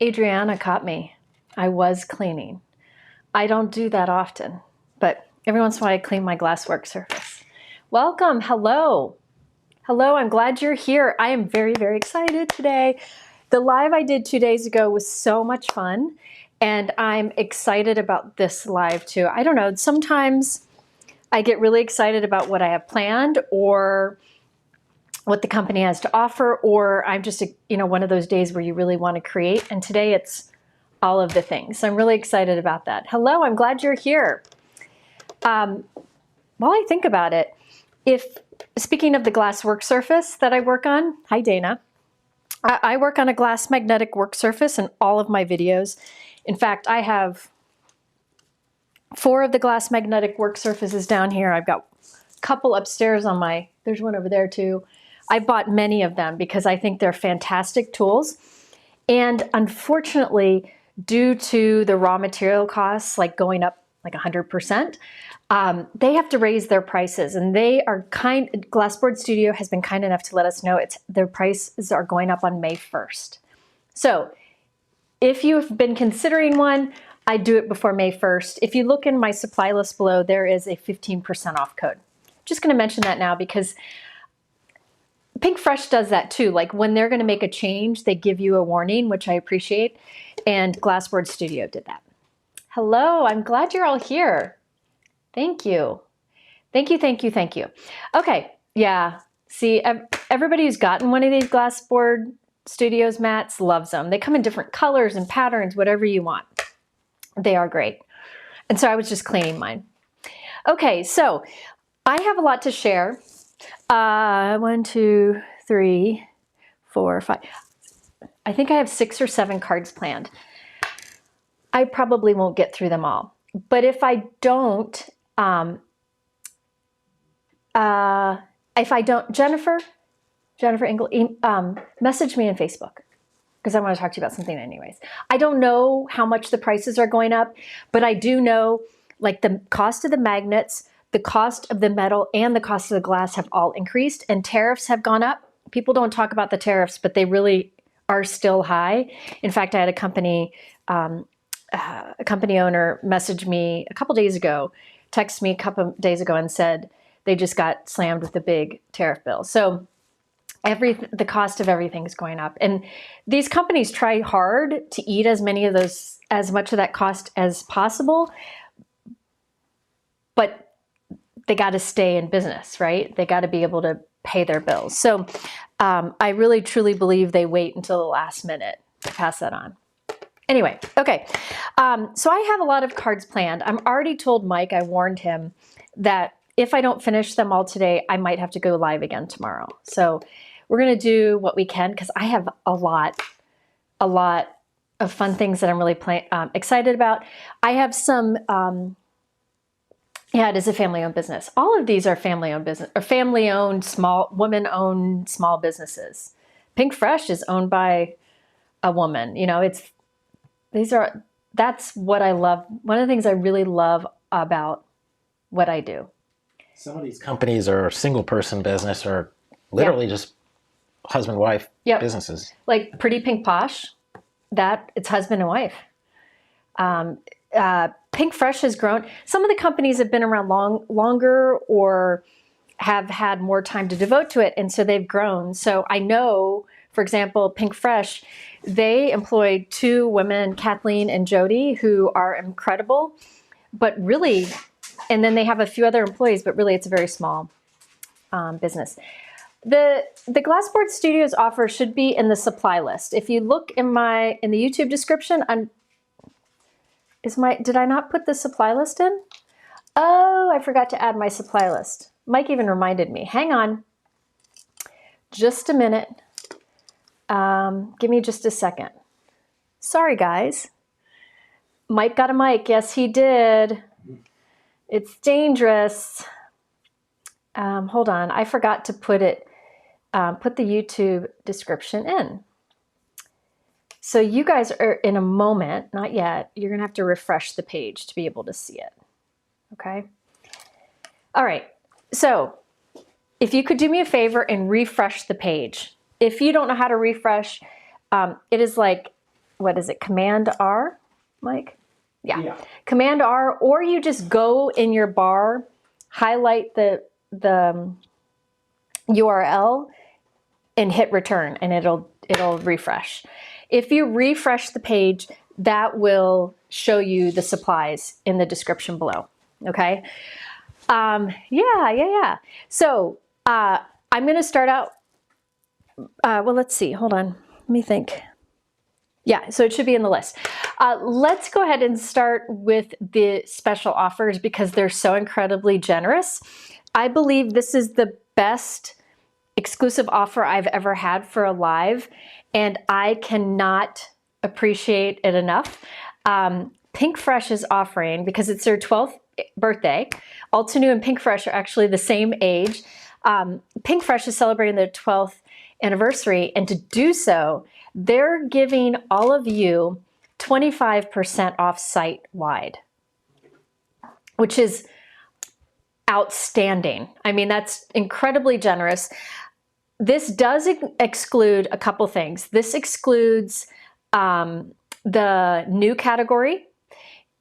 Adriana caught me. I was cleaning. I don't do that often, but every once in a while I clean my glass work surface. Welcome, hello. Hello, I'm glad you're here. I am very, very excited today. The live I did 2 days ago was so much fun, and I'm excited about this live too. I don't know, sometimes I get really excited about what I have planned or what the company has to offer, or I'm just, one of those days where you really want to create, and today it's all of the things. So I'm really excited about that. Hello, I'm glad you're here. While I think about it, speaking of the glass work surface that I work on, hi Dana, I work on a glass magnetic work surface in all of my videos. In fact, I have 4 of the glass magnetic work surfaces down here. I've got a couple upstairs on there's one over there too. I bought many of them because I think they're fantastic tools. And unfortunately, due to the raw material costs like going up like 100%, they have to raise their prices, and Glassboard Studio has been kind enough to let us know their prices are going up on May 1st. So if you've been considering one, I'd do it before May 1st. If you look in my supply list below, there is a 15% off code. Just gonna mention that now because Pinkfresh does that too. Like when they're gonna make a change, they give you a warning, which I appreciate. And Glassboard Studio did that. Hello, I'm glad you're all here. Thank you. Thank you, thank you, thank you. Okay, yeah, see, everybody who's gotten one of these Glassboard Studios mats loves them. They come in different colors and patterns, whatever you want. They are great. And so I was just cleaning mine. Okay, so I have a lot to share. 1, 2, 3, 4, 5. I think I have 6 or 7 cards planned. I probably won't get through them all. But if I don't, Jennifer Engel, message me on Facebook because I want to talk to you about something anyways. I don't know how much the prices are going up, but I do know like the cost of the magnets, the cost of the metal, and the cost of the glass have all increased, and tariffs have gone up. People don't talk about the tariffs, but they really are still high. In fact, I had a company owner message me a couple days ago, texted me a couple days ago and said they just got slammed with a big tariff bill. So the cost of everything is going up. And these companies try hard to eat as much of that cost as possible, but they got to stay in business, right? They got to be able to pay their bills. So I really, truly believe they wait until the last minute to pass that on. Anyway, okay. So I have a lot of cards planned. I'm already told Mike, I warned him that if I don't finish them all today, I might have to go live again tomorrow. So we're going to do what we can because I have a lot of fun things that I'm really excited about. I have some, it is a family-owned business. All of these are family-owned business or family-owned, women-owned small businesses. Pinkfresh is owned by a woman. That's what I love. One of the things I really love about what I do. Some of these companies are single person business or literally just husband-wife businesses. Like Pretty Pink Posh, it's husband and wife. Pinkfresh has grown. Some of the companies have been around longer or have had more time to devote to it, and so they've grown. So I know, for example, Pinkfresh, they employed 2 women, Kathleen and Jody, who are incredible, but really, and then they have a few other employees, but really it's a very small business. The Glassboard Studios offer should be in the supply list. If you look in the YouTube description, did I not put the supply list in? Oh, I forgot to add my supply list. Mike even reminded me. Hang on. Just a minute. Give me just a second. Sorry, guys. Mike got a mic. Yes, he did. It's dangerous. Hold on. I forgot to put the YouTube description in. So you guys are in a moment, not yet, you're going to have to refresh the page to be able to see it. Okay? All right. So if you could do me a favor and refresh the page. If you don't know how to refresh, it is like what is it, Command R, Mike? Yeah. Command R, or you just go in your bar, highlight the URL and hit return, and it'll refresh. If you refresh the page, that will show you the supplies in the description below. Okay. Yeah. So I'm going to start out. Well, let's see. Hold on. Let me think. Yeah, so it should be in the list. Let's go ahead and start with the special offers because they're so incredibly generous. I believe this is the best exclusive offer I've ever had for a live, and I cannot appreciate it enough. Pinkfresh is offering, because it's their 12th birthday, Altenew and Pinkfresh are actually the same age. Pinkfresh is celebrating their 12th anniversary, and to do so, they're giving all of you 25% off site-wide, which is outstanding. I mean, that's incredibly generous. This does exclude a couple things. This excludes the new category,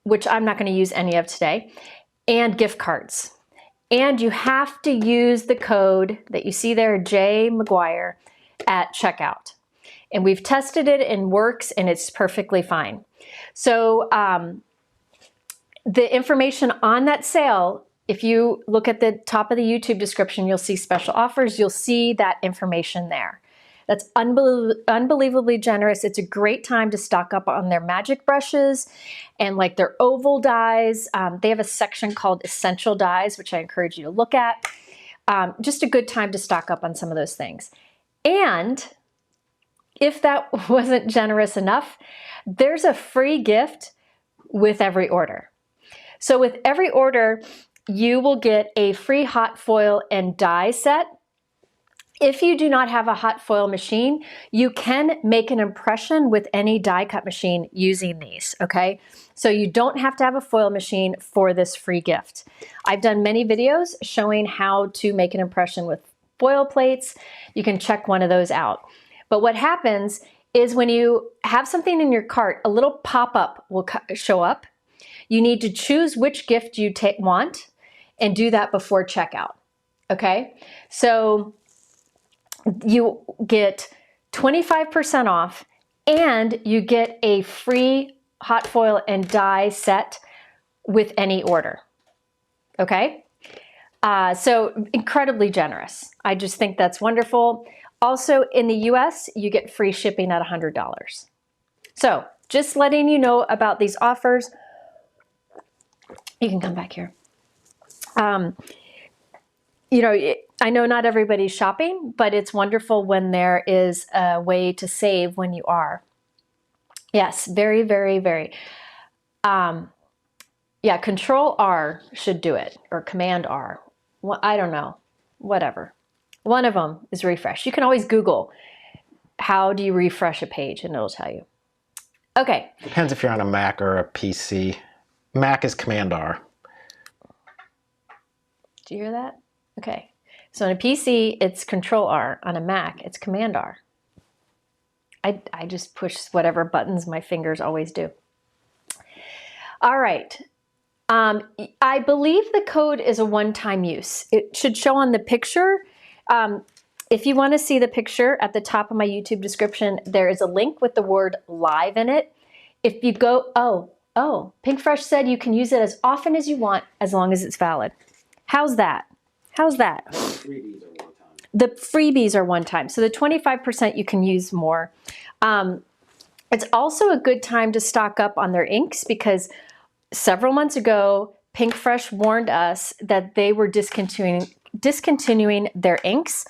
which I'm not going to use any of today, and gift cards. And you have to use the code that you see there, J McGuire, at checkout. And we've tested it and works, and it's perfectly fine. So the information on that sale, if you look at the top of the YouTube description, you'll see special offers. You'll see that information there. That's unbelievably generous. It's a great time to stock up on their magic brushes and like their oval dyes. They have a section called Essential Dyes, which I encourage you to look at. Just a good time to stock up on some of those things. And if that wasn't generous enough, there's a free gift with every order. So with every order, you will get a free hot foil and dye set. If you do not have a hot foil machine, you can make an impression with any die cut machine using these, okay? So you don't have to have a foil machine for this free gift. I've done many videos showing how to make an impression with foil plates. You can check one of those out. But what happens is when you have something in your cart, a little pop-up will show up. You need to choose which gift you want and do that before checkout, okay? So you get 25% off and you get a free hot foil and dye set with any order, okay? So incredibly generous. I just think that's wonderful. Also in the US, you get free shipping at $100. So just letting you know about these offers. You can come back here. You know, I know not everybody's shopping, but it's wonderful when there is a way to save when you are. Yes, very, very, very. Yeah, Control R should do it, or Command R. Well, I don't know, whatever. One of them is refresh. You can always Google, how do you refresh a page, and it'll tell you. Okay. Depends if you're on a Mac or a PC. Mac is Command R. Do you hear that? Okay. So on a PC, it's Control R. On a Mac, it's Command R. I just push whatever buttons my fingers always do. All right. I believe the code is a one-time use. It should show on the picture. If you want to see the picture at the top of my YouTube description, there is a link with the word live in it. If you go, oh, Pinkfresh said you can use it as often as you want, as long as it's valid. How's that? How's that? Freebies are one time. The freebies are one time. So the 25% you can use more. It's also a good time to stock up on their inks because several months ago, Pinkfresh warned us that they were discontinuing their inks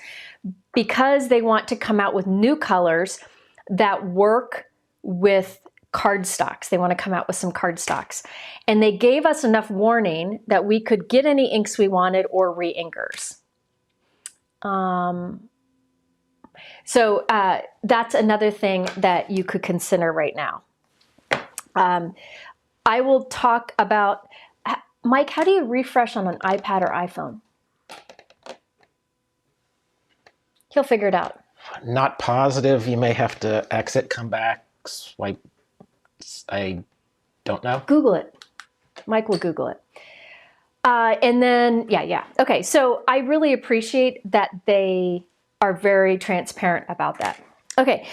because they want to come out with new colors that work with cardstocks. They want to come out with some cardstocks. And they gave us enough warning that we could get any inks we wanted or re-inkers. So that's another thing that you could consider right now. I will talk about, Mike, how do you refresh on an iPad or iPhone? He'll figure it out. Not positive. You may have to exit, come back, swipe I don't know. Google it. Mike will Google it. And then, yeah. Okay, so I really appreciate that they are very transparent about that. Okay,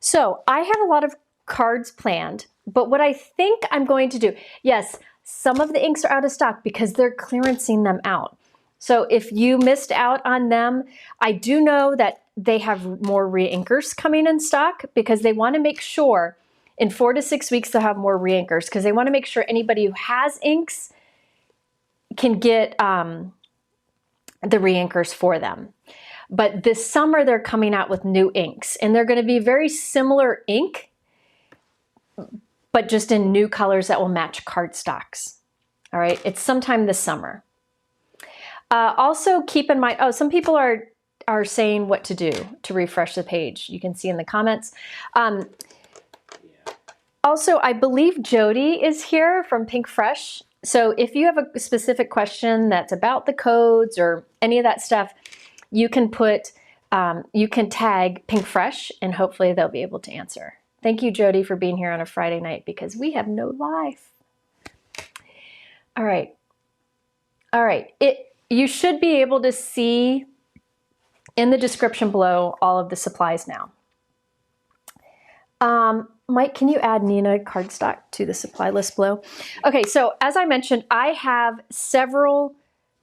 so I have a lot of cards planned, but what I think I'm going to do, yes, some of the inks are out of stock because they're clearancing them out. So if you missed out on them, I do know that they have more re-inkers coming in stock because they want to make sure in 4 to 6 weeks they'll have more re-inkers because they want to make sure anybody who has inks can get the re-inkers for them. But this summer they're coming out with new inks and they're going to be very similar ink, but just in new colors that will match cardstocks. All right, it's sometime this summer. Also keep in mind, some people are saying what to do to refresh the page. You can see in the comments. Also, I believe Jody is here from Pinkfresh. So if you have a specific question that's about the codes or any of that stuff, you can put, you can tag Pinkfresh and hopefully they'll be able to answer. Thank you, Jody, for being here on a Friday night because we have no life. All right. All right. You should be able to see in the description below all of the supplies now. Mike, can you add Nina cardstock to the supply list below? Okay, so as I mentioned, I have several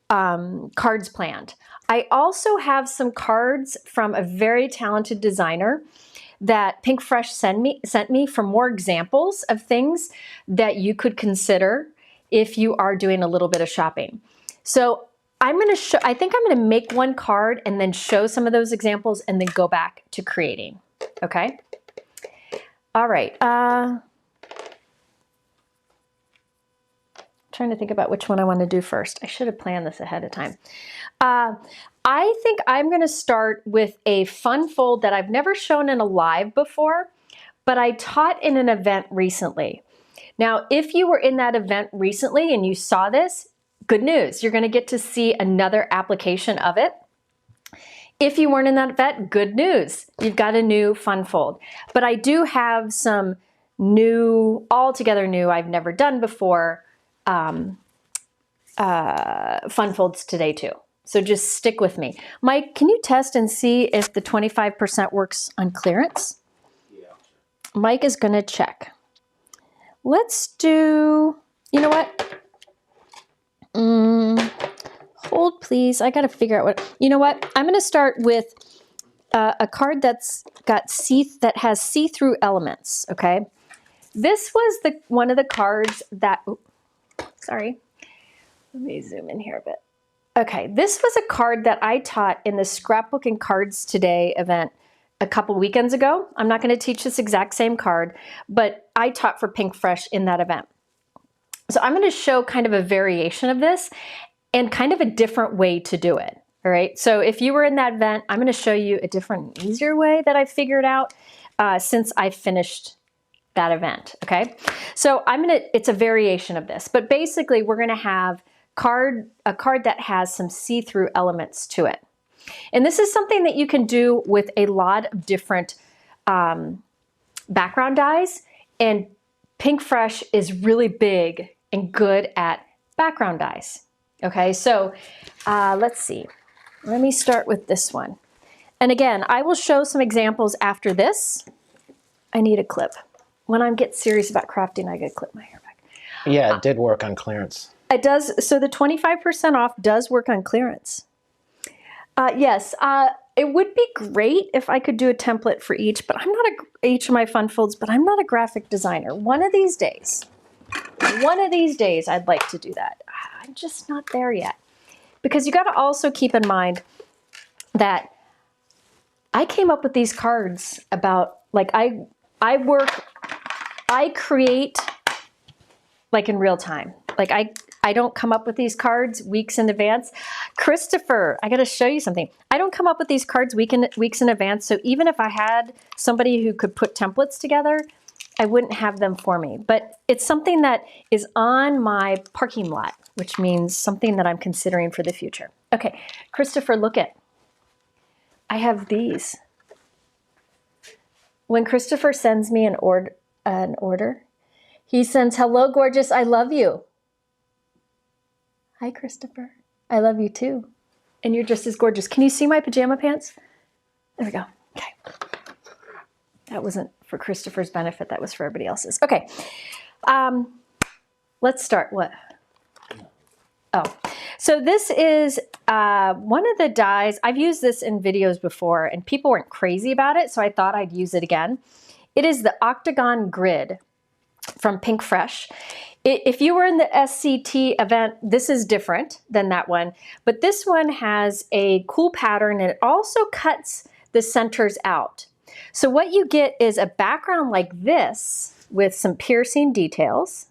cards planned. I also have some cards from a very talented designer that Pinkfresh sent me for more examples of things that you could consider if you are doing a little bit of shopping. So I think I'm gonna make one card and then show some of those examples and then go back to creating, okay? All right, trying to think about which one I want to do first. I should have planned this ahead of time. I think I'm going to start with a fun fold that I've never shown in a live before, but I taught in an event recently. Now, if you were in that event recently and you saw this, good news. You're going to get to see another application of it. If you weren't in that event, good news. You've got a new fun fold. But I do have some new, altogether new, I've never done before, fun folds today too. So just stick with me. Mike, can you test and see if the 25% works on clearance? Yeah. Mike is gonna check. Let's do, you know what? Hold please, I gotta figure out what, you know what? I'm gonna start with a card that's got that has see-through elements, okay? This was one of the cards that, sorry, let me zoom in here a bit. Okay, this was a card that I taught in the Scrapbooking Cards Today event a couple weekends ago. I'm not gonna teach this exact same card, but I taught for Pinkfresh in that event. So I'm gonna show kind of a variation of this and kind of a different way to do it, all right? So if you were in that event, I'm gonna show you a different, easier way that I figured out since I finished that event, okay? So it's a variation of this, but basically we're gonna have a card that has some see-through elements to it. And this is something that you can do with a lot of different background dyes, and Pinkfresh is really big and good at background dyes. Okay, so let's see. Let me start with this one. And again, I will show some examples after this. I need a clip. When I get serious about crafting, I gotta clip my hair back. Yeah, it did work on clearance. It does, so the 25% off does work on clearance. Yes, it would be great if I could do a template for each, but I'm not each of my fun folds, but I'm not a graphic designer. One of these days, I'd like to do that. I'm just not there yet. Because you gotta also keep in mind that I came up with these cards about, like I create like in real time. Like I don't come up with these cards weeks in advance. Christopher, I gotta show you something. I don't come up with these cards weeks in advance, so even if I had somebody who could put templates together, I wouldn't have them for me. But it's something that is on my parking lot, which means something that I'm considering for the future. Okay, Christopher, look at, I have these. When Christopher sends me an order, an order. He sends, hello, gorgeous, I love you. Hi, Christopher. I love you too. And you're just as gorgeous. Can you see my pajama pants? There we go. Okay. That wasn't for Christopher's benefit. That was for everybody else's. Okay. Let's start. What? Oh, so this is one of the dyes. I've used this in videos before and people weren't crazy about it, so I thought I'd use it again. It is the Octagon Grid from Pinkfresh. If you were in the SCT event, this is different than that one, but this one has a cool pattern and it also cuts the centers out. So what you get is a background like this with some piercing details.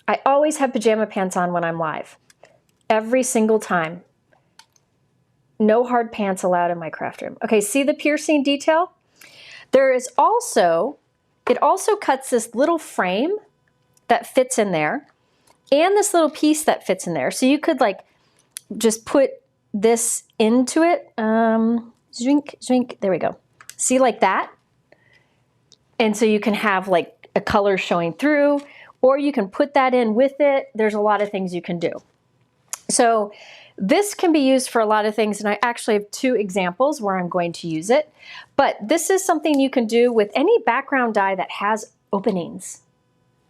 I always have pajama pants on when I'm live, every single time. No hard pants allowed in my craft room. Okay, see the piercing detail? There is also, it also cuts this little frame that fits in there and this little piece that fits in there. So you could like just put this into it. Zwink, there we go. See, like that? And so you can have like a color showing through, or you can put that in with it. There's a lot of things you can do. So this can be used for a lot of things, and I actually have 2 examples where I'm going to use it. But this is something you can do with any background dye that has openings,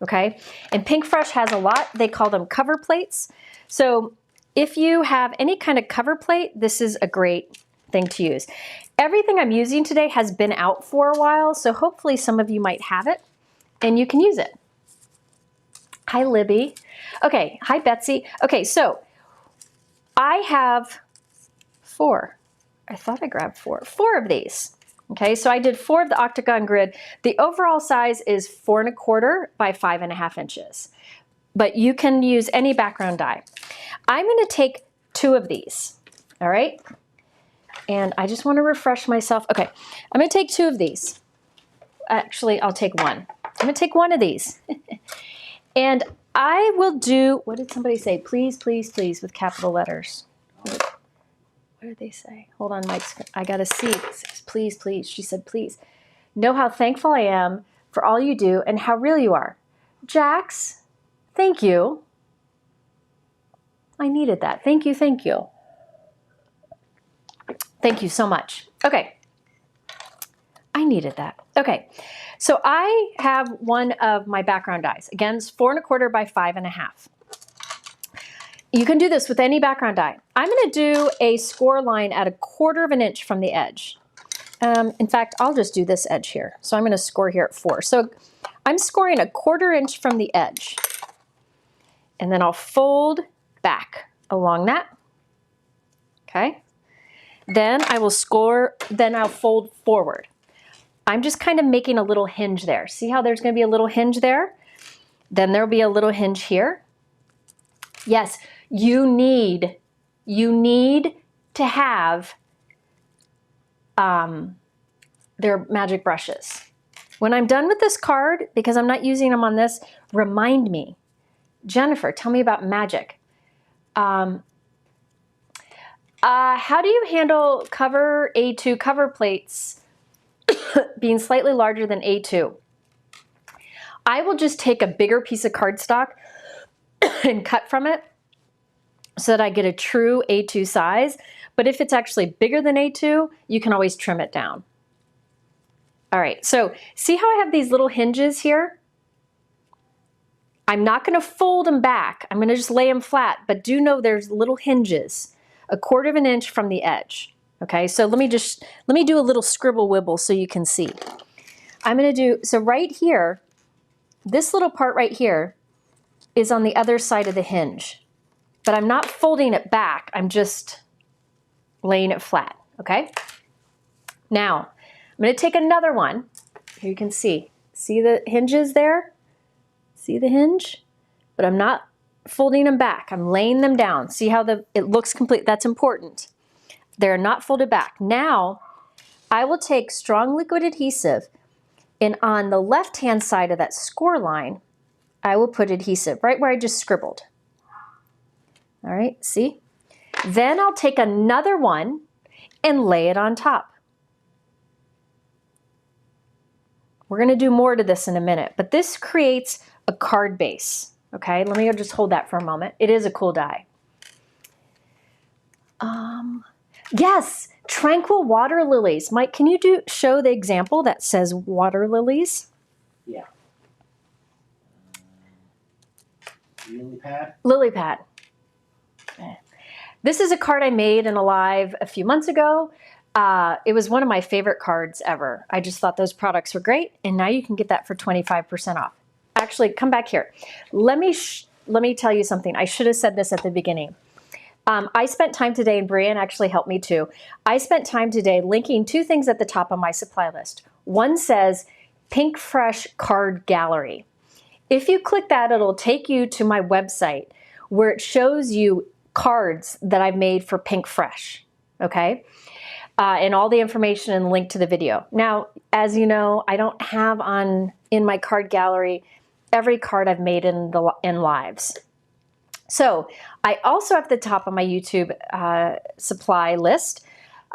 okay? And Pinkfresh has a lot. They call them cover plates. So if you have any kind of cover plate, this is a great thing to use. Everything I'm using today has been out for a while, so hopefully some of you might have it and you can use it. Hi, Libby. Okay, hi, Betsy. Okay, so I have 4. I thought I grabbed 4 of these. Okay, so I did 4 of the Octagon Grid. The overall size is 4 1/4 by 5.5 inches, but you can use any background dye. I'm gonna take 2 of these, all right? And I just wanna refresh myself. Okay, I'm gonna take 2 of these. Actually, I'll take 1. I'm gonna take 1 of these. And I will do, what did somebody say? Please, please, please, with capital letters. What did they say? Hold on, Mike. I gotta see. It says, please, please. She said, please. Know how thankful I am for all you do and how real you are. Jax, thank you. I needed that. Thank you, thank you. Thank you so much. Okay. I needed that. Okay. So I have one of my background dyes. Again, it's 4 1/4 by 5.5. You can do this with any background dye. I'm going to do a score line at 1/4 of an inch from the edge. In fact, I'll just do this edge here. So I'm going to score here at 4. So I'm scoring 1/4 inch from the edge. And then I'll fold back along that. Okay. Then I will score, then I'll fold forward. I'm just kind of making a little hinge there. See how there's going to be a little hinge there? Then there'll be a little hinge here. Yes, you need to have their magic brushes. When I'm done with this card, because I'm not using them on this, remind me. Jennifer, tell me about magic. How do you handle cover A2 cover plates being slightly larger than A2? I will just take a bigger piece of cardstock and cut from it so that I get a true A2 size. But if it's actually bigger than A2, you can always trim it down. All right, so see how I have these little hinges here? I'm not gonna fold them back. I'm gonna just lay them flat, but do know there's little hinges, 1/4 of an inch from the edge. Okay, so let me do a little scribble wibble so you can see. I'm gonna do, so right here, this little part right here is on the other side of the hinge, but I'm not folding it back. I'm just laying it flat, okay? Now, I'm gonna take another one. Here you can see the hinges there? See the hinge? But I'm not folding them back. I'm laying them down. See how it looks complete? That's important. They're not folded back. Now, I will take strong liquid adhesive, and on the left-hand side of that score line, I will put adhesive right where I just scribbled. All right, see? Then I'll take another one and lay it on top. We're going to do more to this in a minute, but this creates a card base. Okay, let me just hold that for a moment. It is a cool die. Yes, tranquil water lilies. Mike, can you show the example that says water lilies? Yeah. Lily pad? Lily pad. This is a card I made in a live a few months ago. It was one of my favorite cards ever. I just thought those products were great, and now you can get that for 25% off. Actually, come back here. Let me tell you something. I should have said this at the beginning. I spent time today, and Brian actually helped me too. I spent time today linking two things at the top of my supply list. One says Pinkfresh Card Gallery. If you click that, it'll take you to my website where it shows you cards that I've made for Pinkfresh, okay? And all the information and link to the video. Now, as you know, I don't have in my card gallery every card I've made in lives. So I also have at the top of my YouTube supply list,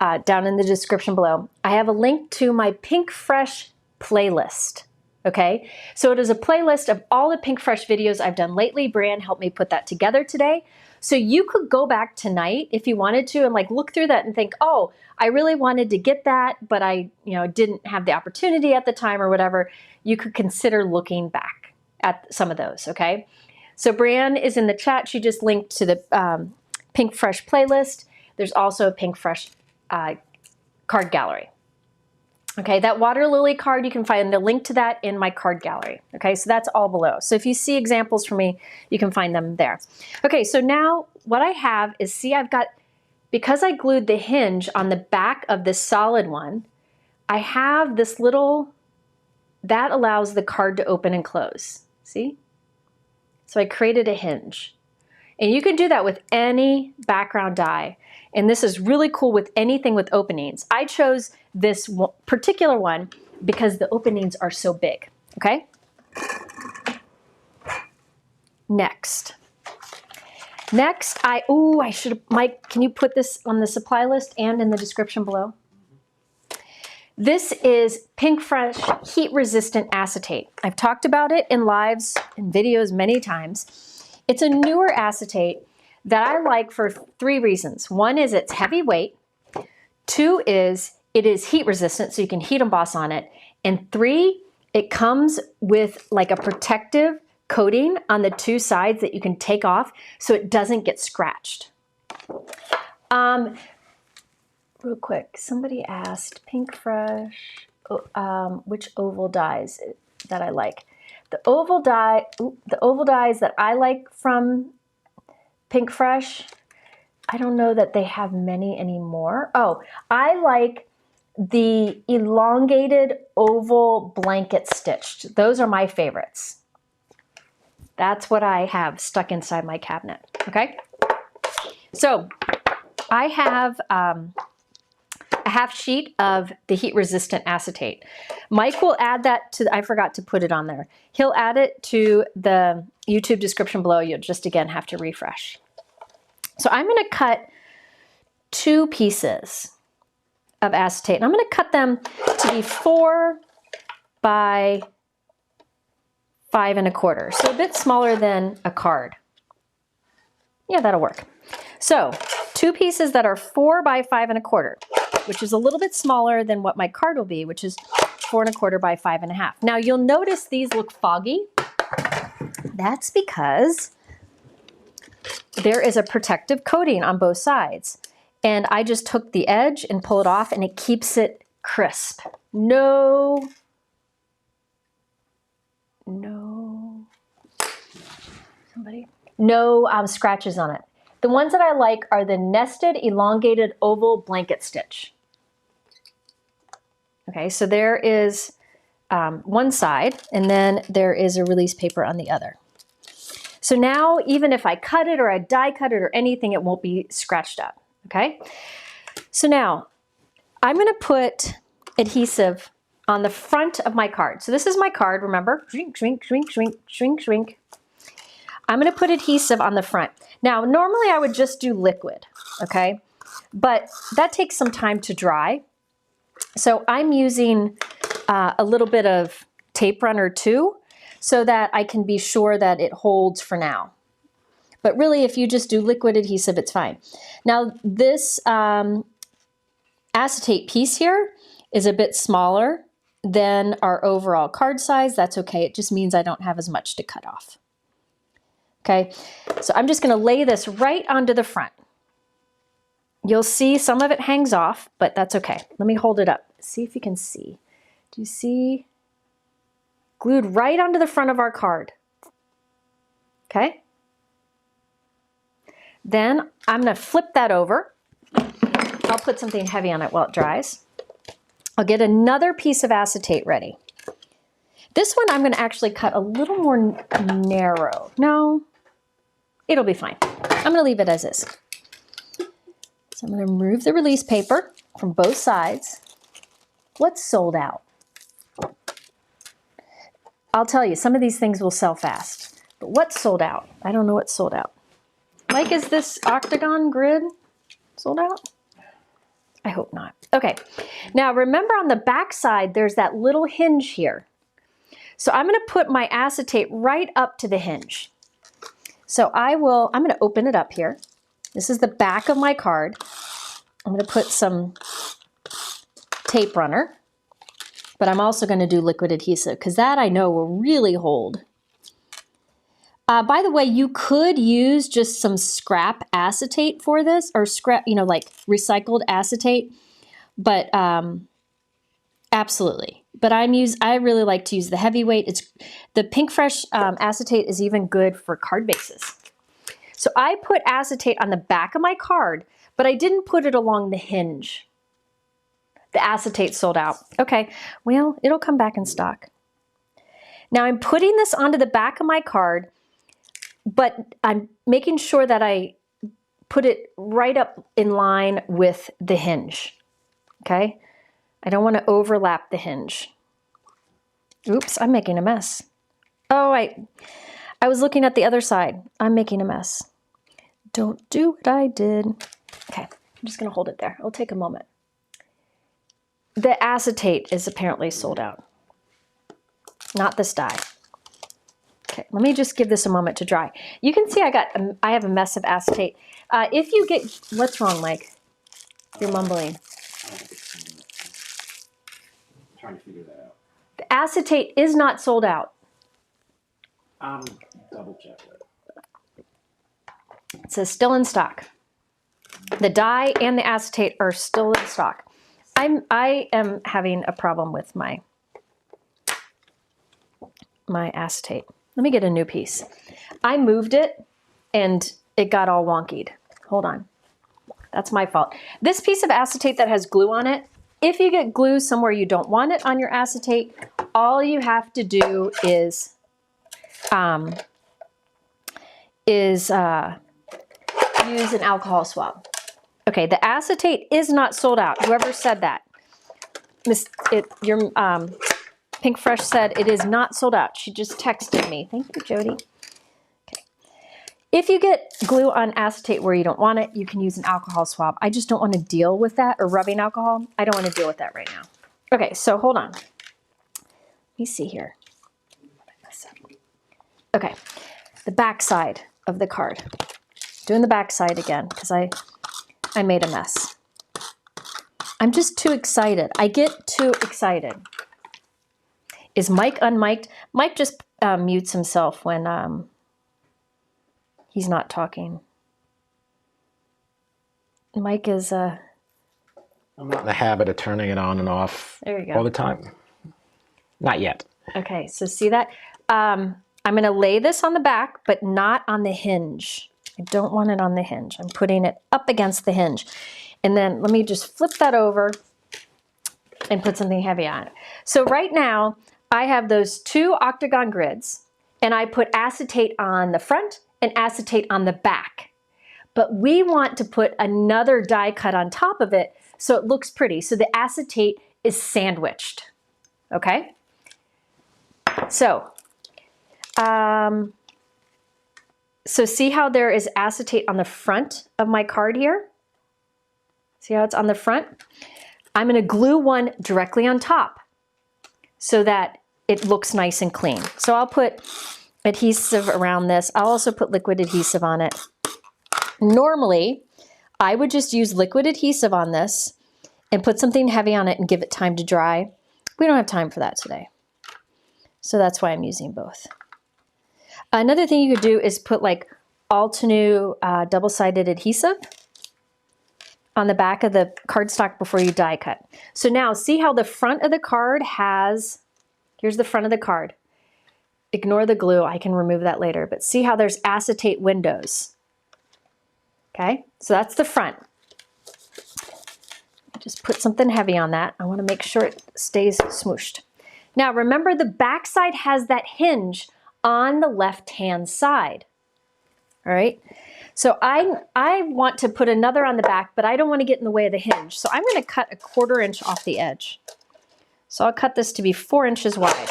down in the description below, I have a link to my Pinkfresh playlist. Okay, so it is a playlist of all the Pinkfresh videos I've done lately. Brian helped me put that together today. So you could go back tonight if you wanted to and like look through that and think, oh, I really wanted to get that, but I didn't have the opportunity at the time or whatever. You could consider looking back at some of those, okay? So Brianne is in the chat. She just linked to the Pinkfresh playlist. There's also a Pinkfresh card gallery. Okay, that water lily card, you can find the link to that in my card gallery. Okay, so that's all below. So if you see examples from me, you can find them there. Okay, so now what I have is, see, because I glued the hinge on the back of this solid one, I have this little, that allows the card to open and close. See? So I created a hinge. And you can do that with any background die. And this is really cool with anything with openings. I chose this particular one because the openings are so big, okay? Next, I should, Mike, can you put this on the supply list and in the description below? This is Pinkfresh Heat Resistant Acetate. I've talked about it in lives and videos many times. It's a newer acetate that I like for 3 reasons. One is it's heavyweight. 2 is it is heat resistant, so you can heat emboss on it. And 3, it comes with like a protective coating on the 2 sides that you can take off so it doesn't get scratched. Real quick, somebody asked Pinkfresh, which oval dies that I like. The oval dies that I like from Pinkfresh, I don't know that they have many anymore. Oh, I like the elongated oval blanket stitched. Those are my favorites. That's what I have stuck inside my cabinet, okay? So I have a half sheet of the heat resistant acetate. Mike will add that to, I forgot to put it on there. He'll add it to the YouTube description below. You'll just again have to refresh. So I'm going to cut 2 pieces of acetate, and I'm going to cut them to be 4 by 5 1/4, so a bit smaller than a card. Yeah, that'll work. So 2 pieces that are 4 by 5 1/4, which is a little bit smaller than what my card will be, which is 4 1/4 by 5 1/2. Now you'll notice these look foggy. That's because there is a protective coating on both sides. And I just took the edge and pull it off, and it keeps it crisp. No scratches on it. The ones that I like are the nested elongated oval blanket stitch. Okay, so there is one side, and then there is a release paper on the other. So now, even if I cut it or I die cut it or anything, it won't be scratched up, okay? So now, I'm gonna put adhesive on the front of my card. So this is my card, remember? Shrink, shrink, shrink, shrink, shrink, shrink. I'm gonna put adhesive on the front. Now, normally I would just do liquid, okay? But that takes some time to dry. So I'm using a little bit of tape runner too, so that I can be sure that it holds for now. But really, if you just do liquid adhesive, it's fine. Now this acetate piece here is a bit smaller than our overall card size. That's okay. It just means I don't have as much to cut off. Okay, so I'm just going to lay this right onto the front. You'll see some of it hangs off, but that's okay. Let me hold it up. See if you can see. Do you see? Glued right onto the front of our card. Okay. Then I'm going to flip that over. I'll put something heavy on it while it dries. I'll get another piece of acetate ready. This one I'm going to actually cut a little more narrow. No, it'll be fine. I'm going to leave it as is. So I'm going to remove the release paper from both sides. What's sold out? I'll tell you, some of these things will sell fast. But what's sold out? I don't know what's sold out. Mike, is this Octagon grid sold out? I hope not. Okay, now remember on the back side, there's that little hinge here. So I'm going to put my acetate right up to the hinge. So I'm going to open it up here. This is the back of my card. I'm going to put some tape runner, but I'm also going to do liquid adhesive because that I know will really hold. By the way, you could use just some scrap acetate for this, or scrap, like recycled acetate, but absolutely. But I really like to use the heavyweight. The Pinkfresh acetate is even good for card bases. So I put acetate on the back of my card, but I didn't put it along the hinge. The acetate sold out. Okay, well, it'll come back in stock. Now I'm putting this onto the back of my card, but I'm making sure that I put it right up in line with the hinge, okay? I don't want to overlap the hinge. Oops, I'm making a mess. Oh, I was looking at the other side. I'm making a mess. Don't do what I did. Okay, I'm just going to hold it there. It'll take a moment. The acetate is apparently sold out, not this dye. Okay, let me just give this a moment to dry. You can see I have a mess of acetate. If you get, what's wrong, Mike? You're mumbling. I'm trying to figure that out. The acetate is not sold out. Double check it. It says still in stock. The dye and the acetate are still in stock. I am having a problem with my acetate. Let me get a new piece. I moved it and it got all wonkied. Hold on. That's my fault. This piece of acetate that has glue on it, if you get glue somewhere you don't want it on your acetate, all you have to do is use an alcohol swab. Okay, the acetate is not sold out. Whoever said that, your Pinkfresh said it is not sold out. She just texted me. Thank you, Jody. Okay. If you get glue on acetate where you don't want it, you can use an alcohol swab. I just don't want to deal with that, or rubbing alcohol. I don't want to deal with that right now. Okay, so hold on. Let me see here. Okay, the back side of the card. Doing the back side again because I made a mess. I'm just too excited. I get too excited. Is Mike unmiked? Mike just mutes himself when he's not talking. Mike is... I'm not in the habit of turning it on and off all the time. Not yet. Okay, so see that? I'm going to lay this on the back, but not on the hinge. I don't want it on the hinge. I'm putting it up against the hinge. And then let me just flip that over and put something heavy on it. So right now, I have those two Octagon grids, and I put acetate on the front and acetate on the back. But we want to put another die cut on top of it so it looks pretty. So the acetate is sandwiched, okay? So see how there is acetate on the front of my card here? See how it's on the front? I'm going to glue one directly on top. so that it looks nice and clean. So I'll put adhesive around this. I'll also put liquid adhesive on it. Normally, I would just use liquid adhesive on this and put something heavy on it and give it time to dry. We don't have time for that today. So that's why I'm using both. Another thing you could do is put like Altenew double-sided adhesive on the back of the cardstock before you die cut. So now see how the front of the card has, here's the front of the card. Ignore the glue, I can remove that later, but see how there's acetate windows. Okay, so that's the front. Just put something heavy on that. I want to make sure it stays smooshed. Now remember, the back side has that hinge on the left-hand side. All right, so I want to put another on the back, but I don't want to get in the way of the hinge. So I'm going to cut 1/4 inch off the edge. So I'll cut this to be 4 inches wide.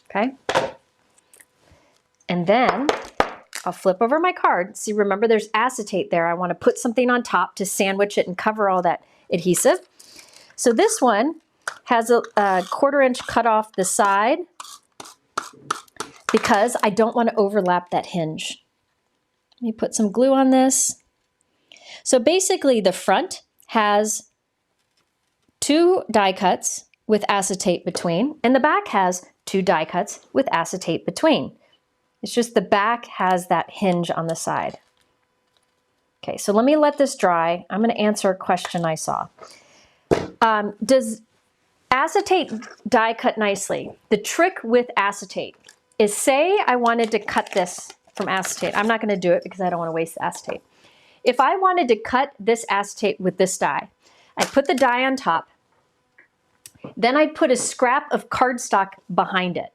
Okay, and then I'll flip over my card. See, remember there's acetate there. I want to put something on top to sandwich it and cover all that adhesive. So this one has a 1/4 inch cut off the side because I don't want to overlap that hinge. Let me put some glue on this. So basically the front has 2 die cuts with acetate between, and the back has 2 die cuts with acetate between. It's just the back has that hinge on the side. Okay, so let me let this dry. I'm going to answer a question I saw. Does acetate die cut nicely? The trick with acetate is, say I wanted to cut this from acetate. I'm not going to do it because I don't want to waste the acetate. If I wanted to cut this acetate with this die, I put the die on top, then I put a scrap of cardstock behind it.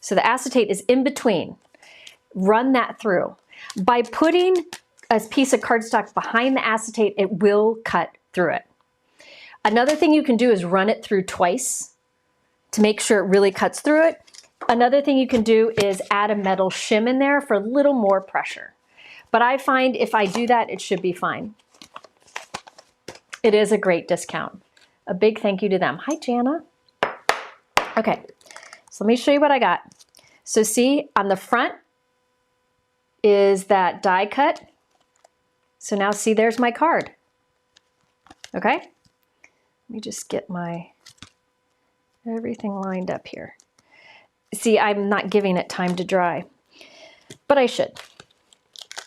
So the acetate is in between. Run that through. By putting a piece of cardstock behind the acetate, it will cut through it. Another thing you can do is run it through twice to make sure it really cuts through it. Another thing you can do is add a metal shim in there for a little more pressure. But I find if I do that, it should be fine. It is a great discount. A big thank you to them. Hi, Jana. Okay, so let me show you what I got. So see, on the front is that die cut. So now see, there's my card. Okay, let me just get my everything lined up here. See, I'm not giving it time to dry, but I should.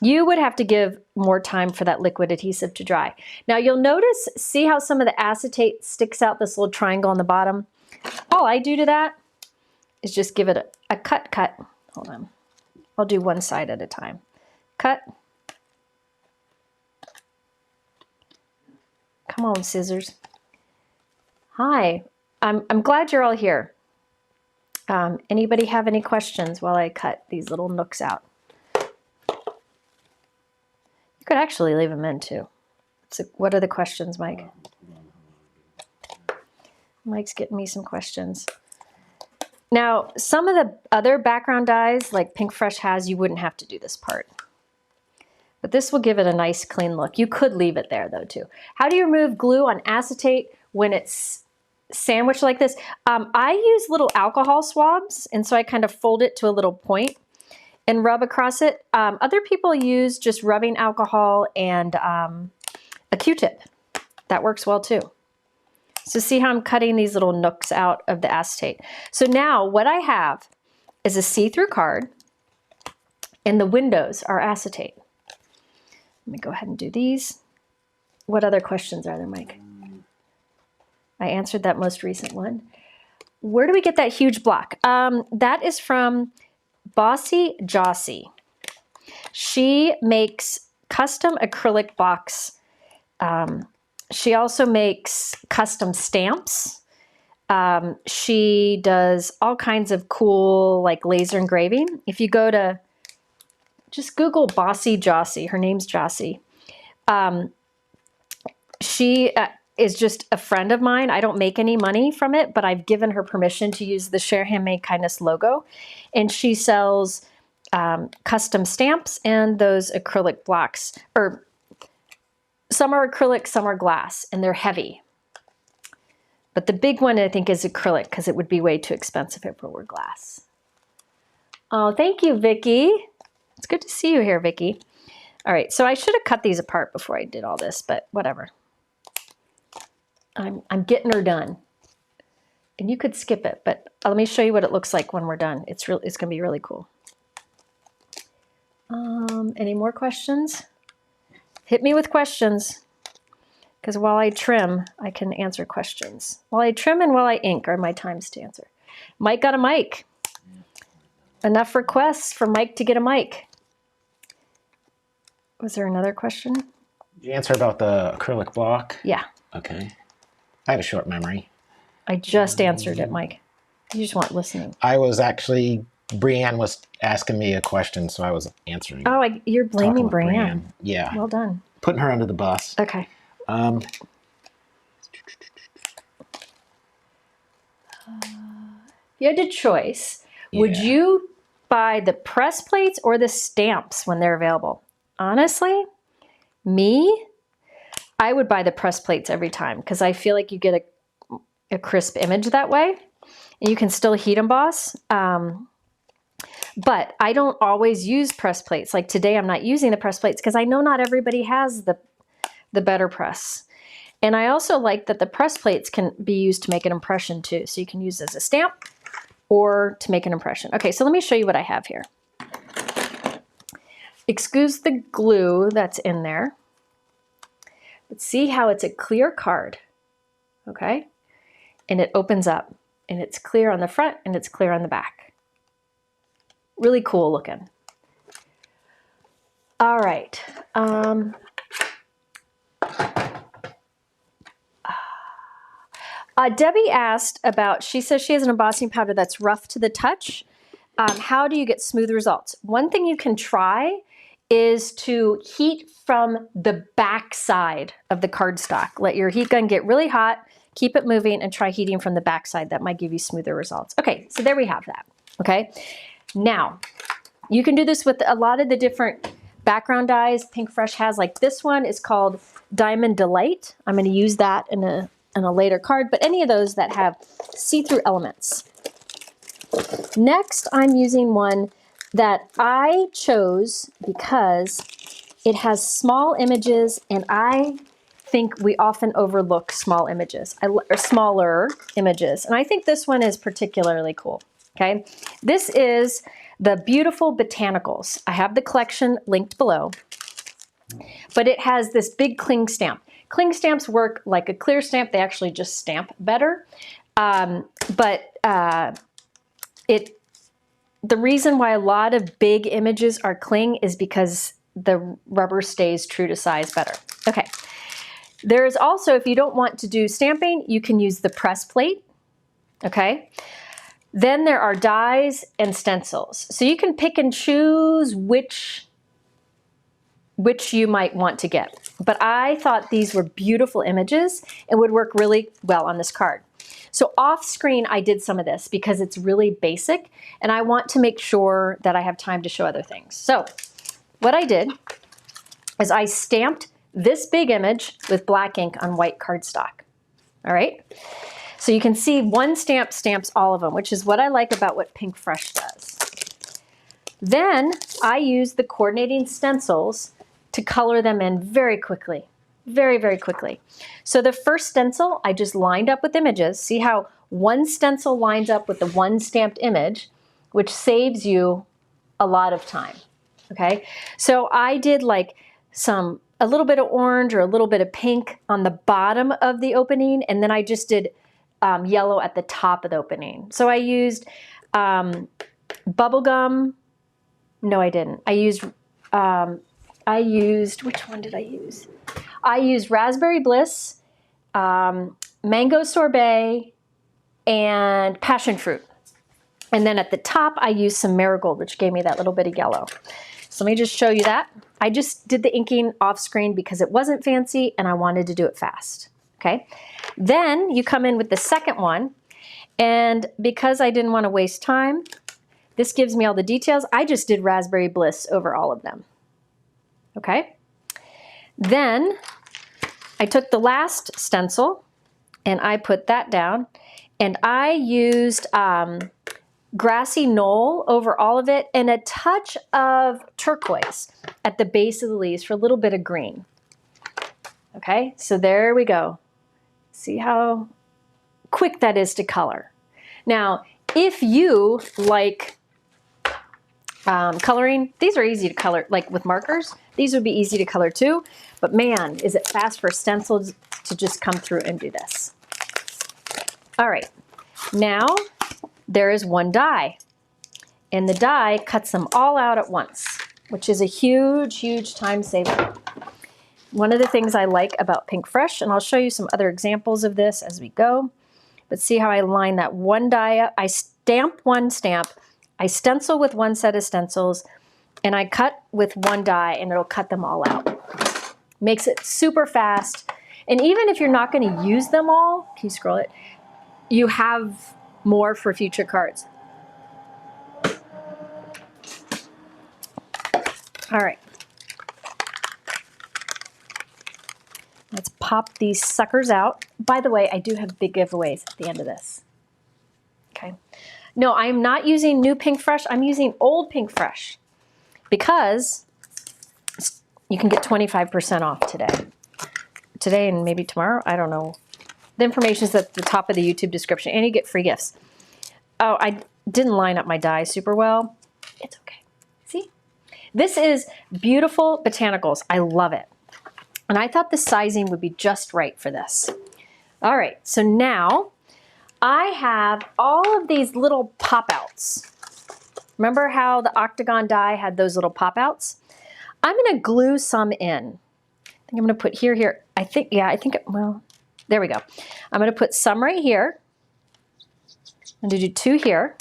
You would have to give more time for that liquid adhesive to dry. Now you'll notice, see how some of the acetate sticks out this little triangle on the bottom? All I do to that is just give it a cut. Hold on. I'll do one side at a time. Cut. Come on, scissors. Hi, I'm glad you're all here. Anybody have any questions while I cut these little nooks out? You could actually leave them in too. So what are the questions, Mike? Mike's getting me some questions. Now, some of the other background dyes, like Pinkfresh has, you wouldn't have to do this part. But this will give it a nice clean look. You could leave it there though too. How do you remove glue on acetate when it's sandwiched like this? I use little alcohol swabs, and so I kind of fold it to a little point and rub across it. Other people use just rubbing alcohol and a Q-tip. That works well too. So see how I'm cutting these little nooks out of the acetate. So now what I have is a see-through card, and the windows are acetate. Let me go ahead and do these. What other questions are there, Mike? I answered that most recent one. Where do we get that huge block? That is from Bossy Jossie. She makes custom acrylic blocks. She also makes custom stamps. She does all kinds of cool like laser engraving. If you go to, just Google Bossy Jossie, her name's Jossie. She is just a friend of mine. I don't make any money from it, but I've given her permission to use the Share Handmade Kindness logo. And she sells custom stamps and those acrylic blocks, or some are acrylic, some are glass, and they're heavy. But the big one, I think, is acrylic because it would be way too expensive if it were glass. Oh, thank you, Vicky. It's good to see you here, Vicky. All right, so I should have cut these apart before I did all this, but whatever. I'm getting her done. And you could skip it, but let me show you what it looks like when we're done. It's going to be really cool. Any more questions? Hit me with questions, because while I trim, I can answer questions. While I trim and while I ink are my times to answer. Mike got a mic. Enough requests for Mike to get a mic. Was there another question? Did you answer about the acrylic block? Yeah. Okay. I have a short memory. I just answered it, Mike. You just weren't listening. I was actually, Brianne was asking me a question, so I was answering. Oh, you're blaming Brianne. Yeah. Well done. Putting her under the bus. Okay. If you had a choice, would you buy the press plates or the stamps when they're available? Honestly, I would buy the press plates every time because I feel like you get a crisp image that way, and you can still heat emboss. But I don't always use press plates. Like today, I'm not using the press plates because I know not everybody has the better press. And I also like that the press plates can be used to make an impression too. So you can use as a stamp or to make an impression. Okay, so let me show you what I have here. Excuse the glue that's in there. But see how it's a clear card, okay? And it opens up, and it's clear on the front, and it's clear on the back. Really cool looking. All right. Debbie asked about, she says she has an embossing powder that's rough to the touch. How do you get smooth results? One thing you can try is to heat from the back side of the cardstock. Let your heat gun get really hot, keep it moving, and try heating from the back side. That might give you smoother results. Okay, so there we have that, okay? Now, you can do this with a lot of the different background dyes Pinkfresh has. Like this one is called Diamond Delight. I'm gonna use that in a later card, but any of those that have see-through elements. Next, I'm using one that I chose because it has small images, and I think we often overlook small images, or smaller images. And I think this one is particularly cool, okay? This is the beautiful Botanicals. I have the collection linked below, but it has this big cling stamp. Cling stamps work like a clear stamp. They actually just stamp better. The reason why a lot of big images are cling is because the rubber stays true to size better. Okay. There is also, if you don't want to do stamping, you can use the press plate. Okay. Then there are dies and stencils. So you can pick and choose which you might want to get. But I thought these were beautiful images and would work really well on this card. So off screen, I did some of this because it's really basic and I want to make sure that I have time to show other things. So what I did is I stamped this big image with black ink on white cardstock. All right. So you can see one stamp stamps all of them, which is what I like about what Pinkfresh does. Then I use the coordinating stencils to color them in very quickly. Very, very quickly. So the first stencil, I just lined up with images. See how one stencil lines up with the one stamped image, which saves you a lot of time, okay? So I did like a little bit of orange or a little bit of pink on the bottom of the opening, and then I just did yellow at the top of the opening. So I used bubble gum. No, I didn't. I used, which one did I use? I used Raspberry Bliss, Mango Sorbet, and Passion Fruit. And then at the top, I used some Marigold, which gave me that little bit of yellow. So let me just show you that. I just did the inking off screen because it wasn't fancy and I wanted to do it fast, okay? Then you come in with the second one, and because I didn't want to waste time, this gives me all the details. I just did Raspberry Bliss over all of them, okay? Then I took the last stencil And I put that down. And I used grassy knoll over all of it and a touch of turquoise at the base of the leaves for a little bit of green. Okay, so there we go. See how quick that is to color. Now, if you like coloring, these are easy to color, like with markers. These would be easy to color too, but man, is it fast for stencils to just come through and do this. All right, now there is one die, and the die cuts them all out at once, which is a huge, huge time saver. One of the things I like about Pinkfresh, and I'll show you some other examples of this as we go, but see how I line that one die up. I stamp one stamp, I stencil with one set of stencils, and I cut with one die, and it'll cut them all out. Makes it super fast, and even if you're not going to use them all, can you scroll it? You have more for future cards. All right. Let's pop these suckers out. By the way, I do have big giveaways at the end of this. Okay. No, I'm not using new Pinkfresh. I'm using old Pinkfresh because you can get 25% off today. Today and maybe tomorrow. I don't know. The information is at the top of the YouTube description, and you get free gifts. Oh, I didn't line up my die super well. It's okay. See? This is beautiful Botanicals. I love it. And I thought the sizing would be just right for this. All right, so now I have all of these little pop-outs. Remember how the Octagon die had those little pop-outs? I'm gonna glue some in. I think I'm gonna put here. Well, there we go. I'm gonna put some right here. I'm gonna do 2 here.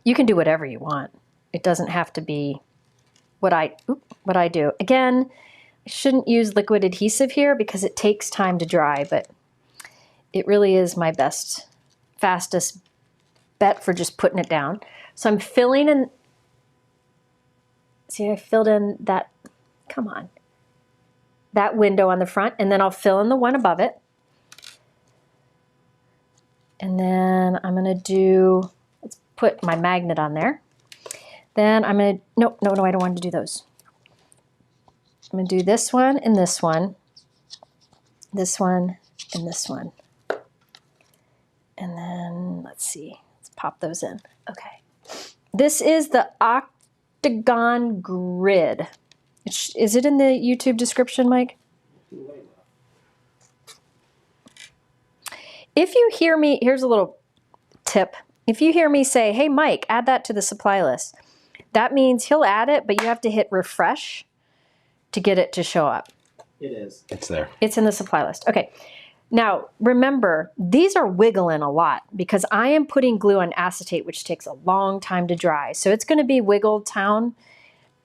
You can do whatever you want. It doesn't have to be what I do. Again, I shouldn't use liquid adhesive here because it takes time to dry, but it really is my fastest bet for just putting it down. So I'm filling in, see I filled in that, come on, that window on the front, and then I'll fill in the one above it. And then I'm gonna do, let's put my magnet on there. Then I'm gonna, no, I don't want to do those. I'm gonna do this one and this one, this one and this one. And then, let's see, let's pop those in. Okay. This is the Octagon Grid. Is it in the YouTube description, Mike? If you hear me, here's a little tip. If you hear me say, hey, Mike, add that to the supply list, that means he'll add it, but you have to hit refresh to get it to show up. It is. It's there. It's in the supply list. Okay. Now, remember, these are wiggling a lot because I am putting glue on acetate, which takes a long time to dry. So it's going to be wiggled town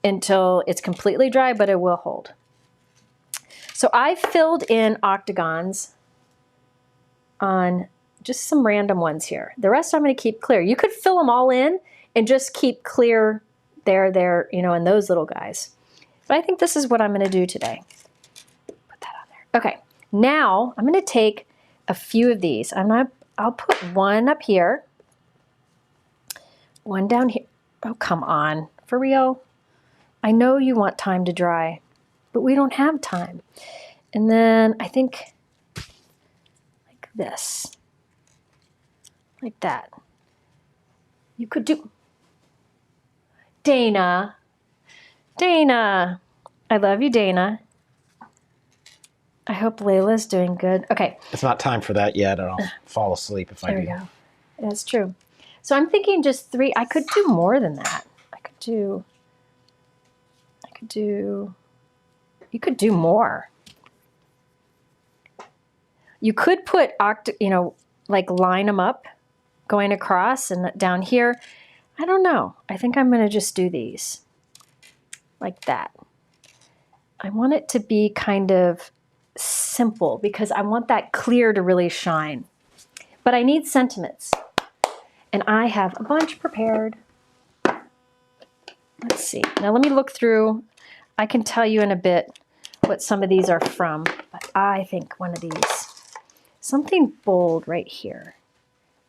until it's completely dry, but it will hold. So I filled in octagons on just some random ones here. The rest I'm going to keep clear. You could fill them all in and just keep clear there, you know, and those little guys. But I think this is what I'm going to do today. Put that on there. Okay. Now I'm going to take a few of these. I'll put one up here, one down here. Oh, come on, for real? I know you want time to dry, but we don't have time. And then I think like this, like that. You could do, Dana, I love you, Dana. I hope Layla's doing good. Okay. It's not time for that yet, and I'll fall asleep if I do. There we go. That's true. So I'm thinking just 3. I could do more than that. You could do more. You could put, like line them up going across and down here. I don't know. I think I'm going to just do these like that. I want it to be kind of simple because I want that clear to really shine. But I need sentiments. And I have a bunch prepared. Let's see. Now let me look through. I can tell you in a bit what some of these are from, but I think one of these. Something bold right here.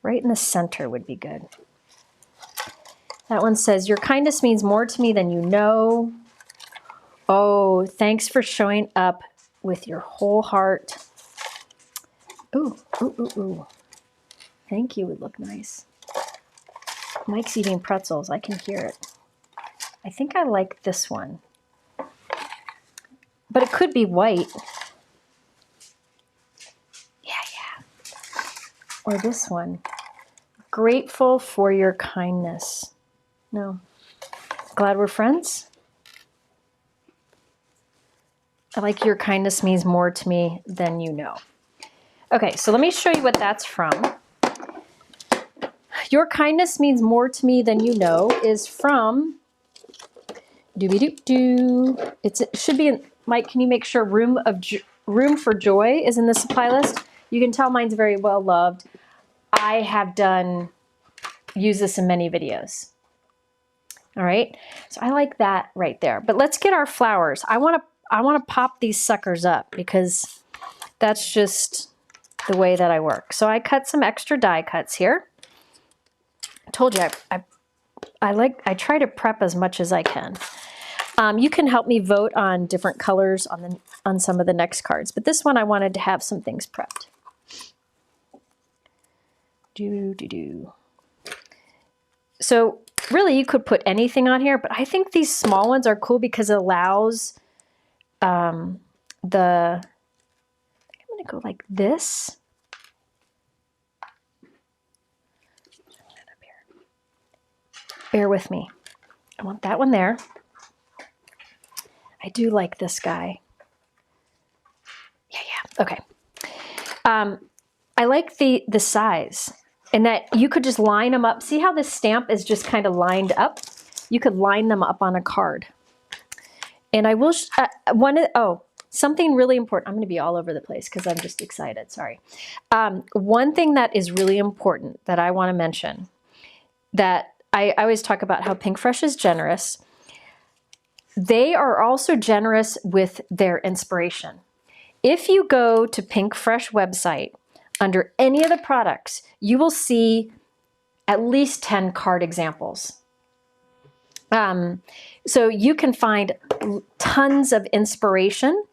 Right in the center would be good. That one says, your kindness means more to me than you know. Oh, thanks for showing up with your whole heart. Ooh, ooh, ooh, ooh. Thank you would look nice. Mike's eating pretzels. I can hear it. I think I like this one. But it could be white. Yeah. Or this one. Grateful for your kindness. No. Glad we're friends? I like your kindness means more to me than you know. Okay, so let me show you what that's from. Your kindness means more to me than you know is from doo-be-doo-doo. It should be in, Mike, can you make sure Room for Joy is in the supply list? You can tell mine's very well loved. I have used this in many videos. All right, so I like that right there. But let's get our flowers. I want to pop these suckers up because that's just the way that I work. So I cut some extra die cuts here. I told you I try to prep as much as I can. You can help me vote on different colors on some of the next cards, but this one I wanted to have some things prepped. So really you could put anything on here, but I think these small ones are cool because it allows I think I'm going to go like this. Bear with me. I want that one there. I do like this guy. Yeah. Okay. I like the size and that you could just line them up. See how this stamp is just kind of lined up? You could line them up on a card. And I will, something really important. I'm going to be all over the place because I'm just excited. Sorry. One thing that is really important that I want to mention that I always talk about how Pinkfresh is generous. They are also generous with their inspiration. If you go to Pinkfresh website, under any of the products, you will see at least 10 card examples. So you can find tons of inspiration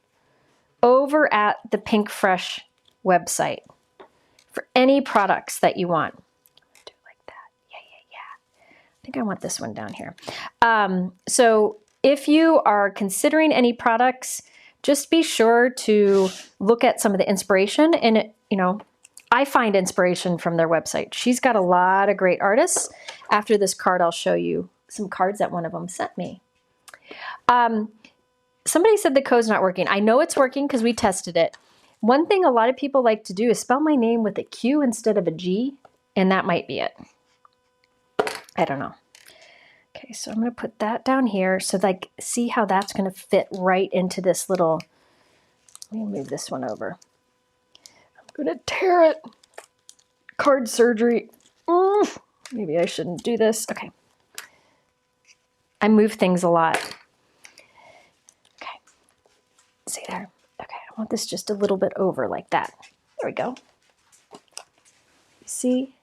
over at the Pinkfresh website for any products that you want. Do it like that. Yeah. I think I want this one down here. So if you are considering any products, just be sure to look at some of the inspiration. And, I find inspiration from their website. She's got a lot of great artists. After this card, I'll show you some cards that one of them sent me. Somebody said the code's not working. I know it's working because we tested it. One thing a lot of people like to do is spell my name with a Q instead of a G, and that might be it. I don't know. Okay, so I'm going to put that down here. So see how that's going to fit right into this little, let me move this one over. I'm going to tear it. Card surgery. Maybe I shouldn't do this. Okay. I move things a lot. Okay. See there? Okay, I want this just a little bit over like that. There we go. See?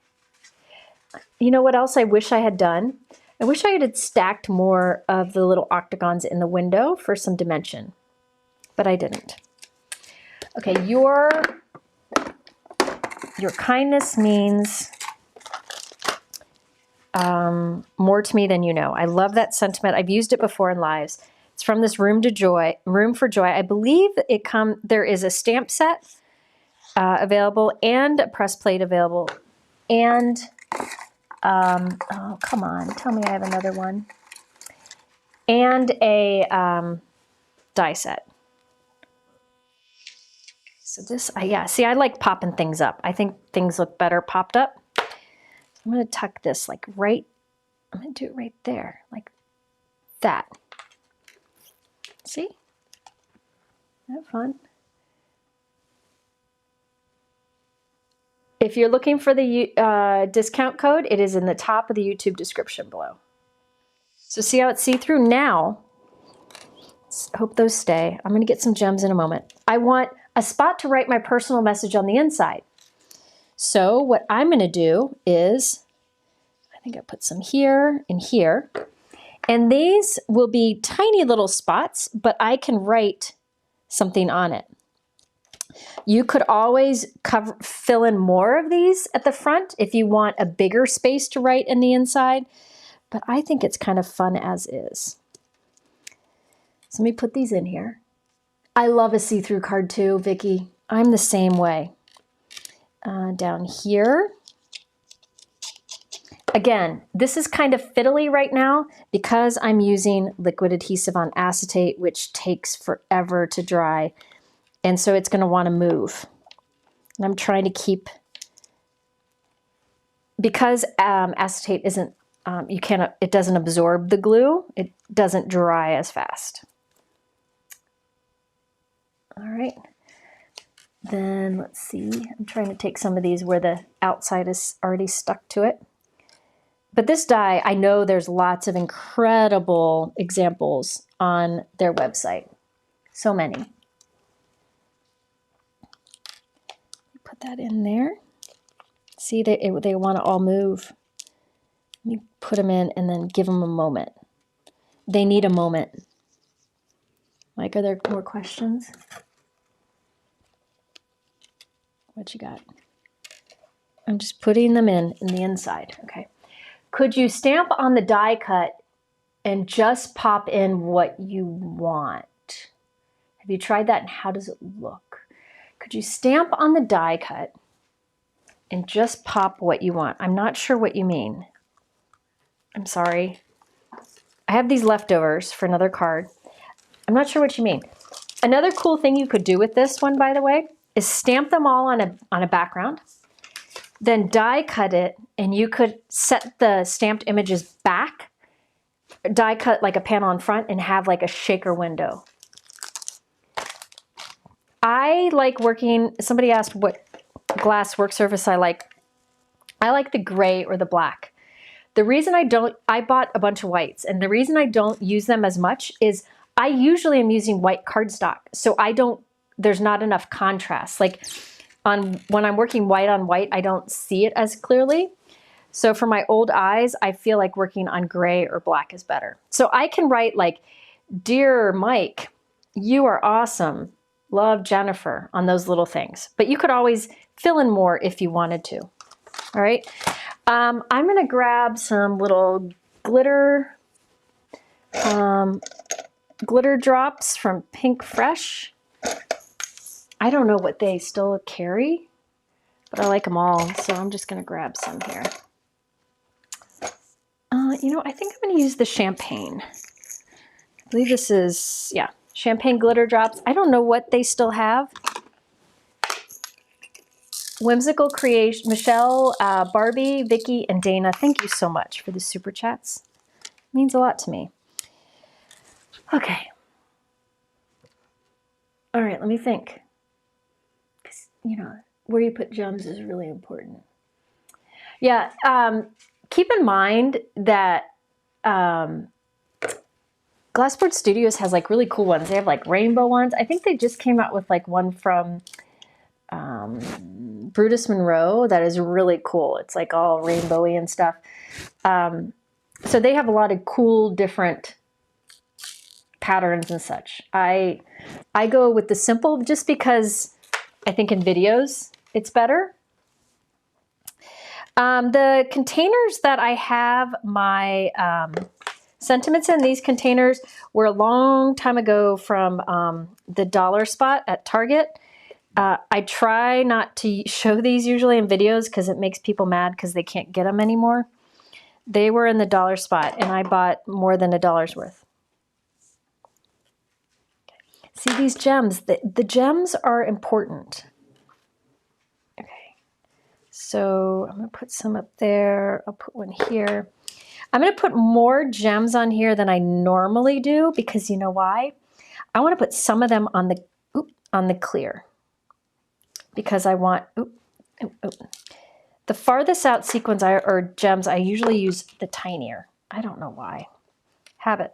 You know what else I wish I had done? I wish I had stacked more of the little octagons in the window for some dimension, but I didn't. Okay, your kindness means more to me than you know. I love that sentiment. I've used it before in lives. It's from this Room for Joy. I believe there is a stamp set available and a press plate available, and oh, come on, tell me I have another one, and a die set. So this, yeah, see, I like popping things up. I think things look better popped up. So I'm going to tuck this I'm going to do it right there, like that. See? Isn't that fun? If you're looking for the discount code, it is in the top of the YouTube description below. So see how it's see-through now? Hope those stay. I'm going to get some gems in a moment. I want a spot to write my personal message on the inside. So what I'm going to do is, I think I put some here and here, and these will be tiny little spots, but I can write something on it. You could always fill in more of these at the front if you want a bigger space to write in the inside, but I think it's kind of fun as is. So let me put these in here. I love a see-through card too, Vicki. I'm the same way. Down here. Again, this is kind of fiddly right now because I'm using liquid adhesive on acetate, which takes forever to dry. And so it's going to want to move. And I'm trying to keep, because acetate isn't, it doesn't absorb the glue, it doesn't dry as fast. All right. Then let's see, I'm trying to take some of these where the outside is already stuck to it. But this die, I know there's lots of incredible examples on their website. So many. Put that in there. See, they want to all move. Let me put them in and then give them a moment. They need a moment. Mike, are there more questions? What you got? I'm just putting them in the inside. Okay. Could you stamp on the die cut and just pop in what you want? Have you tried that and how does it look? Could you stamp on the die cut and just pop what you want? I'm not sure what you mean. I'm sorry. I have these leftovers for another card. I'm not sure what you mean. Another cool thing you could do with this one, by the way, is stamp them all on a background, then die cut it, and you could set the stamped images back, die cut like a panel in front, and have like a shaker window. I like working, somebody asked what glass work surface I like. I like the gray or the black. The reason I bought a bunch of whites, and the reason I don't use them as much is I usually am using white cardstock, so there's not enough contrast. Like when I'm working white on white, I don't see it as clearly. So for my old eyes, I feel like working on gray or black is better. So I can write like, "Dear Mike, you are awesome. Love, Jennifer," on those little things. But you could always fill in more if you wanted to. All right. I'm going to grab some little glitter drops from Pinkfresh. I don't know what they still carry, but I like them all, so I'm just going to grab some here. You know, I think I'm going to use the champagne. I believe this is, yeah, champagne glitter drops. I don't know what they still have. Whimsical Creation, Michelle, Barbie, Vicky, and Dana, thank you so much for the super chats. It means a lot to me. Okay. All right, let me think. You know, where you put gems is really important. Yeah, keep in mind that Glassboard Studios has like really cool ones. They have like rainbow ones. I think they just came out with like one from Brutus Monroe that is really cool. It's like all rainbowy and stuff. So they have a lot of cool different patterns and such. I go with the simple just because I think in videos it's better. The containers that I have my sentiments in, these containers were a long time ago from the dollar spot at Target. I try not to show these usually in videos because it makes people mad because they can't get them anymore. They were in the dollar spot and I bought more than $1 worth. See these gems, the gems are important. Okay, so I'm gonna put some up there. I'll put one here. I'm gonna put more gems on here than I normally do because you know why? I wanna put some of them on the clear because I want, the farthest out sequins or gems, I usually use the tinier. I don't know why. Habit.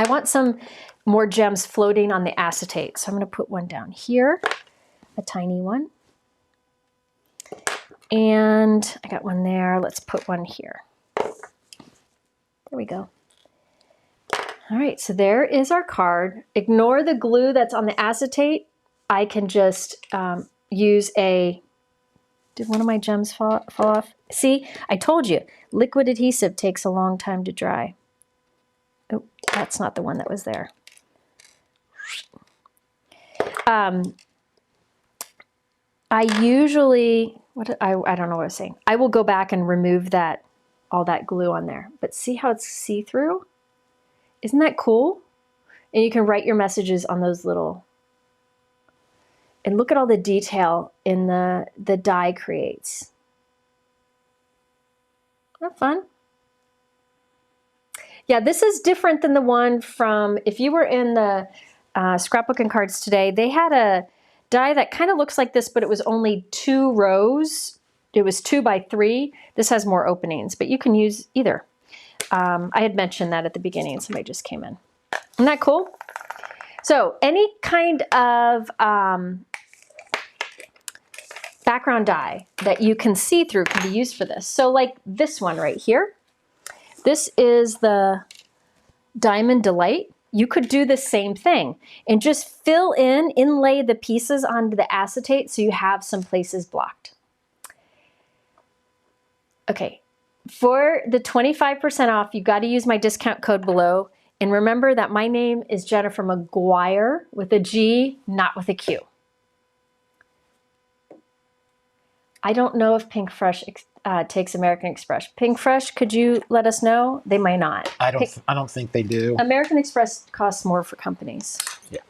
I want some more gems floating on the acetate. So I'm going to put one down here, a tiny one. And I got one there. Let's put one here. There we go. All right, so there is our card. Ignore the glue that's on the acetate. I can just use a, did one of my gems fall off? See, I told you, liquid adhesive takes a long time to dry. Oh, that's not the one that was there. I usually, I don't know what I was saying. I will go back and remove that, all that glue on there. But see how it's see-through? Isn't that cool? And you can write your messages on those little, and look at all the detail in the dye creates. Isn't that fun? Yeah, this is different than the one from, if you were in the scrapbook and cards today, they had a die that kind of looks like this, but it was only 2 rows. It was 2 by 3. This has more openings, but you can use either. I had mentioned that at the beginning. Somebody just came in. Isn't that cool? So any kind of background dye that you can see through can be used for this. So like this one right here. This is the Diamond Delight. You could do the same thing and just fill in, inlay the pieces onto the acetate so you have some places blocked. Okay, for the 25% off, you got to use my discount code below. And remember that my name is Jennifer McGuire with a G, not with a Q. I don't know if Pinkfresh takes American Express. Pinkfresh, could you let us know? They might not. I don't think they do. American Express costs more for companies. Yeah.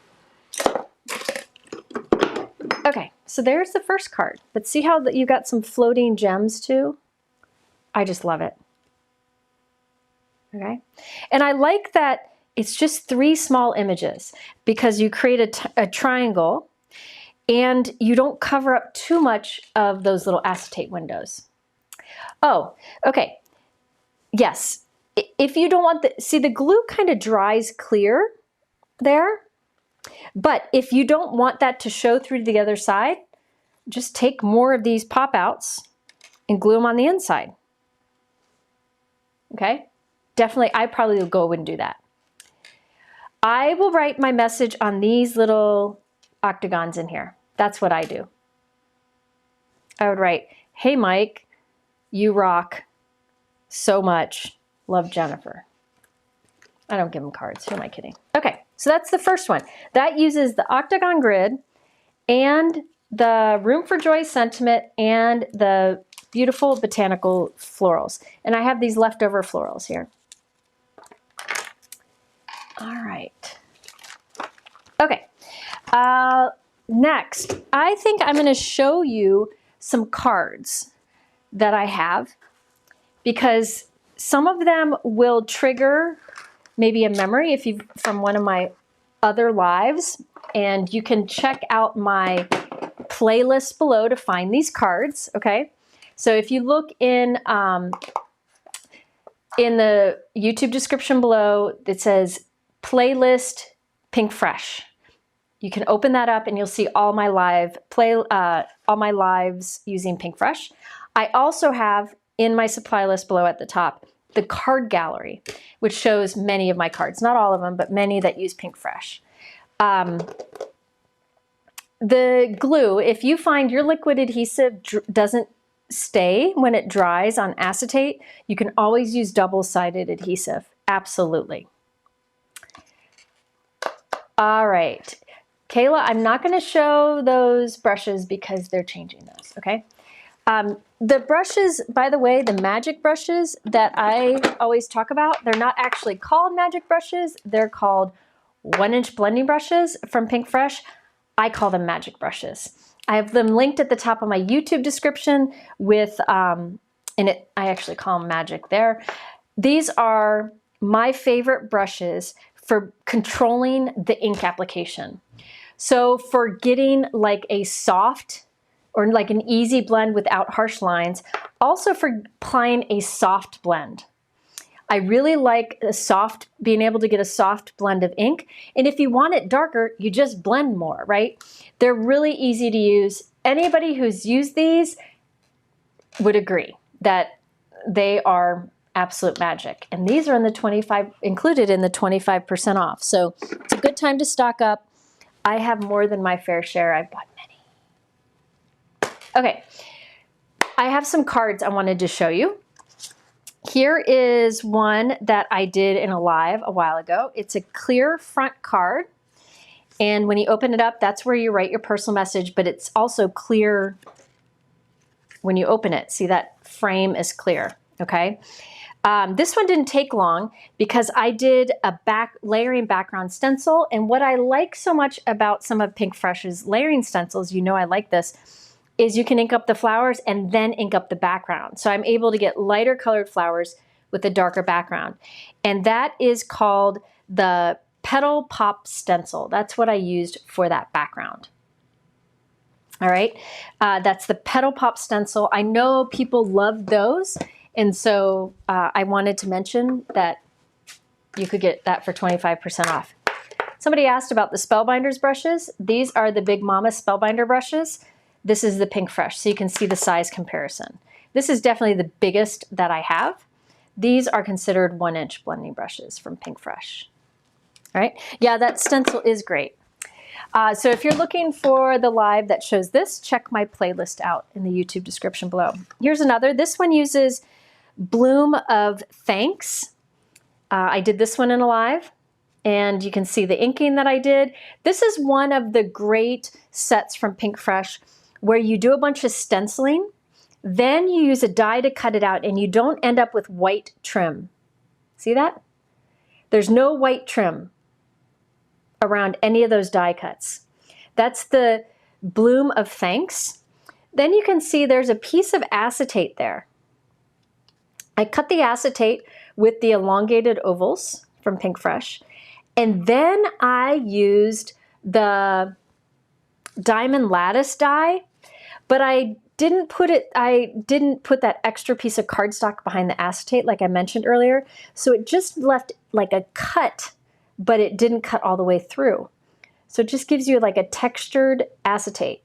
Okay, so there's the first card. But see how you got some floating gems too? I just love it. Okay, and I like that it's just 3 small images because you create a triangle and you don't cover up too much of those little acetate windows. Oh, okay. Yes, if you don't want see the glue kind of dries clear there, but if you don't want that to show through to the other side, just take more of these pop outs and glue them on the inside. Okay, definitely, I probably will go and do that. I will write my message on these little octagons in here. That's what I do. I would write, hey Mike, you rock so much. Love, Jennifer. I don't give them cards. Who am I kidding? Okay, so that's the first one. That uses the Octagon grid and the Room for Joy sentiment and the beautiful botanical florals. And I have these leftover florals here. All right. Okay. Next, I think I'm going to show you some cards that I have because some of them will trigger maybe a memory if you from one of my other lives, and you can check out my playlist below to find these cards. Okay, so if you look in the YouTube description below, it says playlist Pinkfresh. You can open that up and you'll see all my lives using Pinkfresh. I also have in my supply list below at the top the card gallery, which shows many of my cards, not all of them, but many that use Pinkfresh. The glue, if you find your liquid adhesive doesn't stay when it dries on acetate, you can always use double-sided adhesive. Absolutely. All right. Kayla, I'm not going to show those brushes because they're changing those, okay? The brushes, by the way, the magic brushes that I always talk about, they're not actually called magic brushes. They're called 1-inch blending brushes from Pinkfresh. I call them magic brushes. I have them linked at the top of my YouTube description with, I actually call them magic there. These are my favorite brushes for controlling the ink application. So for getting like a soft or like an easy blend without harsh lines, also for applying a soft blend. I really like being able to get a soft blend of ink. And if you want it darker, you just blend more, right? They're really easy to use. Anybody who's used these, would agree that they are absolute magic. And these are in the included in the 25% off. So it's a good time to stock up. I have more than my fair share. I've bought many. Okay, I have some cards I wanted to show you. Here is one that I did in a live a while ago. It's a clear front card. And when you open it up, that's where you write your personal message, but it's also clear when you open it. See, that frame is clear, okay? This one didn't take long because I did a layering background stencil. And what I like so much about some of Pinkfresh's layering stencils, you know I like this, is you can ink up the flowers and then ink up the background. So I'm able to get lighter colored flowers with a darker background. And that is called the Petal Pop Stencil. That's what I used for that background. All right, that's the Petal Pop Stencil. I know people love those. And so I wanted to mention that you could get that for 25% off. Somebody asked about the Spellbinders brushes. These are the Big Mama Spellbinder brushes. This is the Pinkfresh, so you can see the size comparison. This is definitely the biggest that I have. These are considered 1-inch blending brushes from Pinkfresh. All right, yeah, that stencil is great. So if you're looking for the live that shows this, check my playlist out in the YouTube description below. Here's another. This one uses Bloom of Thanks. I did this one in a live, and you can see the inking that I did. This is one of the great sets from Pinkfresh where you do a bunch of stenciling, then you use a die to cut it out, and you don't end up with white trim. See that? There's no white trim around any of those die cuts. That's the Bloom of Thanks. Then you can see there's a piece of acetate there. I cut the acetate with the elongated ovals from Pinkfresh, and then I used the diamond lattice die, but I didn't put that extra piece of cardstock behind the acetate like I mentioned earlier, so it just left like a cut, but it didn't cut all the way through. So it just gives you like a textured acetate.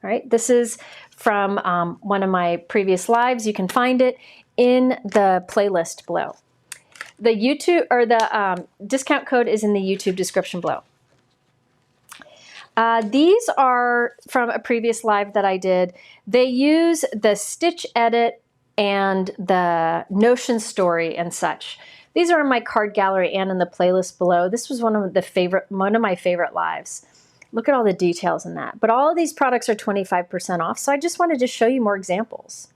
All right, this is from one of my previous lives. You can find it in the playlist below. The YouTube or the discount code is in the YouTube description below. These are from a previous live that I did. They use the Stitch Edit and the Notion Story and such. These are in my card gallery and in the playlist below. This was one of my favorite lives. Look at all the details in that. But all of these products are 25% off, so I just wanted to show you more examples.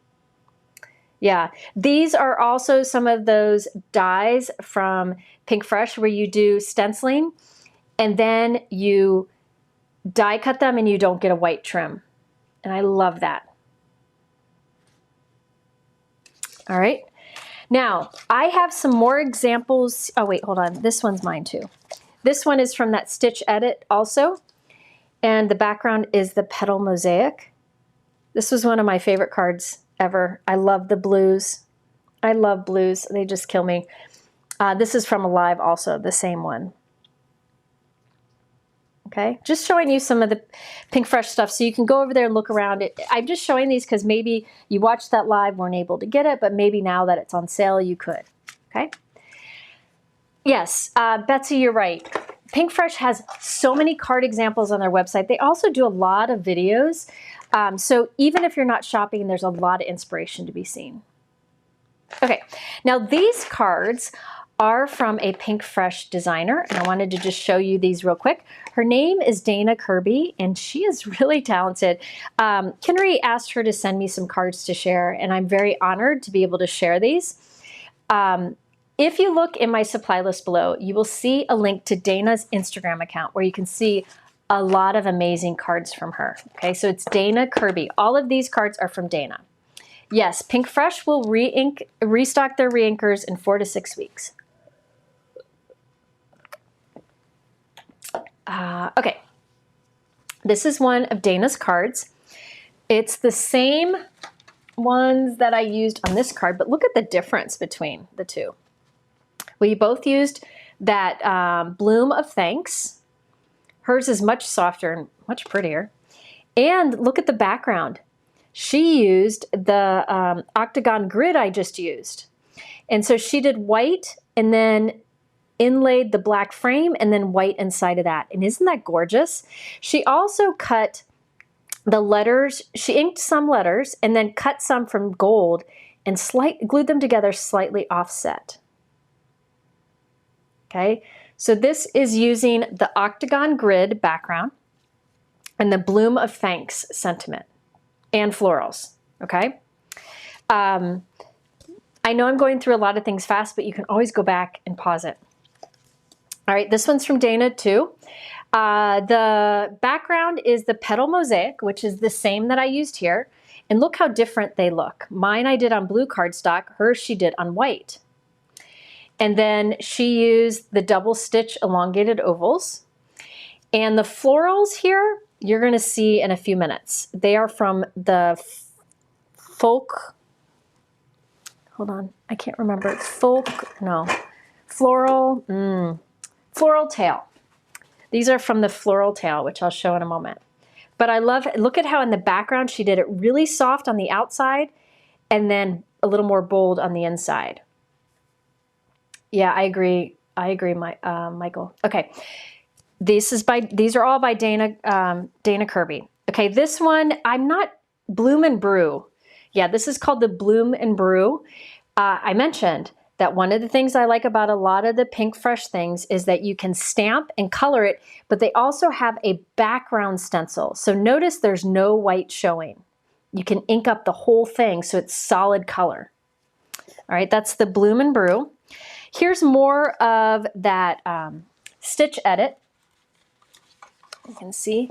Yeah, these are also some of those dies from Pinkfresh where you do stenciling and then you die cut them and you don't get a white trim. And I love that. All right. Now, I have some more examples. Oh, wait, hold on. This one's mine too. This one is from that Stitch Edit also. And the background is the Petal Mosaic. This was one of my favorite cards ever. I love the blues. I love blues. They just kill me. This is from a live also, the same one. Okay, just showing you some of the Pinkfresh stuff so you can go over there and look around it. I'm just showing these because maybe you watched that live, weren't able to get it, but maybe now that it's on sale, you could. Okay. Yes, Betsy, you're right. Pinkfresh has so many card examples on their website. They also do a lot of videos. So even if you're not shopping, there's a lot of inspiration to be seen. Okay, now these cards are from a Pinkfresh designer, and I wanted to just show you these real quick. Her name is Dana Kirby, and she is really talented. Greenery asked her to send me some cards to share, and I'm very honored to be able to share these. If you look in my supply list below, you will see a link to Dana's Instagram account where you can see a lot of amazing cards from her. Okay, so it's Dana Kirby. All of these cards are from Dana. Yes, Pinkfresh will restock their reinkers in 4 to 6 weeks. Okay, this is one of Dana's cards. It's the same ones that I used on this card, but look at the difference between the two. We both used that Bloom of Thanks. Hers is much softer and much prettier. And look at the background. she used the Octagon grid I just used. And so she did white and then inlaid the black frame and then white inside of that. And isn't that gorgeous? She also cut the letters, she inked some letters and then cut some from gold and glued them together slightly offset. Okay, so this is using the Octagon grid background and the Bloom of Thanks sentiment and florals, okay? I know I'm going through a lot of things fast, but you can always go back and pause it. All right, this one's from Dana too. The background is the Petal Mosaic, which is the same that I used here. And look how different they look. Mine I did on blue cardstock, hers she did on white. And then she used the double stitch elongated ovals. And the florals here, you're gonna see in a few minutes. They are from the folk, hold on, I can't remember. Floral Tail. These are from the Floral Tail, which I'll show in a moment. But I love, look at how in the background she did it really soft on the outside and then a little more bold on the inside. Yeah, I agree. Michael. Okay, these are all by Dana Kirby. Okay, this one I'm not Bloom and Brew. Yeah, this is called the Bloom and Brew. I mentioned that one of the things I like about a lot of the Pinkfresh things is that you can stamp and color it, but they also have a background stencil. So notice there's no white showing. You can ink up the whole thing so it's solid color. All right, that's the Bloom and Brew. Here's more of that stitch edit. You can see,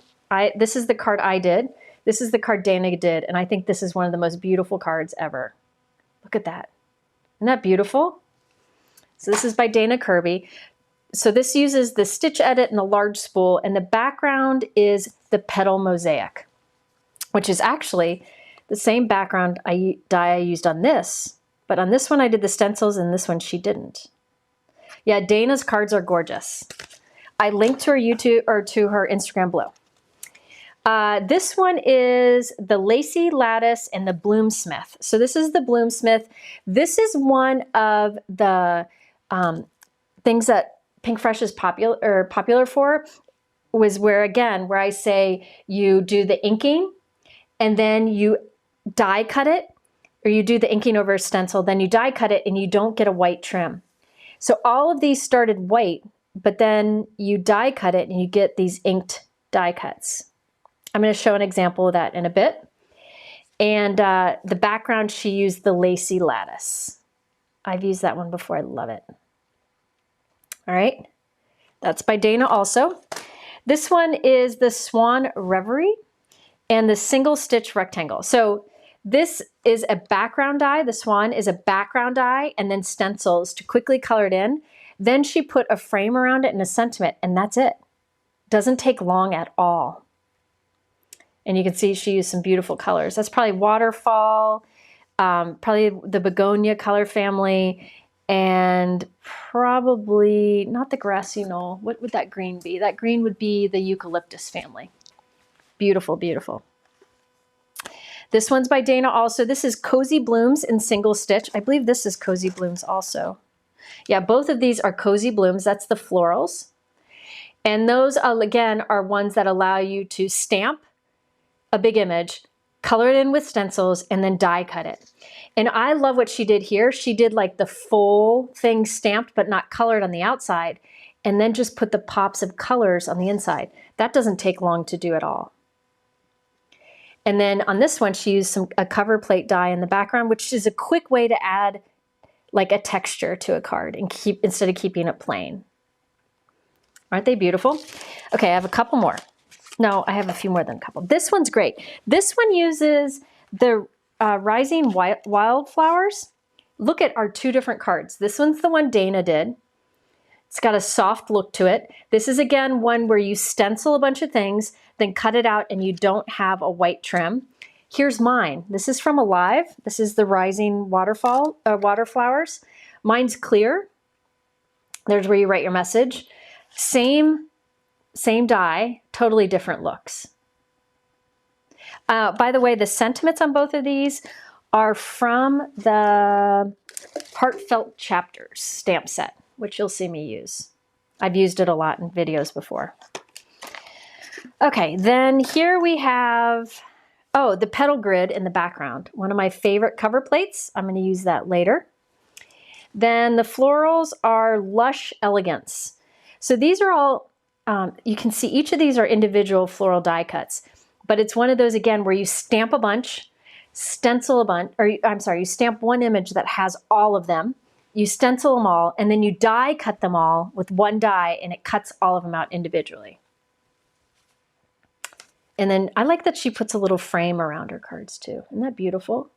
this is the card I did. This is the card Dana did, and I think this is one of the most beautiful cards ever. Look at that. Isn't that beautiful? So this is by Dana Kirby. So this uses the stitch edit and the large spool, and the background is the Petal Mosaic, which is actually the same background dye I used on this, but on this one I did the stencils and this one she didn't. Yeah, Dana's cards are gorgeous. I linked to her YouTube or to her Instagram below. This one is the Lacy Lattice and the Bloomsmith. So this is the Bloomsmith. This is one of the things that Pinkfresh is popular for, was where I say you do the inking and then you die cut it, or you do the inking over a stencil, then you die cut it and you don't get a white trim. So all of these started white, but then you die cut it and you get these inked die cuts. I'm going to show an example of that in a bit. And the background, she used the Lacy Lattice. I've used that one before. I love it. All right. That's by Dana also. This one is the Swan Reverie and the Single Stitch Rectangle. So this is a background die. The Swan is a background die and then stencils to quickly color it in. Then she put a frame around it and a sentiment, and that's it. Doesn't take long at all. And you can see she used some beautiful colors. That's probably Waterfall, probably the Begonia color family, and probably not the Grassy Knoll. What would that green be? That green would be the Eucalyptus family. Beautiful, beautiful. This one's by Dana also. This is Cozy Blooms in Single Stitch. I believe this is Cozy Blooms also. Yeah, both of these are Cozy Blooms. That's the florals. And those, again, are ones that allow you to stamp a big image, color it in with stencils, and then die cut it. And I love what she did here. She did like the full thing stamped but not colored on the outside, and then just put the pops of colors on the inside. That doesn't take long to do at all. And then on this one, she used a Coverplate die in the background, which is a quick way to add like a texture to a card and instead of keeping it plain. Aren't they beautiful? Okay, I have a couple more. No, I have a few more than a couple. This one's great. This one uses the Rising Wildflowers. Look at our two different cards. This one's the one Dana did. It's got a soft look to it. This is, again, one where you stencil a bunch of things, then cut it out and you don't have a white trim. Here's mine. This is from Alive. This is the Rising Waterflowers. Mine's clear. There's where you write your message. Same die, totally different looks. By the way, the sentiments on both of these are from the Heartfelt Chapters stamp set, which you'll see me use. I've used it a lot in videos before. Okay, then here we have, oh, the petal grid in the background. One of my favorite cover plates. I'm going to use that later. Then the florals are Lush Elegance. So these are all, you can see each of these are individual floral die cuts, but it's one of those, again, where you stamp a bunch, stencil a bunch, or I'm sorry, you stamp one image that has all of them, you stencil them all, and then you die cut them all with one die, and it cuts all of them out individually. And then I like that she puts a little frame around her cards too. Isn't that beautiful?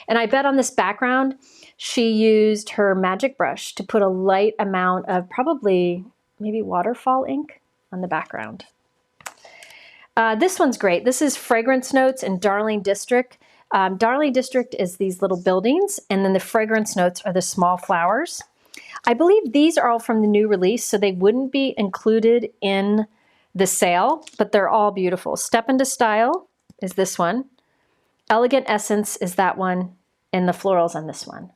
And I bet on this background, she used her magic brush to put a light amount of probably maybe waterfall ink on the background. This one's great. This is Fragrance Notes in Darling District. Darling District is these little buildings, and then the fragrance notes are the small flowers. I believe these are all from the new release, so they wouldn't be included in the sale, but they're all beautiful. Step into Style is this one. Elegant Essence is that one, and the florals on this one.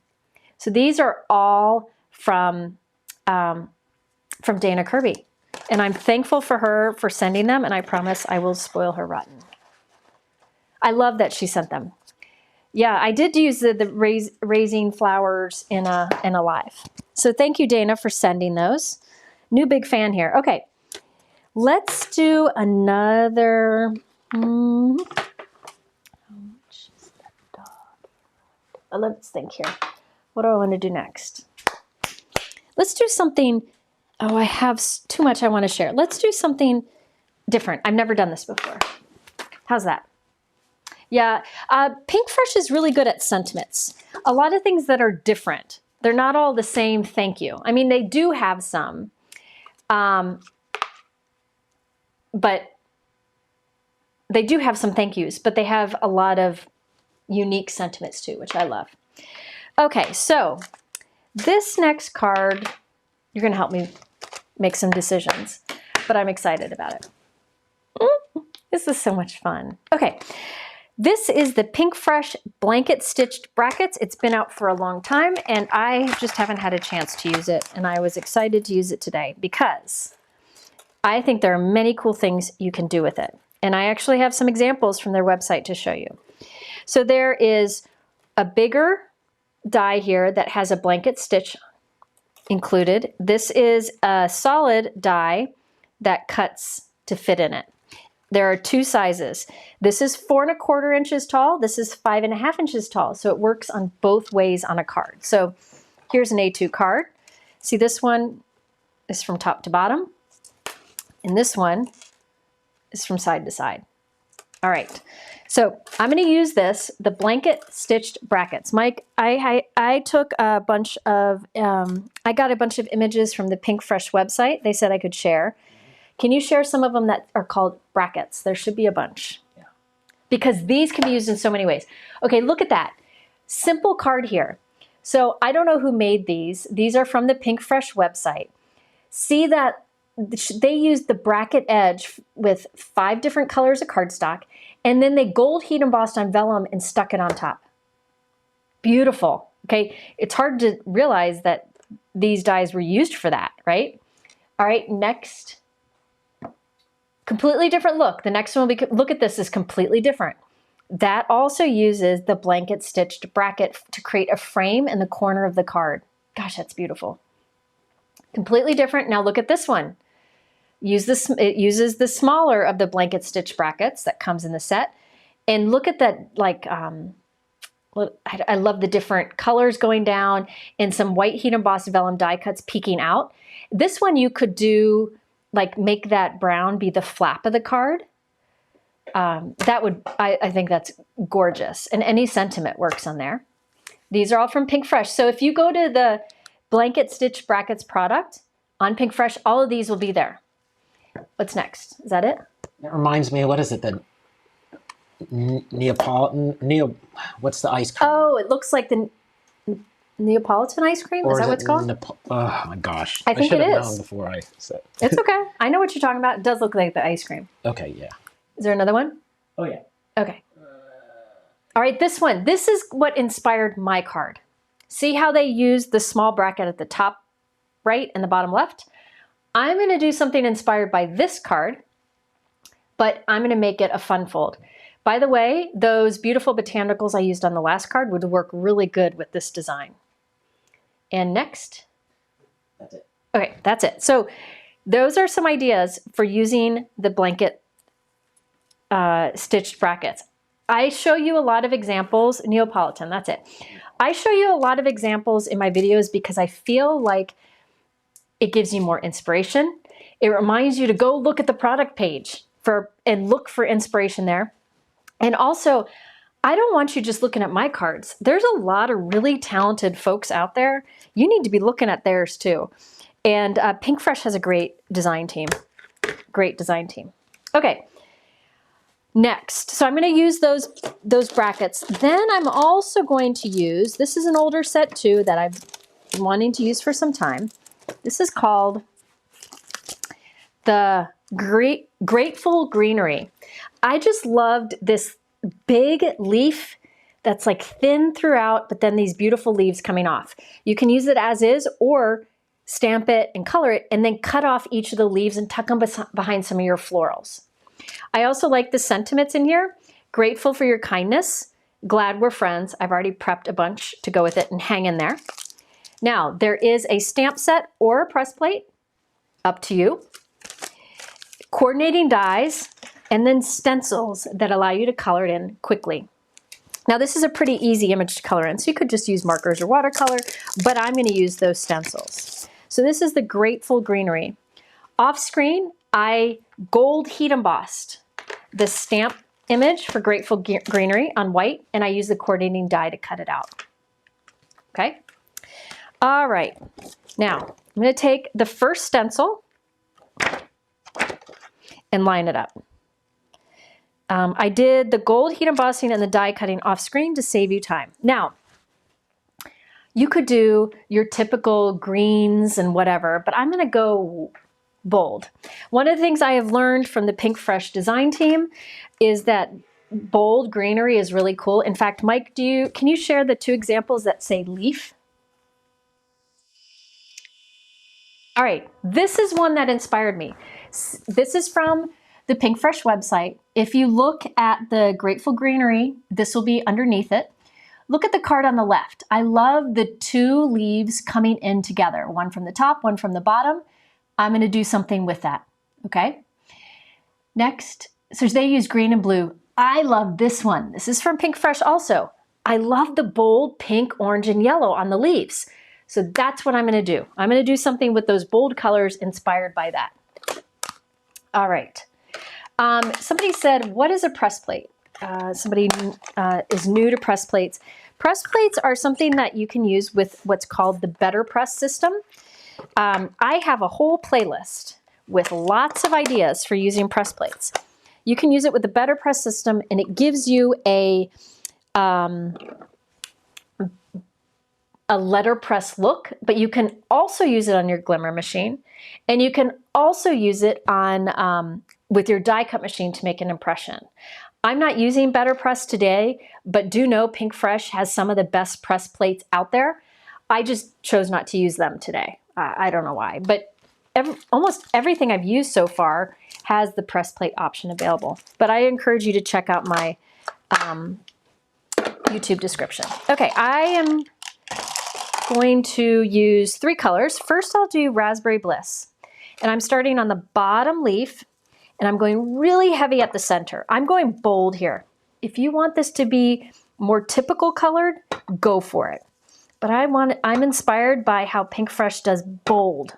So these are all from Dana Kirby, and I'm thankful for her for sending them, and I promise I will spoil her rotten. I love that she sent them. Yeah, I did use the raising flowers in a live. So thank you, Dana, for sending those. New big fan here. Okay, let's do another. Let's think here. What do I want to do next? Let's do something. Oh, I have too much I want to share. Let's do something different. I've never done this before. How's that? Yeah, Pinkfresh is really good at sentiments. A lot of things that are different. They're not all the same thank you. I mean, they do have some, but they do have some thank yous, but they have a lot of unique sentiments too, which I love. Okay, so this next card, you're going to help me make some decisions, but I'm excited about it. This is so much fun. Okay. This is the Pinkfresh Blanket Stitched Brackets. It's been out for a long time, and I just haven't had a chance to use it, and I was excited to use it today because I think there are many cool things you can do with it. And I actually have some examples from their website to show you. So there is a bigger die here that has a blanket stitch included. This is a solid die that cuts to fit in it. There are two sizes. This is 4 1/4 inches tall. This is 5 1/2 inches tall. So it works on both ways on a card. So here's an A2 card. See, this one is from top to bottom. And this one is from side to side. All right. So I'm going to use this, the blanket stitched brackets. Mike, I took a bunch of, I got a bunch of images from the Pinkfresh website. They said I could share. Can you share some of them that are called brackets? There should be a bunch. Yeah. Because these can be used in so many ways. Okay, look at that. Simple card here. So I don't know who made these. These are from the Pinkfresh website. See that they used the bracket edge with 5 different colors of cardstock, and then they gold heat embossed on vellum and stuck it on top. Beautiful. Okay, it's hard to realize that these dies were used for that, right? All right, next. Completely different look. The next one will be, look at this, is completely different. That also uses the blanket stitched bracket to create a frame in the corner of the card. Gosh, that's beautiful. Completely different. Now look at this one. It uses the smaller of the blanket stitch brackets that comes in the set. And look at that, like, I love the different colors going down and some white heat embossed vellum die cuts peeking out. This one you could do, like, make that brown be the flap of the card. That would, I think that's gorgeous. And any sentiment works on there. These are all from Pinkfresh. So if you go to the Blanket Stitch Brackets product on Pinkfresh, all of these will be there. What's next? Is that it? It reminds me, what is it? The Neapolitan, what's the ice cream? Oh, it looks like the Neapolitan ice cream? Is that what it's called? Oh my gosh. I think it is. I should have known before I said. It's okay. I know what you're talking about. It does look like the ice cream. Okay, yeah. Is there another one? Oh, yeah. Okay. All right, this one. This is what inspired my card. See how they use the small bracket at the top right and the bottom left? I'm going to do something inspired by this card, but I'm going to make it a fun fold. By the way, those beautiful botanicals I used on the last card would work really good with this design. And next. That's it. Okay, that's it. So those are some ideas for using the blanket stitched brackets. I show you a lot of examples, Neapolitan, that's it. I show you a lot of examples in my videos because I feel like it gives you more inspiration. It reminds you to go look at the product page and look for inspiration there. And also, I don't want you just looking at my cards. There's a lot of really talented folks out there. You need to be looking at theirs too. And Pinkfresh has a great design team. Great design team. Okay. Next, so I'm going to use those brackets. Then I'm also going to use, this is an older set too that I've been wanting to use for some time. This is called the Grateful Greenery. I just loved this big leaf that's like thin throughout, but then these beautiful leaves coming off. You can use it as is or stamp it and color it and then cut off each of the leaves and tuck them behind some of your florals. I also like the sentiments in here. Grateful for your kindness. Glad we're friends. I've already prepped a bunch to go with it and hang in there. Now, there is a stamp set or a press plate. Up to you. Coordinating dies, and then stencils that allow you to color it in quickly. Now, this is a pretty easy image to color in, so you could just use markers or watercolor, but I'm going to use those stencils. So this is the Grateful Greenery. Off screen, I gold heat embossed the stamp image for Grateful Greenery on white, and I use the coordinating die to cut it out. Okay? All right. Now, I'm going to take the first stencil and line it up. I did the gold heat embossing and the die cutting off screen to save you time. Now, you could do your typical greens and whatever, but I'm going to go bold. One of the things I have learned from the Pinkfresh design team is that bold greenery is really cool. In fact, Mike, can you share the two examples that say leaf? All right, this is one that inspired me. This is from the Pinkfresh website. If you look at the Grateful Greenery, this will be underneath it. Look at the card on the left. I love the two leaves coming in together, one from the top, one from the bottom. I'm going to do something with that, okay? Next, so they use green and blue. I love this one. This is from Pinkfresh also. I love the bold pink, orange, and yellow on the leaves. So that's what I'm going to do. I'm going to do something with those bold colors inspired by that. All right. Somebody said, what is a press plate? Somebody is new to press plates. Press plates are something that you can use with what's called the Better Press system. I have a whole playlist with lots of ideas for using press plates. You can use it with the Better Press system, and it gives you a letterpress look, but you can also use it on your glimmer machine, and you can also use it on with your die cut machine to make an impression. I'm not using Better Press today, but do know Pinkfresh has some of the best press plates out there. I just chose not to use them today. I don't know why, but almost everything I've used so far has the press plate option available. But I encourage you to check out my YouTube description. Okay, I am going to use 3 colors. First, I'll do Raspberry Bliss. And I'm starting on the bottom leaf, and I'm going really heavy at the center. I'm going bold here. If you want this to be more typical colored, go for it. But I'm inspired by how Pinkfresh does bold.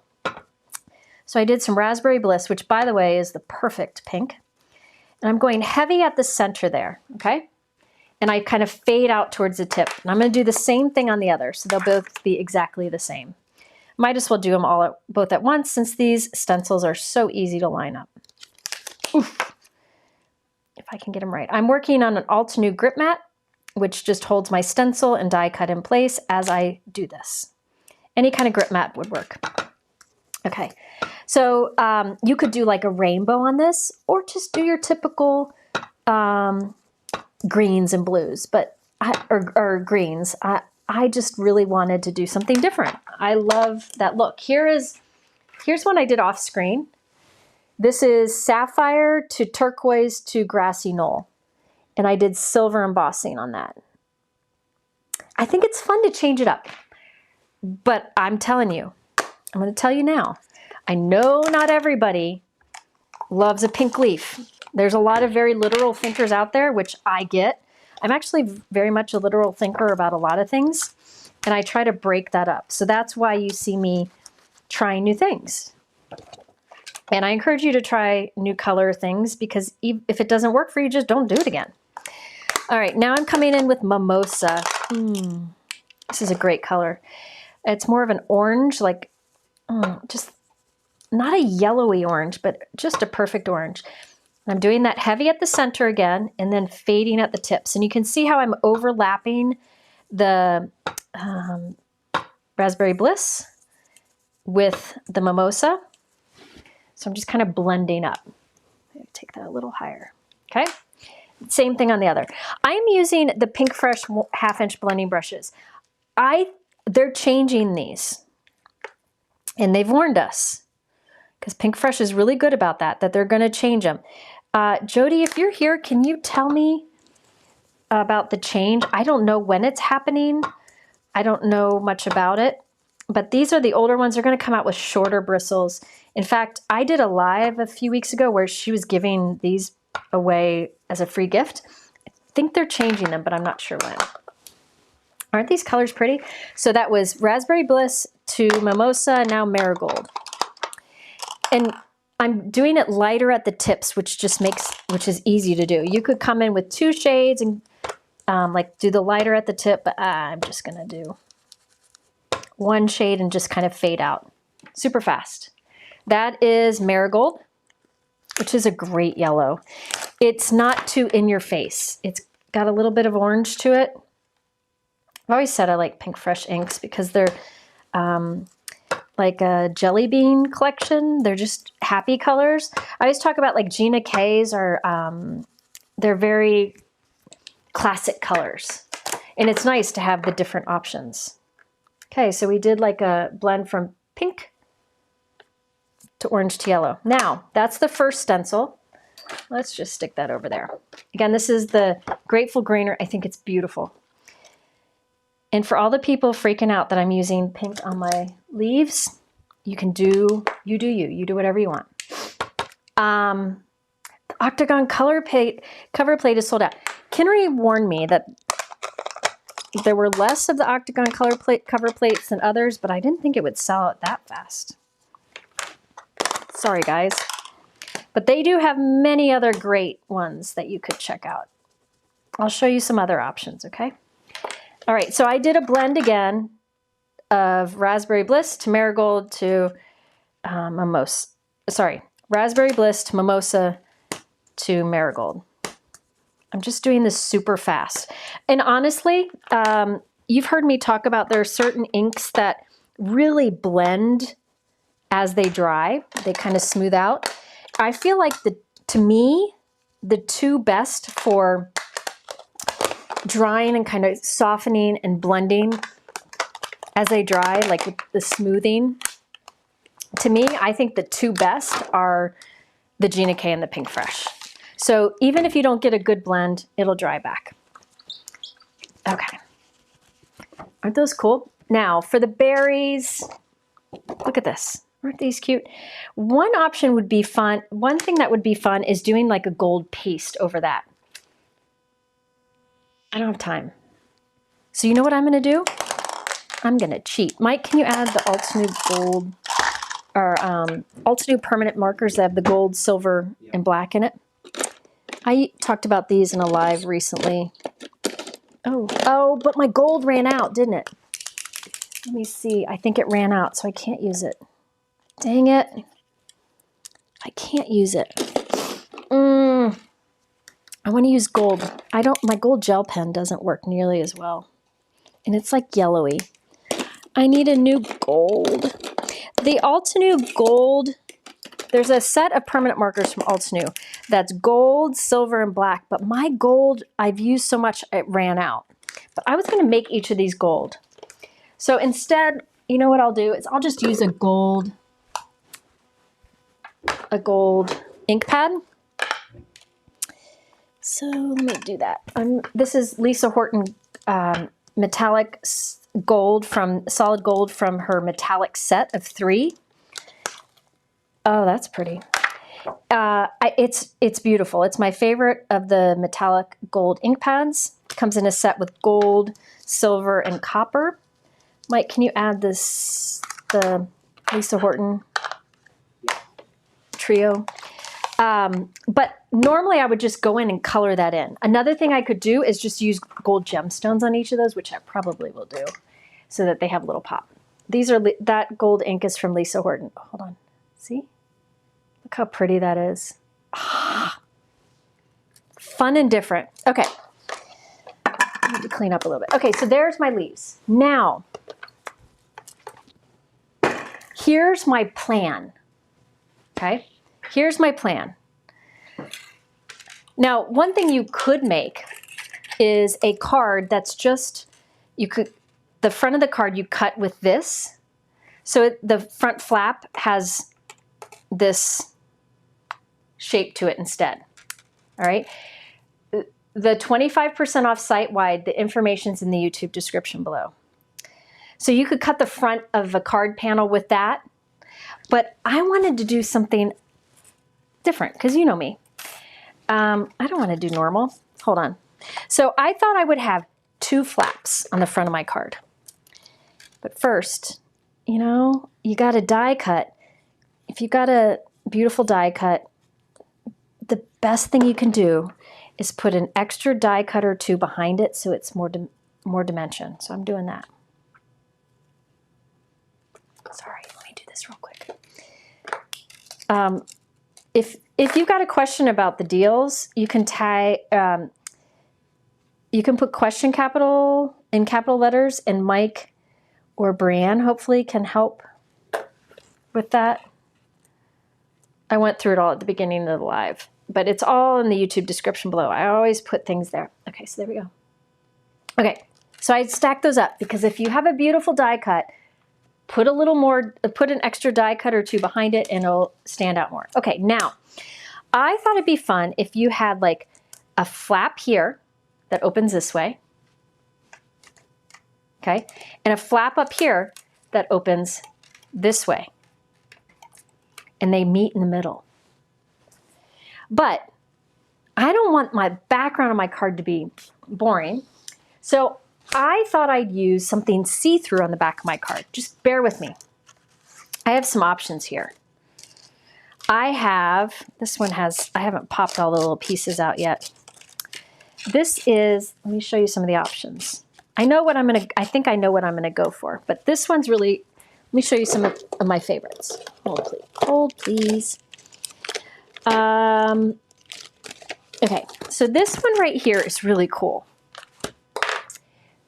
So I did some Raspberry Bliss, which by the way is the perfect pink. And I'm going heavy at the center there, okay? And I kind of fade out towards the tip. And I'm going to do the same thing on the other, so they'll both be exactly the same. Might as well do them both at once since these stencils are so easy to line up. Oof. If I can get them right. I'm working on an Altenew grip mat, which just holds my stencil and die cut in place as I do this. Any kind of grip mat would work. Okay, so you could do like a rainbow on this, or just do your typical greens and blues, but or greens. I just really wanted to do something different. I love that look. Here's one I did off screen. This is sapphire to turquoise to grassy knoll. And I did silver embossing on that. I think it's fun to change it up. But I'm telling you, I'm going to tell you now, I know not everybody loves a pink leaf. There's a lot of very literal thinkers out there, which I get. I'm actually very much a literal thinker about a lot of things, and I try to break that up. So that's why you see me trying new things. And I encourage you to try new color things, because if it doesn't work for you, just don't do it again. All right, now I'm coming in with Mimosa. This is a great color. It's more of an orange, like just not a yellowy orange, but just a perfect orange. I'm doing that heavy at the center again, and then fading at the tips. And you can see how I'm overlapping the Raspberry Bliss with the Mimosa. So I'm just kind of blending up. Take that a little higher, okay? Same thing on the other. I'm using the Pinkfresh 1/2-inch blending brushes. They're changing these, and they've warned us, because Pinkfresh is really good about that they're going to change them. Jody, if you're here, can you tell me about the change? I don't know when it's happening. I don't know much about it, but these are the older ones. They're going to come out with shorter bristles. In fact, I did a live a few weeks ago where she was giving these away as a free gift. I think they're changing them, but I'm not sure when. Aren't these colors pretty? So that was Raspberry Bliss to Mimosa, now Marigold. And I'm doing it lighter at the tips, which is easy to do. You could come in with 2 shades and like do the lighter at the tip, but I'm just gonna do 1 shade and just kind of fade out super fast. That is Marigold, which is a great yellow. It's not too in your face. It's got a little bit of orange to it. I've always said I like Pinkfresh inks because they're like a jelly bean collection. They're just happy colors. I always talk about like Gina K's are, they're very classic colors. And it's nice to have the different options. Okay, so we did like a blend from pink to orange to yellow. Now, that's the first stencil. Let's just stick that over there. Again, this is the Grateful Greenery. I think it's beautiful. And for all the people freaking out that I'm using pink on my leaves, you do whatever you want. The Octagon cover plate is sold out. Greenery warned me that there were less of the Octagon cover plates than others, but I didn't think it would sell out that fast. Sorry, guys. But they do have many other great ones that you could check out. I'll show you some other options, okay? All right, so I did a blend again of Raspberry Bliss to Marigold to Mimosa. Sorry, Raspberry Bliss to Mimosa to Marigold. I'm just doing this super fast. And honestly, you've heard me talk about there are certain inks that really blend as they dry. They kind of smooth out. I feel like to me, the 2 best for drying and kind of softening and blending as they dry, like with the smoothing. To me, I think the 2 best are the Gina K and the Pinkfresh. So even if you don't get a good blend, it'll dry back. Okay. Aren't those cool? Now for the berries, look at this. Aren't these cute? One option would be fun. One thing that would be fun is doing like a gold paste over that. I don't have time. So you know what I'm going to do? I'm going to cheat. Mike, can you add the Altenew gold or Altenew permanent markers that have the gold, silver, and black in it? I talked about these in a live recently. Oh, but my gold ran out, didn't it? Let me see. I think it ran out, so I can't use it. Dang it. I can't use it. I want to use gold. My gold gel pen doesn't work nearly as well. And it's like yellowy. I need a new gold. The Altenew gold There's a set of permanent markers from Alts New that's gold, silver, and black, but my gold, I've used so much it ran out. But I was going to make each of these gold. So instead, you know what I'll do is I'll just use a gold ink pad. So let me do that. This is Lisa Horton metallic gold solid gold from her metallic set of 3. Oh, that's pretty. It's beautiful. It's my favorite of the metallic gold ink pads. It comes in a set with gold, silver, and copper. Mike, can you add the Lisa Horton trio? But normally I would just go in and color that in. Another thing I could do is just use gold gemstones on each of those, which I probably will do, so that they have a little pop. That gold ink is from Lisa Horton. Hold on. See? Look how pretty that is. Ah, fun and different. Okay. I need to clean up a little bit. Okay, so there's my leaves. Now, here's my plan. Okay? Here's my plan. Now, one thing you could make is a card that's just, the front of the card you cut with this. So the front flap has this shape to it instead. All right. The 25% off site-wide, the information's in the YouTube description below. So you could cut the front of a card panel with that, but I wanted to do something different because you know me. I don't want to do normal. Hold on. So I thought I would have 2 flaps on the front of my card. But first, you know, you got a die cut. If you got a beautiful die cut, the best thing you can do is put an extra die cut or 2 behind it so it's more dimension. So I'm doing that. Sorry, let me do this real quick. If you've got a question about the deals, you can you can put question capital in capital letters, and Mike or Brianne hopefully can help with that. I went through it all at the beginning of the live, but it's all in the YouTube description below. I always put things there. Okay, so there we go. Okay, so I stacked those up because if you have a beautiful die cut, put an extra die cut or 2 behind it and it'll stand out more. Okay, now, I thought it'd be fun if you had like a flap here that opens this way, okay, and a flap up here that opens this way, and they meet in the middle. But I don't want my background on my card to be boring, so I thought I'd use something see-through on the back of my card. Just bear with me. I have some options here. This one has, I haven't popped all the little pieces out yet. This is, let me show you some of the options. I think I know what I'm gonna go for, but this one's really, let me show you some of my favorites. Hold please. Okay, so this one right here is really cool.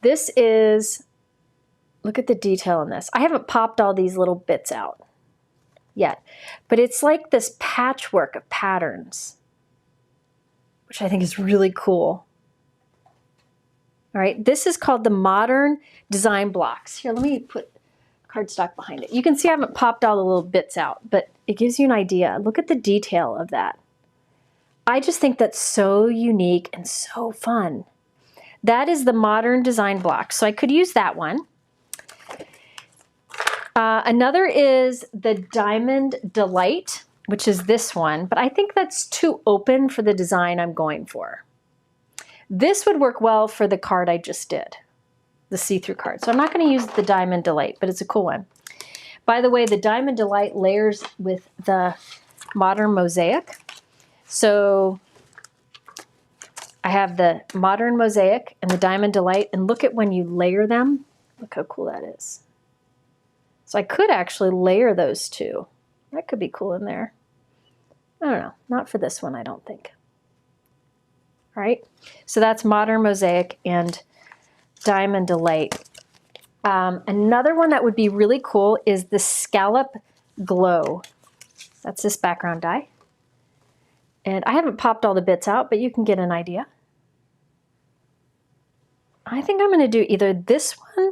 This is, look at the detail on this. I haven't popped all these little bits out yet, but it's like this patchwork of patterns, which I think is really cool. All right, this is called the Modern Design Blocks. Here, let me put cardstock behind it. You can see I haven't popped all the little bits out, but it gives you an idea. Look at the detail of that. I just think that's so unique and so fun. That is the Modern Design Block. So I could use that one. Another is the Diamond Delight, which is this one, but I think that's too open for the design I'm going for. This would work well for the card I just did, the see-through card. So I'm not going to use the Diamond Delight, but it's a cool one. By the way, the Diamond Delight layers with the Modern Mosaic. So I have the Modern Mosaic and the Diamond Delight, and look at when you layer them. Look how cool that is. So I could actually layer those 2. That could be cool in there. I don't know, not for this one, I don't think. All right, so that's Modern Mosaic and Diamond Delight. Another one that would be really cool is the Scallop Glow. That's this background dye. And I haven't popped all the bits out, but you can get an idea. I think I'm going to do either this one.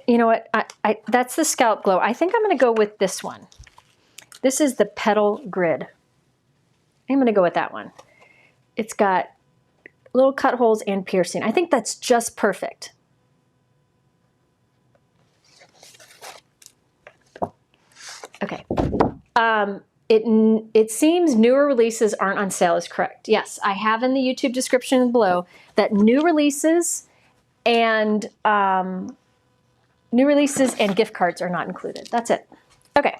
You know what? That's the Scallop Glow. I think I'm going to go with this one. This is the Petal Grid. I'm going to go with that one. It's got little cut holes and piercing. I think that's just perfect. Okay. It seems newer releases aren't on sale is correct. Yes, I have in the YouTube description below that new releases and gift cards are not included. That's it. Okay.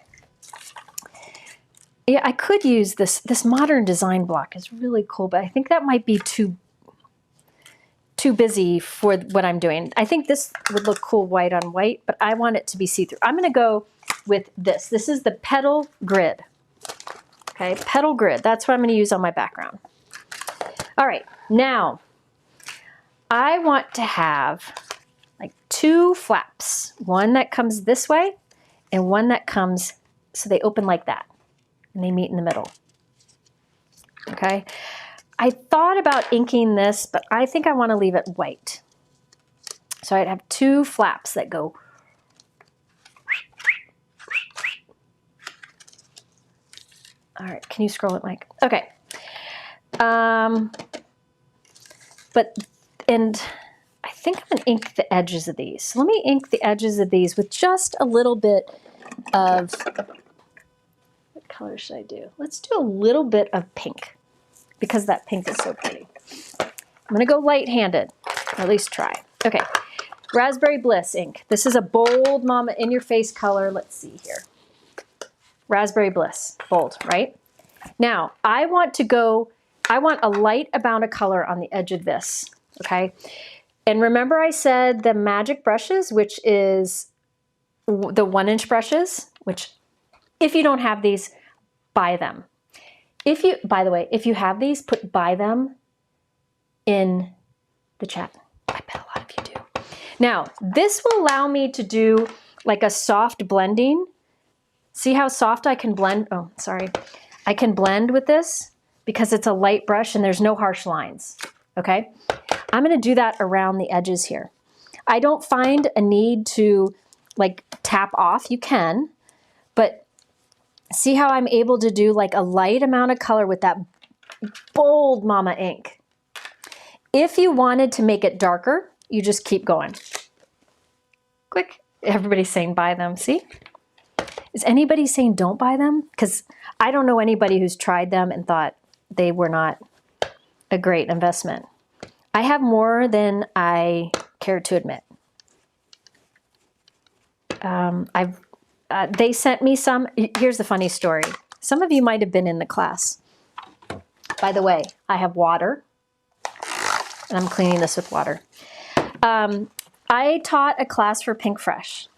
Yeah, I could use this modern design block is really cool, but I think that might be too busy for what I'm doing. I think this would look cool white on white, but I want it to be see-through. I'm going to go with this. This is the Petal Grid. Okay, Petal Grid. That's what I'm going to use on my background. All right, now I want to have like 2 flaps. One that comes this way and one that comes, so they open like that and they meet in the middle. Okay. I thought about inking this, but I think I want to leave it white. So I'd have 2 flaps that go. All right, can you scroll it, Mike? Okay. And I think I'm going to ink the edges of these. So let me ink the edges of these with just a little bit of, what color should I do? Let's do a little bit of pink, because that pink is so pretty. I'm going to go light-handed, or at least try. Okay, Raspberry Bliss ink. This is a bold, mama, in-your-face color. Let's see here. Raspberry Bliss, bold, right? Now, I want a light amount of color on the edge of this, okay? And remember I said the magic brushes, which is the 1-inch brushes, which if you don't have these, buy them. By the way, if you have these, buy them in the chat. I bet a lot of you do. Now, this will allow me to do like a soft blending. See how soft I can blend? Oh, sorry. I can blend with this because it's a light brush and there's no harsh lines, okay? I'm gonna do that around the edges here. I don't find a need to like tap off. You can, but see how I'm able to do like a light amount of color with that bold mama ink. If you wanted to make it darker, you just keep going. Quick, everybody's saying buy them, see? Is anybody saying don't buy them? Because I don't know anybody who's tried them and thought they were not a great investment. I have more than I care to admit. They sent me some. Here's the funny story. Some of you might have been in the class. By the way, I have water, and I'm cleaning this with water. I taught a class for Pinkfresh,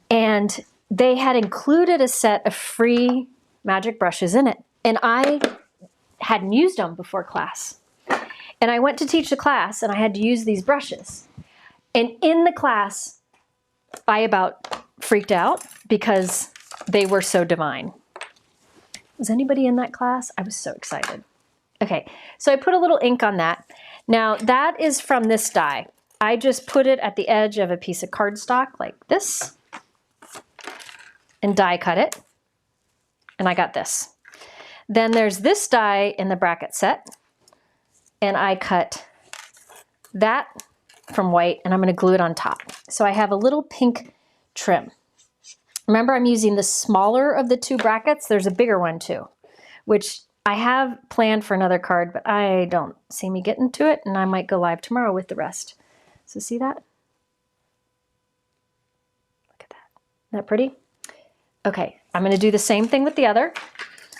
and they had included a set of free magic brushes in it, and I hadn't used them before class. And I went to teach the class, and I had to use these brushes. And in the class, I about freaked out because they were so divine. Was anybody in that class? I was so excited. Okay, so I put a little ink on that. Now that is from this die. I just put it at the edge of a piece of cardstock like this and die cut it. And I got this. Then there's this die in the bracket set. And I cut that from white and I'm going to glue it on top. So I have a little pink trim. Remember, I'm using the smaller of the 2 brackets. There's a bigger one too, which I have planned for another card, but I don't see me getting to it, and I might go live tomorrow with the rest. So see that? Look at that. Isn't that pretty? Okay, I'm going to do the same thing with the other.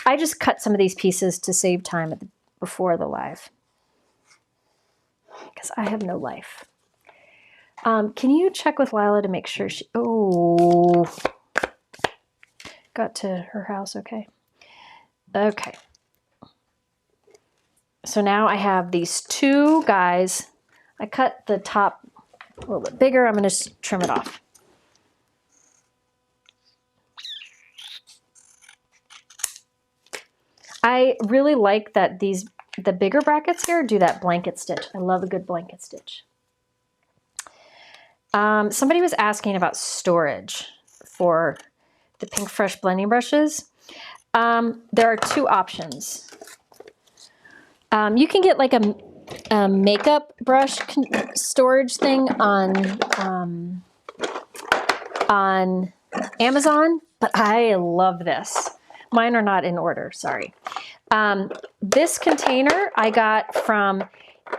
I just cut some of these pieces to save time before the live, because I have no life. Can you check with Lila to make sure she... Oh... Got to her house, okay. Okay. So now I have these 2 guys. I cut the top a little bit bigger. I'm going to trim it off. I really like that the bigger brackets here do that blanket stitch. I love a good blanket stitch. Somebody was asking about storage for the Pinkfresh blending brushes. There are two options. You can get like a makeup brush storage thing on Amazon, but I love this. Mine are not in order, sorry. This container I got from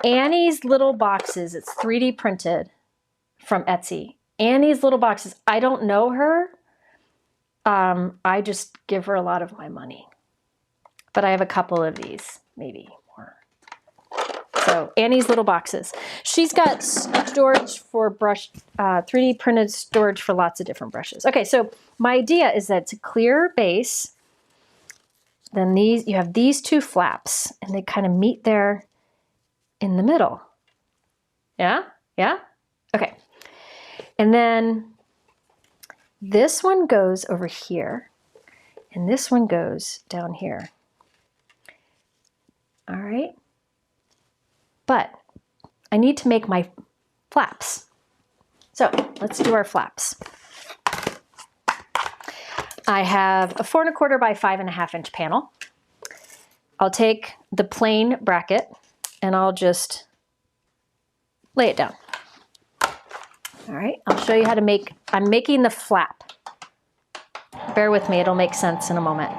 Annie's Little Boxes. It's 3D printed from Etsy. Annie's Little Boxes. I don't know her. I just give her a lot of my money. But I have a couple of these, maybe more. So Annie's Little Boxes. She's got storage for brush, 3D printed storage for lots of different brushes. Okay, so my idea is that it's a clear base. Then you have these two flaps, and they kind of meet there in the middle. Yeah? Yeah? Okay. And then this one goes over here, and this one goes down here. All right? But I need to make my flaps. So let's do our flaps. I have a 4 1/4 by 5 1/2 inch panel. I'll take the plain bracket and I'll just lay it down. All right, I'll show you how to make, I'm making the flap. Bear with me, it'll make sense in a moment.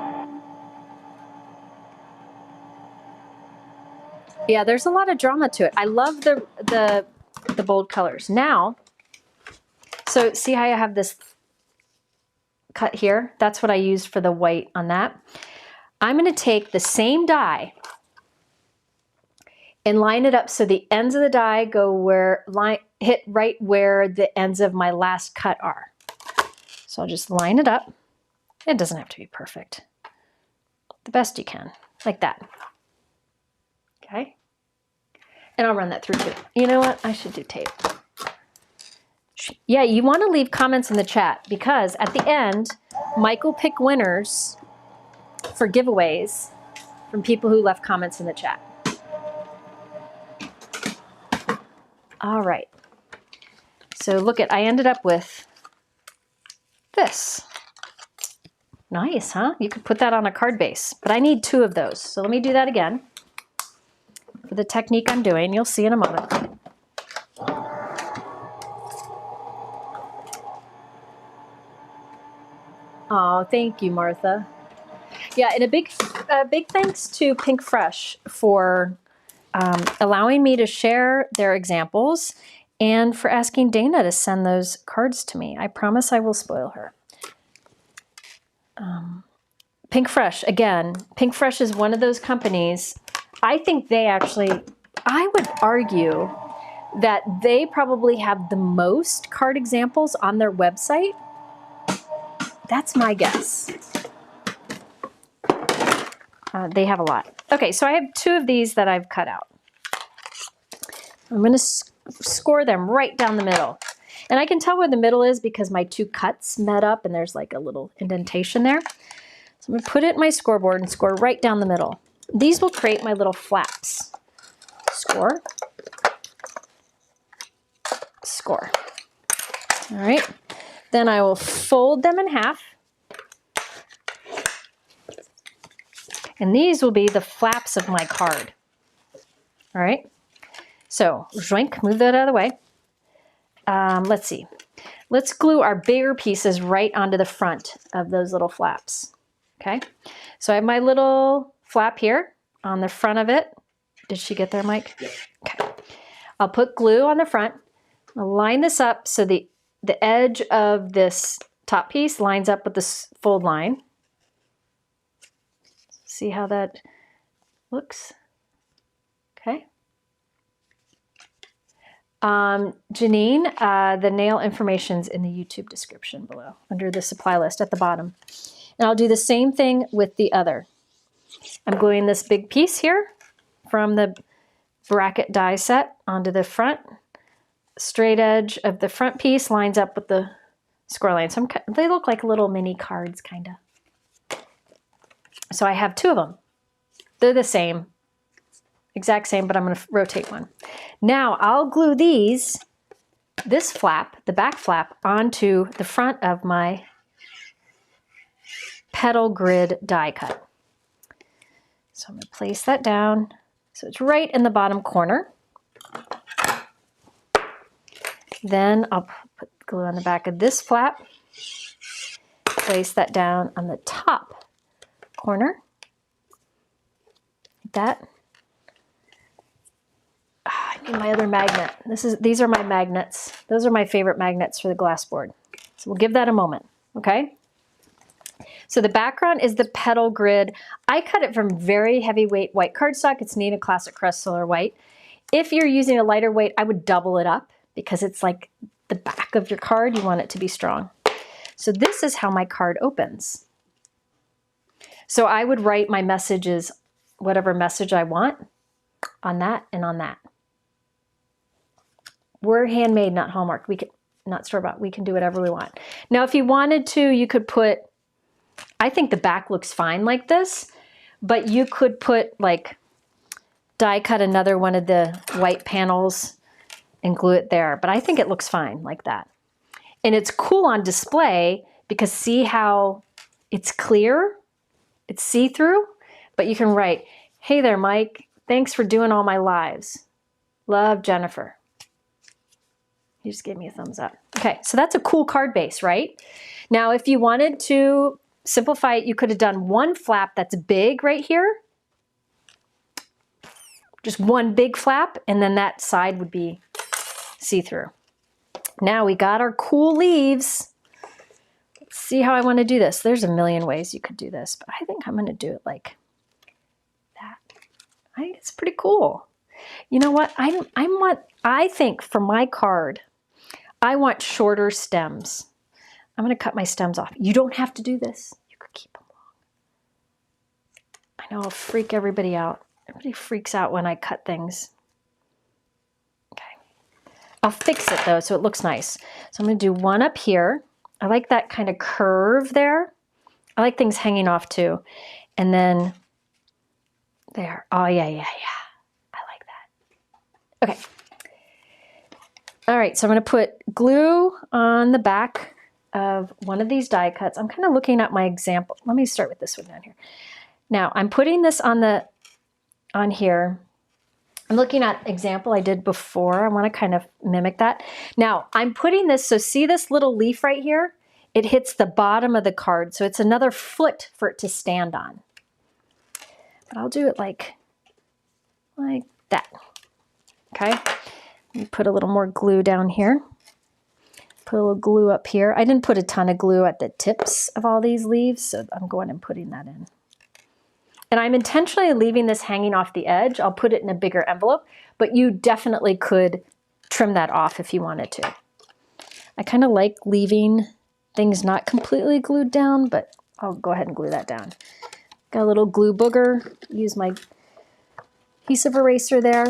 Yeah, there's a lot of drama to it. I love the bold colors. Now, so see how I have this cut here? That's what I used for the white on that. I'm going to take the same die and line it up so the ends of the die go hit right where the ends of my last cut are. So I'll just line it up. It doesn't have to be perfect. The best you can, like that. Okay. And I'll run that through too. You know what? I should do tape. Yeah, you want to leave comments in the chat because at the end, Mike will pick winners for giveaways from people who left comments in the chat. All right. So look I ended up with this. Nice, huh? You could put that on a card base, but I need 2 of those. So let me do that again for the technique I'm doing. You'll see in a moment. Oh, thank you, Martha. Yeah, and a big thanks to Pinkfresh for allowing me to share their examples and for asking Dana to send those cards to me. I promise I will spoil her. Pinkfresh, again, Pinkfresh is one of those companies. I think they actually, I would argue that they probably have the most card examples on their website. That's my guess. They have a lot. Okay, so I have 2 of these that I've cut out. I'm going to score them right down the middle. And I can tell where the middle is because my 2 cuts met up and there's like a little indentation there. So I'm going to put it in my scoreboard and score right down the middle. These will create my little flaps. Score. Score. All right. Then I will fold them in half. And these will be the flaps of my card. All right. So, zoink, move that out of the way. Let's see. Let's glue our bigger pieces right onto the front of those little flaps. Okay. So I have my little flap here on the front of it. Did she get there, Mike? Yeah. Okay. I'll put glue on the front. I'll line this up so the edge of this top piece lines up with this fold line. See how that looks? Okay. Janine, the nail information's in the YouTube description below under the supply list at the bottom. And I'll do the same thing with the other. I'm gluing this big piece here from the bracket die set onto the front. Straight edge of the front piece lines up with the score line. So they look like little mini cards, kind of. So I have 2 of them. They're the same, exact same, but I'm going to rotate one. Now I'll glue this flap, the back flap, onto the front of my Petal Grid die cut. So I'm going to place that down so it's right in the bottom corner. Then I'll put glue on the back of this flap, place that down on the top corner, like that. I need my other magnet. These are my magnets. Those are my favorite magnets for the glass board. So we'll give that a moment, okay? So the background is the Petal Grid. I cut it from very heavyweight white cardstock. It's Neenah Classic Crest Solar White. If you're using a lighter weight, I would double it up because it's like the back of your card. You want it to be strong. So this is how my card opens. So I would write my messages, whatever message I want, on that and on that. We're handmade, not Hallmark. We can, not store-bought. We can do whatever we want. Now, if you wanted to, you could put, I think the back looks fine like this, but you could put like die cut another one of the white panels and glue it there. But I think it looks fine like that. And it's cool on display because see how it's clear? It's see-through, but you can write, hey there, Mike. Thanks for doing all my lives. Love, Jennifer. He just gave me a thumbs up. Okay, so that's a cool card base, right? Now, if you wanted to simplify it, you could have done one flap that's big right here. Just one big flap, and then that side would be see-through. Now we got our cool leaves. Let's see how I want to do this. There's a million ways you could do this, but I think I'm going to do it like that. I think it's pretty cool. You know what? I think for my card, I want shorter stems. I'm going to cut my stems off. You don't have to do this. You could keep them long. I know I'll freak everybody out. Everybody freaks out when I cut things. Okay. I'll fix it though so it looks nice. So I'm going to do one up here. I like that kind of curve there. I like things hanging off too. And then there. Oh, yeah. I like that. Okay. All right, so I'm going to put glue on the back of one of these die cuts. I'm kind of looking at my example. Let me start with this one down here. Now, I'm putting this on here. I'm looking at example I did before. I want to kind of mimic that. Now, I'm putting this, so see this little leaf right here? It hits the bottom of the card, so it's another foot for it to stand on. But I'll do it like that, okay? Put a little more glue down here. Put a little glue up here. I didn't put a ton of glue at the tips of all these leaves, so I'm going and putting that in. And I'm intentionally leaving this hanging off the edge. I'll put it in a bigger envelope, but you definitely could trim that off if you wanted to. I kind of like leaving things not completely glued down, but I'll go ahead and glue that down. Got a little glue booger. Use my adhesive eraser there.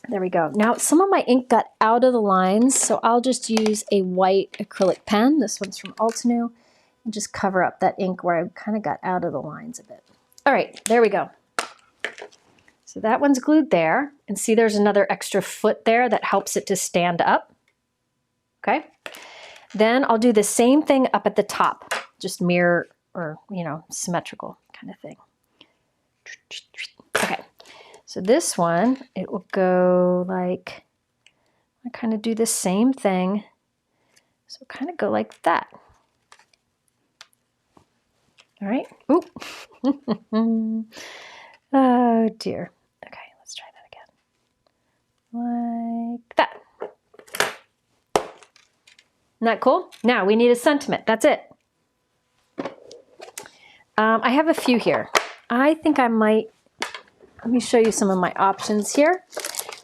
There we go. Now some of my ink got out of the lines, so I'll just use a white acrylic pen. This one's from Altenew. And just cover up that ink where I kind of got out of the lines a bit. All right, there we go. So that one's glued there. And see there's another extra foot there that helps it to stand up. Okay. Then I'll do the same thing up at the top. Just mirror or, you know, symmetrical kind of thing. Okay. So this one, it will go like, I kind of do the same thing. So kind of go like that. All right. Oop. Oh dear. Okay, let's try that again. Like that. Isn't that cool? Now we need a sentiment. That's it. I have a few here. I think I might, let me show you some of my options here.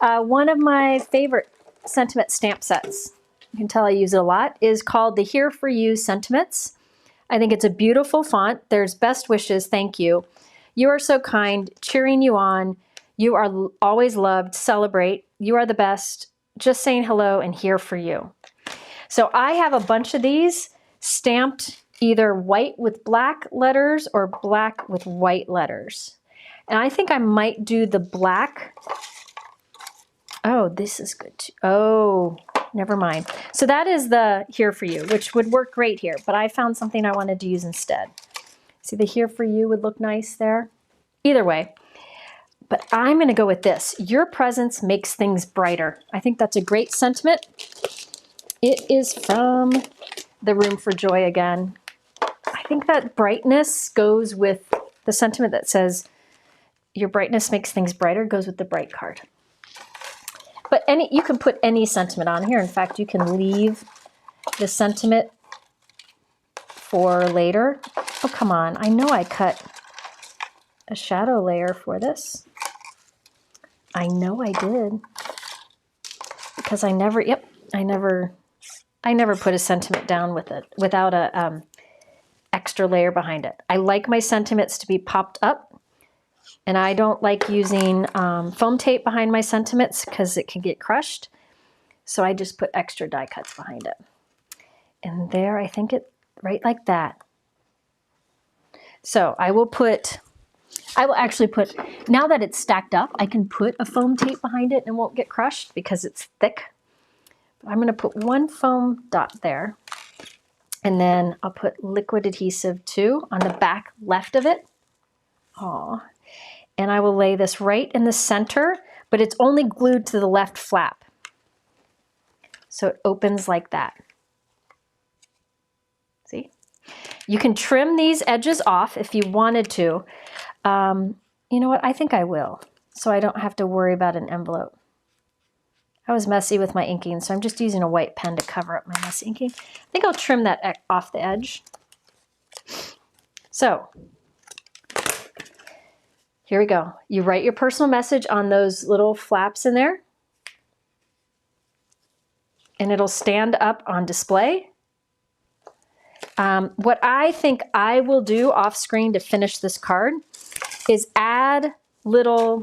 One of my favorite sentiment stamp sets, you can tell I use it a lot, is called the Here For You Sentiments. I think it's a beautiful font. There's best wishes, thank you. You are so kind, cheering you on. You are always loved, celebrate. You are the best, just saying hello and here for you. So I have a bunch of these stamped either white with black letters or black with white letters. And I think I might do the black. Oh, this is good too. Oh, never mind. So that is the Here For You, which would work great here, but I found something I wanted to use instead. See, the Here For You would look nice there. Either way, but I'm going to go with this. Your presence makes things brighter. I think that's a great sentiment. It is from the Room for Joy again. I think that brightness goes with the sentiment that says your brightness makes things brighter, goes with the bright card. But you can put any sentiment on here. In fact, you can leave the sentiment for later. Oh, come on. I know I cut a shadow layer for this. I know I did. Because I never put a sentiment down with it without a extra layer behind it. I like my sentiments to be popped up. And I don't like using foam tape behind my sentiments because it can get crushed. So I just put extra die cuts behind it. And there, I think it right like that. So I will actually put, now that it's stacked up, I can put a foam tape behind it and it won't get crushed because it's thick. But I'm going to put one foam dot there. And then I'll put liquid adhesive too on the back left of it. Aw. And I will lay this right in the center, but it's only glued to the left flap. So it opens like that. See? You can trim these edges off if you wanted to. You know what? I think I will, so I don't have to worry about an envelope. I was messy with my inking, so I'm just using a white pen to cover up my messy inking. I think I'll trim that off the edge. So here we go. You write your personal message on those little flaps in there, and it'll stand up on display. What I think I will do off screen to finish this card is add little,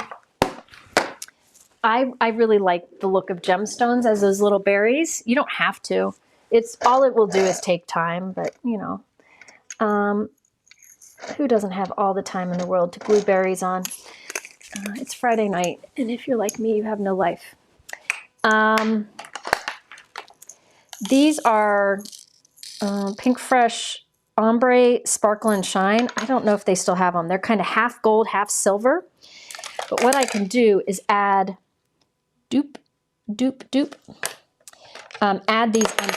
I really like the look of gemstones as those little berries. You don't have to. All it will do is take time, but you know. Who doesn't have all the time in the world to glue berries on? It's Friday night, and if you're like me, you have no life. These are Pinkfresh Ombre Sparkle and Shine. I don't know if they still have them. They're kind of half gold, half silver. But what I can do is add dupe. Add these on,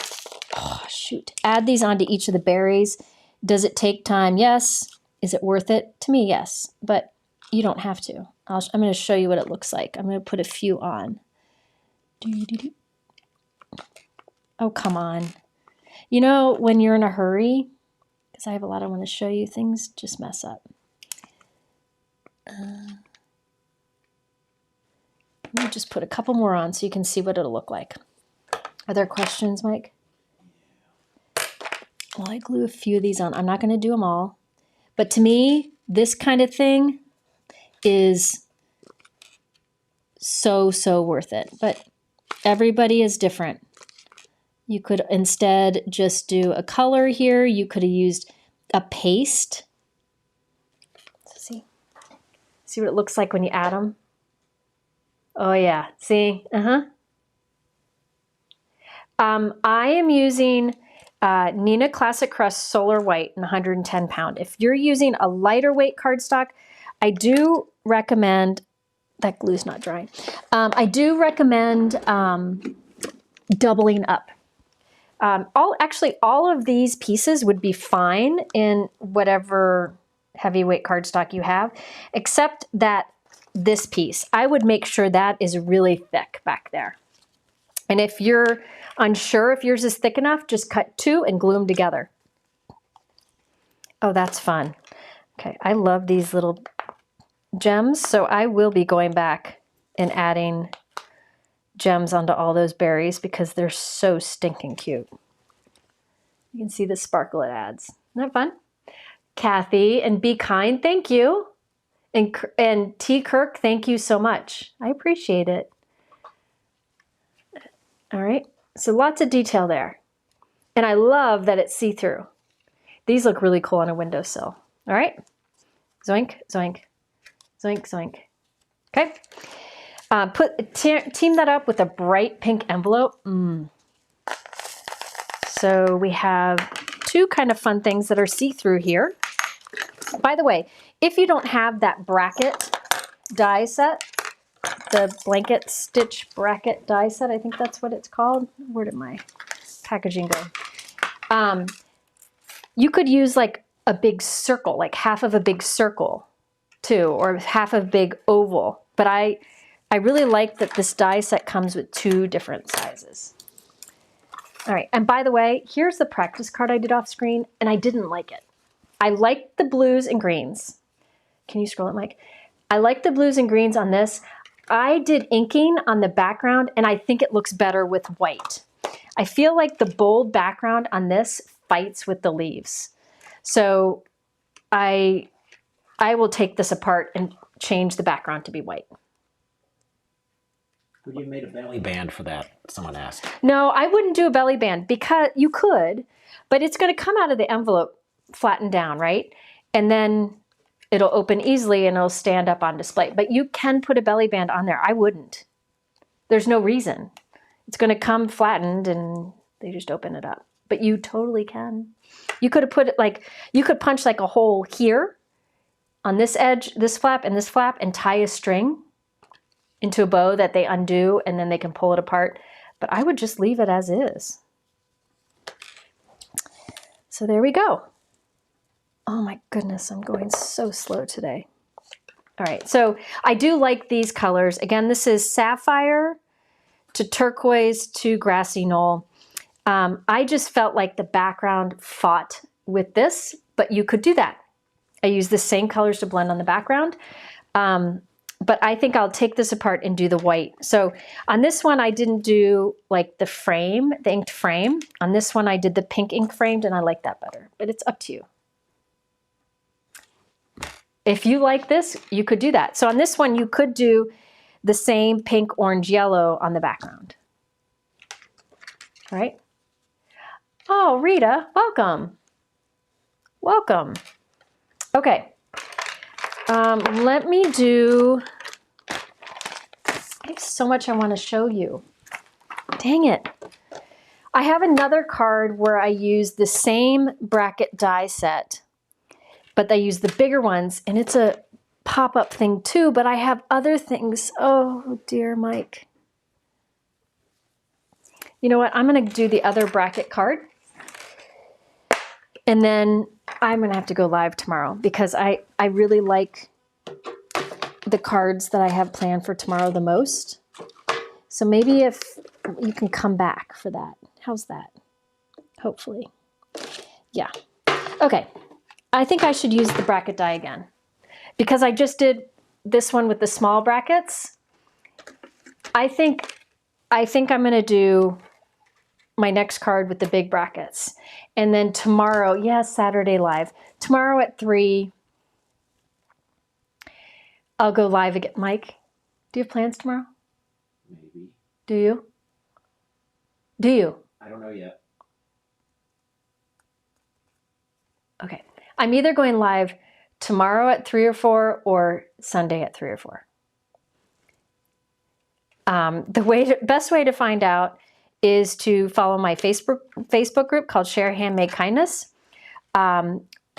add these onto each of the berries. Does it take time? Yes. Is it worth it? To me, yes, but you don't have to. I'm going to show you what it looks like. I'm going to put a few on. Oh, come on. You know, when you're in a hurry, because I have a lot I want to show you, things just mess up. Let me just put a couple more on so you can see what it'll look like. Are there questions, Mike? Well, I glue a few of these on. I'm not going to do them all. But to me, this kind of thing is so worth it. But everybody is different. You could instead just do a color here. You could have used a paste. See what it looks like when you add them? Oh yeah, see? I am using Neenah Classic Crust Solar White in 110 pound. If you're using a lighter weight cardstock, I do recommend, that glue's not drying. I do recommend doubling up. All of these pieces would be fine in whatever heavyweight cardstock you have, except that this piece. I would make sure that is really thick back there. And if you're unsure if yours is thick enough, just cut two and glue them together. Oh, that's fun. Okay, I love these little gems, so I will be going back and adding gems onto all those berries because they're so stinking cute. You can see the sparkle it adds. Isn't that fun? Kathy and Be Kind, thank you. And T. Kirk, thank you so much. I appreciate it. All right, so lots of detail there. And I love that it's see-through. These look really cool on a windowsill. All right, zoink, zoink, Zoink, zoink. Okay. Team that up with a bright pink envelope. So we have two kind of fun things that are see-through here. By the way, if you don't have that bracket die set, the blanket stitch bracket die set, I think that's what it's called. Where did my packaging go? You could use like a big circle, like half of a big circle too, or half of a big oval. But I really like that this die set comes with two different sizes. All right, and by the way, here's the practice card I did off screen, and I didn't like it. I liked the blues and greens. Can you scroll it, Mike? I like the blues and greens on this. I did inking on the background, and I think it looks better with white. I feel like the bold background on this fights with the leaves. So I will take this apart and change the background to be white. Would you have made a belly band for that? Someone asked. No, I wouldn't do a belly band because you could, but it's going to come out of the envelope flattened down, right? And then it'll open easily and it'll stand up on display. But you can put a belly band on there. I wouldn't. There's no reason. It's going to come flattened and they just open it up. But you totally can. You could have put it like, you could punch like a hole here on this edge, this flap, and tie a string into a bow that they undo, and then they can pull it apart. But I would just leave it as is. So there we go. Oh my goodness, I'm going so slow today. All right, so I do like these colors. Again, this is sapphire to turquoise to grassy knoll. I just felt like the background fought with this, but you could do that. I use the same colors to blend on the background. But I think I'll take this apart and do the white. So on this one, I didn't do like the frame, the inked frame. On this one, I did the pink ink framed, and I like that better. But it's up to you. If you like this, you could do that. So on this one, you could do the same pink, orange, yellow on the background. All right. Oh, Rita, welcome. Welcome. Okay. Let me do, I have so much I want to show you. Dang it. I have another card where I use the same bracket die set, but I use the bigger ones, and it's a pop-up thing too, but I have other things. Oh dear, Mike. You know what? I'm going to do the other bracket card, and then I'm going to have to go live tomorrow because I really like the cards that I have planned for tomorrow the most. So maybe if you can come back for that. How's that? Hopefully. Yeah. Okay. I think I should use the bracket die again because I just did this one with the small brackets. I think I'm going to do my next card with the big brackets. And then tomorrow, yes, Saturday live. Tomorrow at 3, I'll go live again. Mike, do you have plans tomorrow? Maybe. Do you? Do you? I don't know yet. Okay. I'm either going live tomorrow at 3 or 4 or Sunday at 3 or 4. The best way to find out is to follow my Facebook group called Share Handmade Kindness,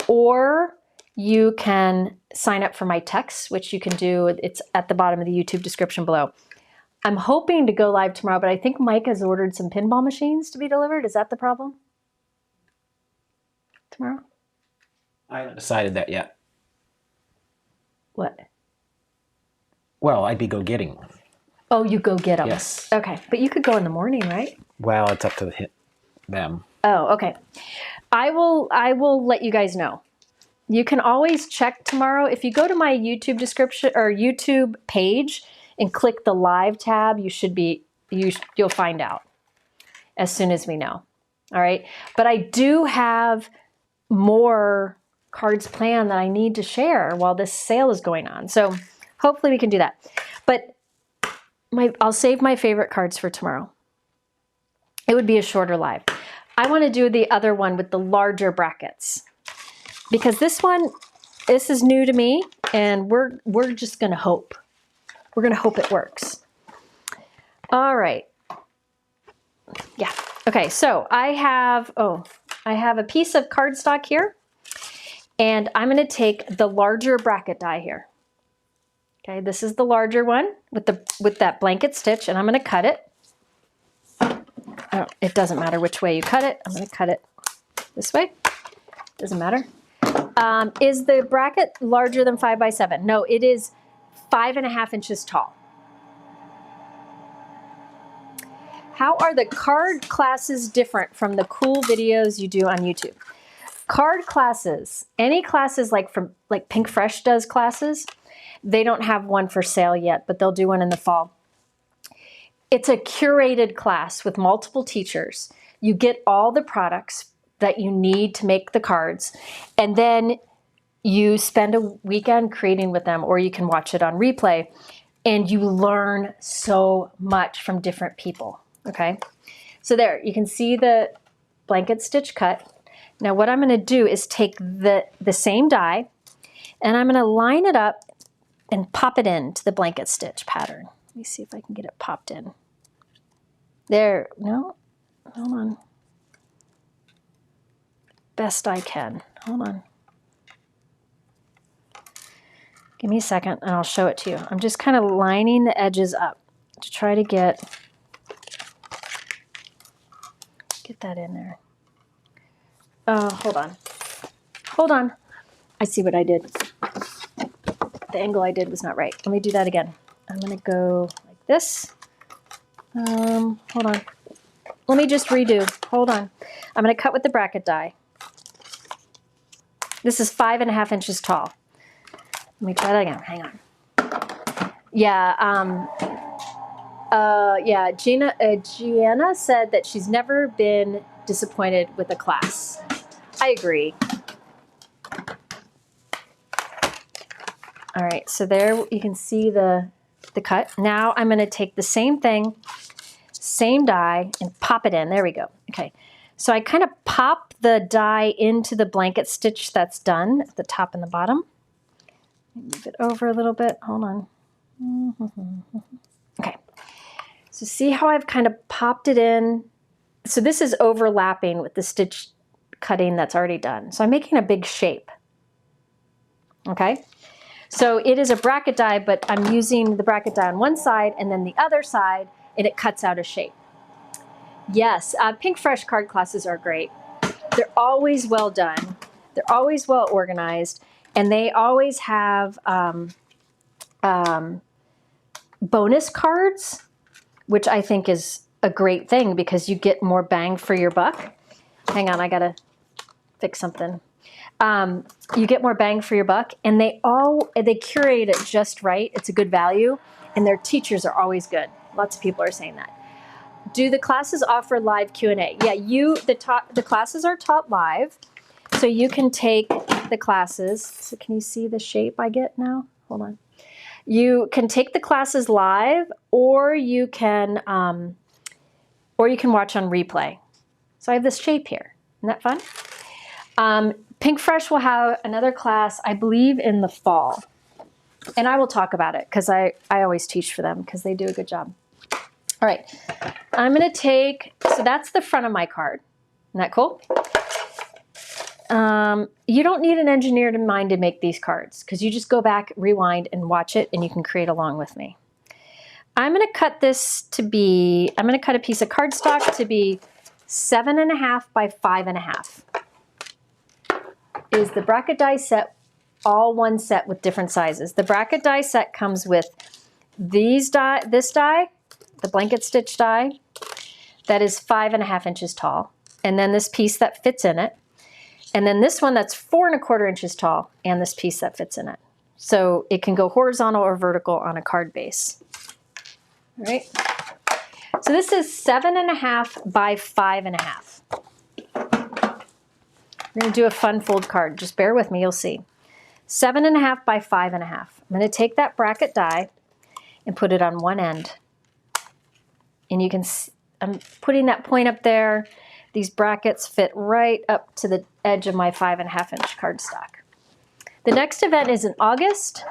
or you can sign up for my texts, which you can do. It's at the bottom of the YouTube description below. I'm hoping to go live tomorrow, but I think Mike has ordered some pinball machines to be delivered. Is that the problem? Tomorrow? I haven't decided that yet. What? Well, I'd be getting one. Oh, you go get them. Yes. Okay, but you could go in the morning, right? Well, it's up to them. Oh, okay. I will let you guys know. You can always check tomorrow. If you go to my YouTube description or YouTube page and click the live tab, you'll find out as soon as we know. All right. But I do have more cards planned that I need to share while this sale is going on. So hopefully we can do that. But I'll save my favorite cards for tomorrow. It would be a shorter live. I want to do the other one with the larger brackets because this one, this is new to me, and we're just gonna hope. We're gonna hope it works. All right. Yeah. Okay, so I have a piece of cardstock here, and I'm gonna take the larger bracket die here. Okay, this is the larger one with that blanket stitch, and I'm gonna cut it. It doesn't matter which way you cut it. I'm gonna cut it this way. Doesn't matter. Is the bracket larger than 5 by 7? No, it is 5.5 inches tall. How are the card classes different from the cool videos you do on YouTube? Card classes, any classes like Pinkfresh does classes, they don't have one for sale yet, but they'll do one in the fall. It's a curated class with multiple teachers. You get all the products that you need to make the cards, and then you spend a weekend creating with them, or you can watch it on replay, and you learn so much from different people, okay? So there, you can see the blanket stitch cut. Now what I'm gonna do is take the same die, and I'm gonna line it up and pop it into the blanket stitch pattern. Let me see if I can get it popped in. There, no, hold on. Best I can, hold on. Give me a second and I'll show it to you. I'm just kind of lining the edges up to try to get that in there. Oh, hold on. Hold on. I see what I did. The angle I did was not right. Let me do that again. I'm gonna go like this. Hold on. Let me just redo. Hold on. I'm gonna cut with the bracket die. This is 5.5 inches tall. Let me try that again. Hang on. Yeah, Gianna said that she's never been disappointed with a class. I agree. All right, so there you can see the cut. Now I'm going to take the same thing, same die, and pop it in. There we go. Okay, so I kind of pop the die into the blanket stitch that's done at the top and the bottom. Move it over a little bit. Hold on. Okay. So see how I've kind of popped it in? So this is overlapping with the stitch cutting that's already done. So I'm making a big shape. Okay. So it is a bracket die, but I'm using the bracket die on one side and then the other side, and it cuts out a shape. Yes, Pinkfresh card classes are great. They're always well done. They're always well organized, and they always have bonus cards, which I think is a great thing because you get more bang for your buck. Hang on, I gotta fix something. You get more bang for your buck, and they curate it just right. It's a good value, and their teachers are always good. Lots of people are saying that. Do the classes offer live Q&A? Yeah, the classes are taught live, so you can take the classes. So can you see the shape I get now? Hold on. You can take the classes live, or you can watch on replay. So I have this shape here. Isn't that fun? Pinkfresh will have another class, I believe, in the fall. And I will talk about it because I always teach for them because they do a good job. All right, I'm going to take, so that's the front of my card. Isn't that cool? You don't need an engineer in mind to make these cards because you just go back, rewind, and watch it, and you can create along with me. I'm going to cut this to be, I'm going to cut a piece of cardstock to be 7.5 by 5.5. Is the bracket die set all one set with different sizes? The bracket die set comes with this die, the blanket stitch die, that is 5.5 inches tall, and then this piece that fits in it, and then this one that's 4.25 inches tall, and this piece that fits in it. So it can go horizontal or vertical on a card base. All right. So this is 7.5 by 5.5. I'm going to do a fun fold card. Just bear with me, you'll see. 7.5 by 5.5. I'm going to take that bracket die and put it on one end. And you can see, I'm putting that point up there. These brackets fit right up to the edge of my 5.5 inch cardstock. The next event is in August,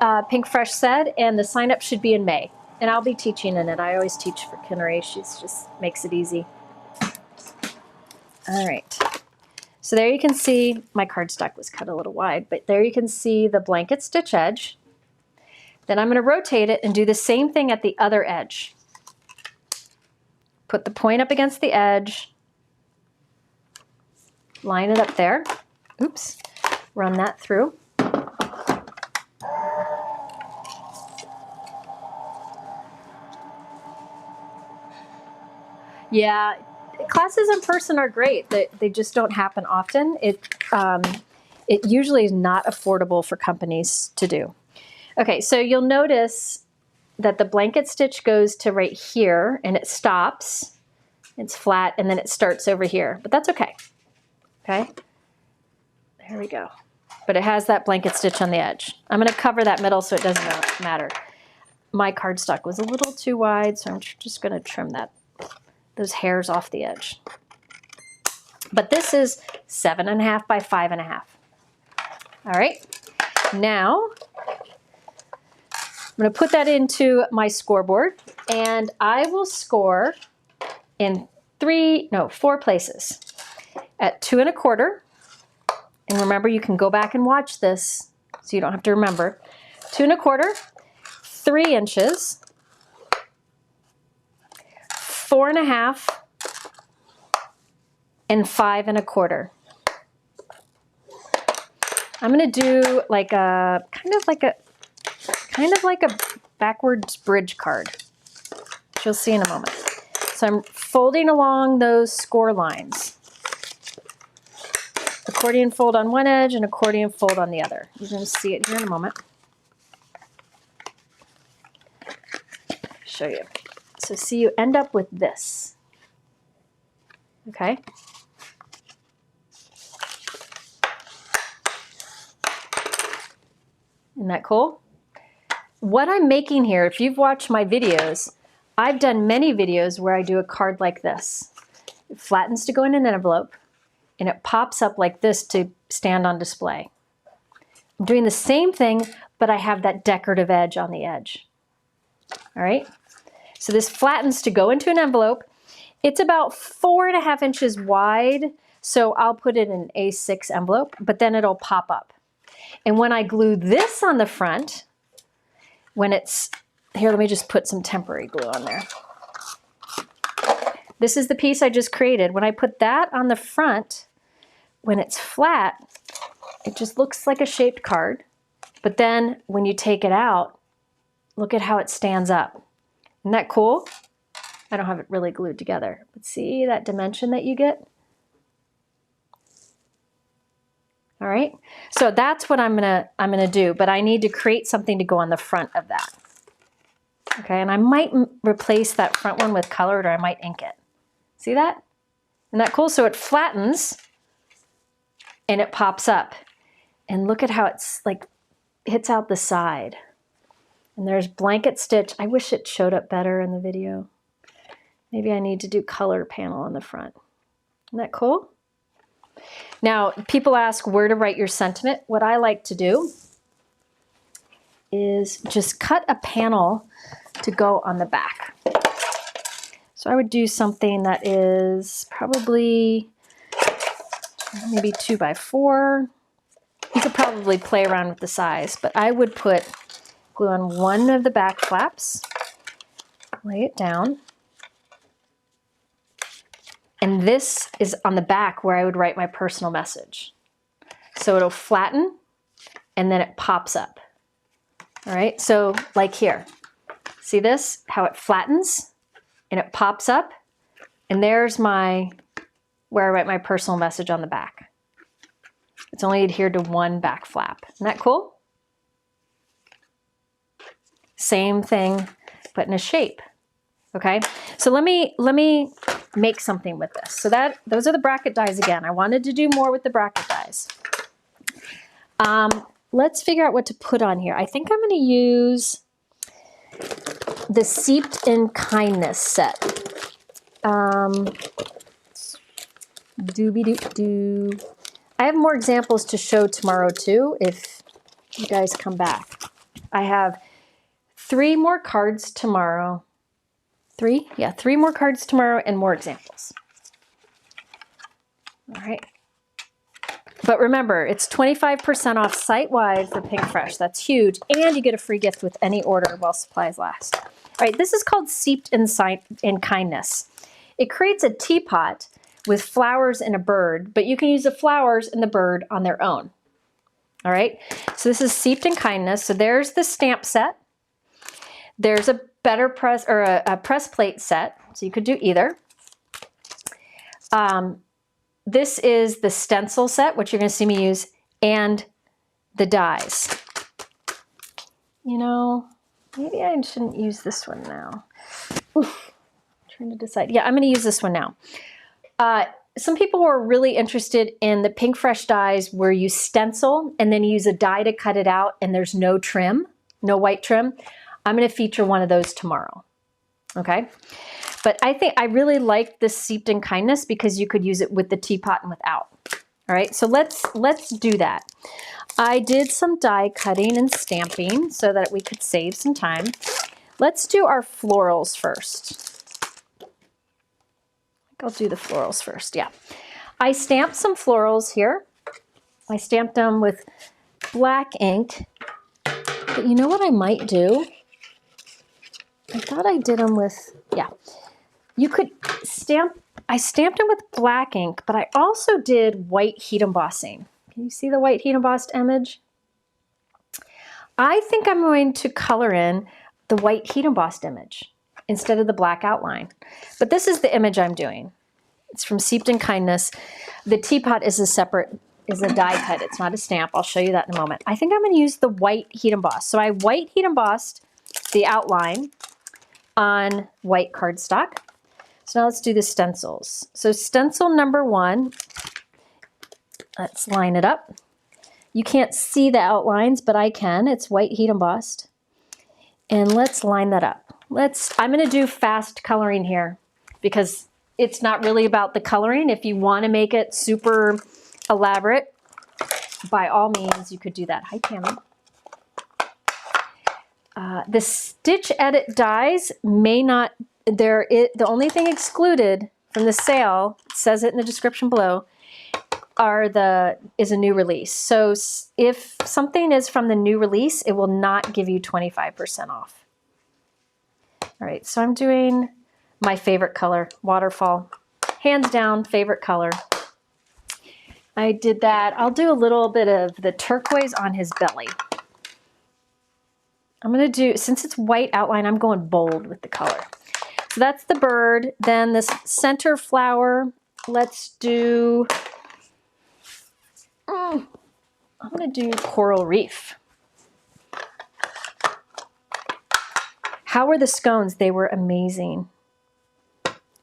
Pinkfresh said, and the sign up should be in May. And I'll be teaching in it. I always teach for Greenery. She just makes it easy. All right. So there you can see, my cardstock was cut a little wide, but there you can see the blanket stitch edge. Then I'm going to rotate it and do the same thing at the other edge. Put the point up against the edge. Line it up there. Oops. Run that through. Yeah, classes in person are great. They just don't happen often. It usually is not affordable for companies to do. Okay, so you'll notice that the blanket stitch goes to right here and it stops. It's flat and then it starts over here, but that's okay. Okay, there we go. But it has that blanket stitch on the edge. I'm going to cover that middle so it doesn't matter. My cardstock was a little too wide, so I'm just going to trim those hairs off the edge. But this is 7.5 by 5.5. All right, now I'm going to put that into my scoreboard, and I will score in 4 places. At 2 1/4, and remember you can go back and watch this so you don't have to remember. 2 1/4, 3 inches, 4 1/2, and 5 1/4. I'm going to do like a kind of like a backwards bridge card, which you'll see in a moment. So I'm folding along those score lines. Accordion fold on one edge and accordion fold on the other. You're going to see it here in a moment. Show you. So see, you end up with this. Okay. Isn't that cool? What I'm making here, if you've watched my videos, I've done many videos where I do a card like this. It flattens to go in an envelope, and it pops up like this to stand on display. I'm doing the same thing, but I have that decorative edge on the edge. All right, so this flattens to go into an envelope. It's about 4.5 inches wide, so I'll put it in an A6 envelope, but then it'll pop up. And when I glue this on the front, here, let me just put some temporary glue on there. This is the piece I just created. When I put that on the front, when it's flat, it just looks like a shaped card. But then when you take it out, look at how it stands up. Isn't that cool? I don't have it really glued together, but see that dimension that you get? All right, so that's what I'm gonna do, but I need to create something to go on the front of that. Okay, and I might replace that front one with colored, or I might ink it. See that? Isn't that cool? So it flattens and it pops up. And look at how it's like hits out the side. And there's blanket stitch. I wish it showed up better in the video. Maybe I need to do color panel on the front. Isn't that cool? Now, people ask where to write your sentiment. What I like to do is just cut a panel to go on the back. So I would do something that is probably maybe 2 by 4. You could probably play around with the size, but I would put glue on one of the back flaps, lay it down, and this is on the back where I would write my personal message. So it'll flatten and then it pops up. All right, so like here, see this, how it flattens and it pops up, and there's where I write my personal message on the back. It's only adhered to one back flap. Isn't that cool? Same thing, but in a shape. Okay, so let me make something with this. So those are the bracket dies again. I wanted to do more with the bracket dies. Let's figure out what to put on here. I think I'm going to use the Seeped in Kindness set. Doobie-doo-doo. I have more examples to show tomorrow too, if you guys come back. I have 3 more cards tomorrow. 3? Yeah, 3 more cards tomorrow and more examples. All right. But remember, it's 25% off site-wide for Pinkfresh. That's huge. And you get a free gift with any order while supplies last. All right, this is called Seeped in Kindness. It creates a teapot with flowers and a bird, but you can use the flowers and the bird on their own. All right, so this is Seeped in Kindness. So there's the stamp set. There's a better press or a press plate set. So you could do either. This is the stencil set, which you're going to see me use, and the dies. You know, maybe I shouldn't use this one now. Oof, I'm trying to decide. Yeah, I'm going to use this one now. Some people were really interested in the Pinkfresh dies where you stencil and then you use a die to cut it out and there's no trim, no white trim. I'm going to feature one of those tomorrow. Okay. But I really like this Seeped in Kindness because you could use it with the teapot and without. All right, so let's do that. I did some die cutting and stamping so that we could save some time. Let's do our florals first. I'll do the florals first, yeah. I stamped some florals here. I stamped them with black ink. But you know what I might do? I thought I did them with, yeah. You could stamp, I stamped them with black ink, but I also did white heat embossing. Can you see the white heat embossed image? I think I'm going to color in the white heat embossed image instead of the black outline. But this is the image I'm doing. It's from Seeped in Kindness. The teapot is a die cut. It's not a stamp. I'll show you that in a moment. I think I'm going to use the white heat emboss. So I white heat embossed the outline on white cardstock. So now let's do the stencils. So stencil number 1, let's line it up. You can't see the outlines, but I can. It's white heat embossed. And let's line that up. I'm going to do fast coloring here because it's not really about the coloring. If you want to make it super elaborate, by all means, you could do that. Hi, Tammy. The stitch edit dies may not, the only thing excluded from the sale, it says it in the description below, is a new release. So if something is from the new release, it will not give you 25% off. All right, so I'm doing my favorite color, waterfall. Hands down, favorite color. I did that. I'll do a little bit of the turquoise on his belly. I'm going to do, since it's white outline, I'm going bold with the color. So that's the bird. Then this center flower, let's do, I'm going to do coral reef. How were the scones? They were amazing.